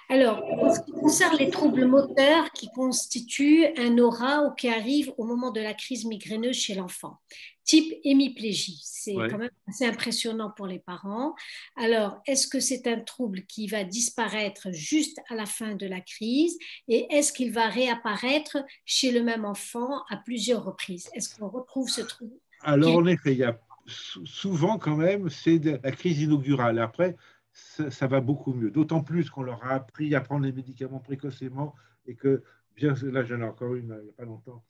Alors, en ce qui concerne les troubles moteurs qui constituent un aura ou qui arrivent au moment de la crise migraineuse chez l'enfant, type hémiplégie, c'est quand même assez impressionnant pour les parents. Alors, est-ce que c'est un trouble qui va disparaître juste à la fin de la crise et est-ce qu'il va réapparaître chez le même enfant à plusieurs reprises? Est-ce qu'on retrouve ce trouble? Alors, en effet, il y a souvent quand même, c'est la crise inaugurale. Après, ça va beaucoup mieux. D'autant plus qu'on leur a appris à prendre les médicaments précocement et que, bien là, j'en ai encore une il n'y a pas longtemps,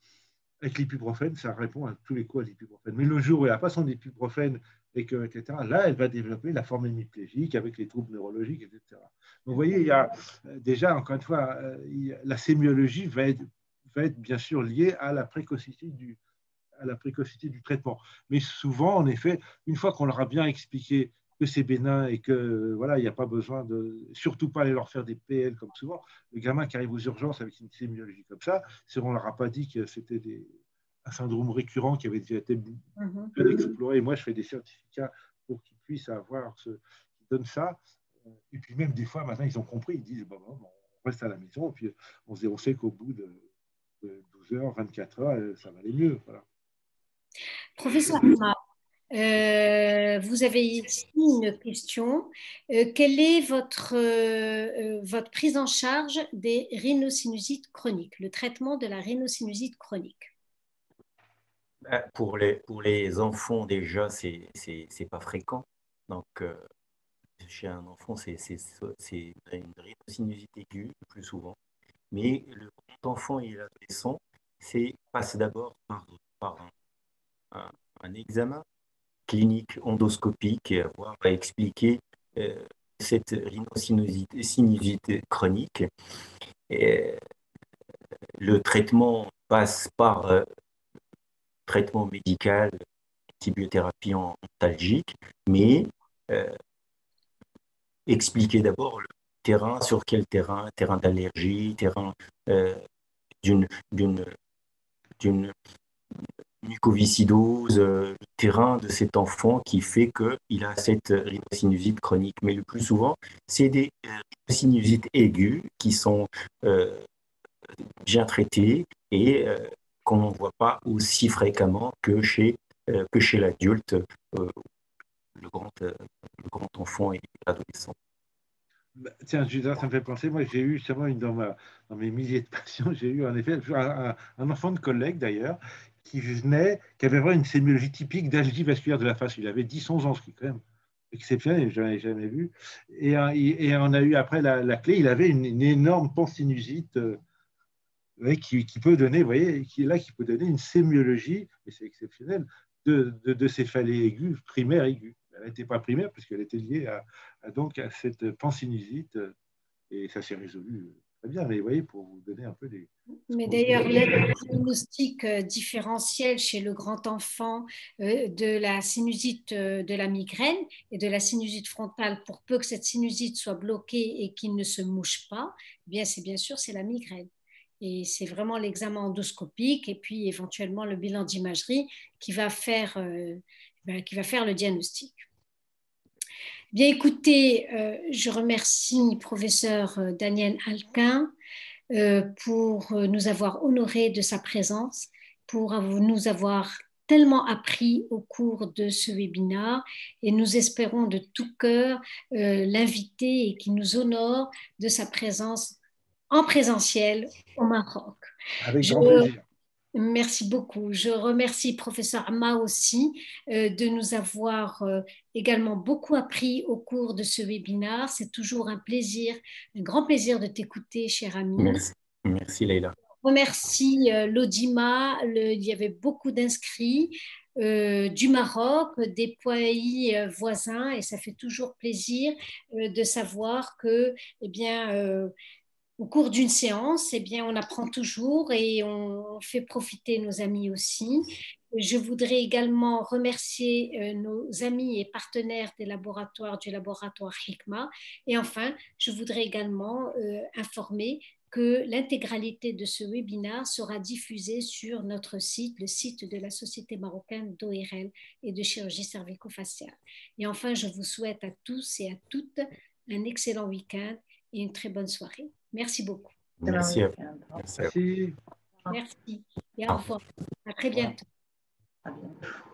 avec l'ibuprofène, ça répond à tous les coups à l'ibuprofène. Mais le jour où elle n'a pas son ibuprofène, etc., là, elle va développer la forme hémiplégique avec les troubles neurologiques, etc. Donc, vous voyez, il y a déjà, encore une fois, la sémiologie va être bien sûr liée à la précocité du traitement. Mais souvent, en effet, une fois qu'on leur a bien expliqué que c'est bénin et que voilà, il n'y a pas besoin surtout pas aller leur faire des PL comme souvent. Le gamin qui arrive aux urgences avec une sémiologie comme ça, si on leur a pas dit que c'était un syndrome récurrent qui avait déjà été bien exploré. Moi, je fais des certificats pour qu'ils puissent avoir qui donnent ça. Et puis même des fois, maintenant, ils ont compris, ils disent bon, on reste à la maison, et puis on sait qu'au bout de 12 heures, 24 heures, ça va aller mieux. Voilà. Professeur Ammar, vous avez ici une question. Quelle est votre prise en charge des rhinosinusites chroniques, le traitement de la rhinosinusie chronique? Pour les enfants, déjà, c'est pas fréquent. Donc, chez un enfant, c'est une rhinosinusie aiguë le plus souvent. Mais le grand enfant et l'adolescent, passe d'abord par un examen clinique endoscopique va expliquer cette rhinosinusie chronique. Et, le traitement passe par traitement médical, antibiothérapie antalgique, mais expliquer d'abord le terrain, sur quel terrain d'allergie, terrain d'une mucoviscidose terrain de cet enfant qui fait qu'il a cette rhinosinusite chronique. Mais le plus souvent, c'est des rhinosinusites aiguës qui sont bien traitées et qu'on ne voit pas aussi fréquemment que chez l'adulte, le grand enfant et l'adolescent. Tiens, Judas, ça me fait penser, moi j'ai eu justement dans mes milliers de patients, j'ai eu en effet un enfant de collègue d'ailleurs, qui avait vraiment une sémiologie typique d'algie vasculaire de la face. Il avait 10-11 ans, ce qui est quand même exceptionnel, je n'en ai jamais vu. Et on a eu après la clé, il avait une énorme pansinusite qui peut donner, vous voyez, qui peut donner une sémiologie, et c'est exceptionnel, de céphalée aiguë, primaire aiguë. Elle n'était pas primaire puisqu'elle était liée donc à cette pansinusite, et ça s'est résolu très bien. Mais vous voyez, pour vous donner un peu des... Mais d'ailleurs, le diagnostic différentiel chez le grand enfant de la sinusite de la migraine et de la sinusite frontale, pour peu que cette sinusite soit bloquée et qu'il ne se mouche pas, eh bien c'est bien sûr c'est la migraine. Et c'est vraiment l'examen endoscopique et puis éventuellement le bilan d'imagerie qui va faire le diagnostic. Bien, écoutez, je remercie professeur Daniel Alquin pour nous avoir honorés de sa présence, pour nous avoir tellement appris au cours de ce webinaire et nous espérons de tout cœur l'inviter et qu'il nous honore de sa présence en présentiel au Maroc. Avec grand plaisir. Merci beaucoup. Je remercie professeur Amma aussi de nous avoir également beaucoup appris au cours de ce webinaire. C'est toujours un plaisir, un grand plaisir de t'écouter, cher ami. Merci Leïla. Je remercie l'Audima. Il y avait beaucoup d'inscrits du Maroc, des pays voisins, et ça fait toujours plaisir de savoir que, eh bien, au cours d'une séance, eh bien, on apprend toujours et on fait profiter nos amis aussi. Je voudrais également remercier nos amis et partenaires du laboratoire Hikma. Et enfin, je voudrais également informer que l'intégralité de ce webinaire sera diffusée sur notre site, le site de la Société marocaine d'ORL et de chirurgie cervico-faciale. Et enfin, je vous souhaite à tous et à toutes un excellent week-end et une très bonne soirée. Merci beaucoup. Merci à vous. Merci. Merci. Et au revoir. À très bientôt. À bientôt.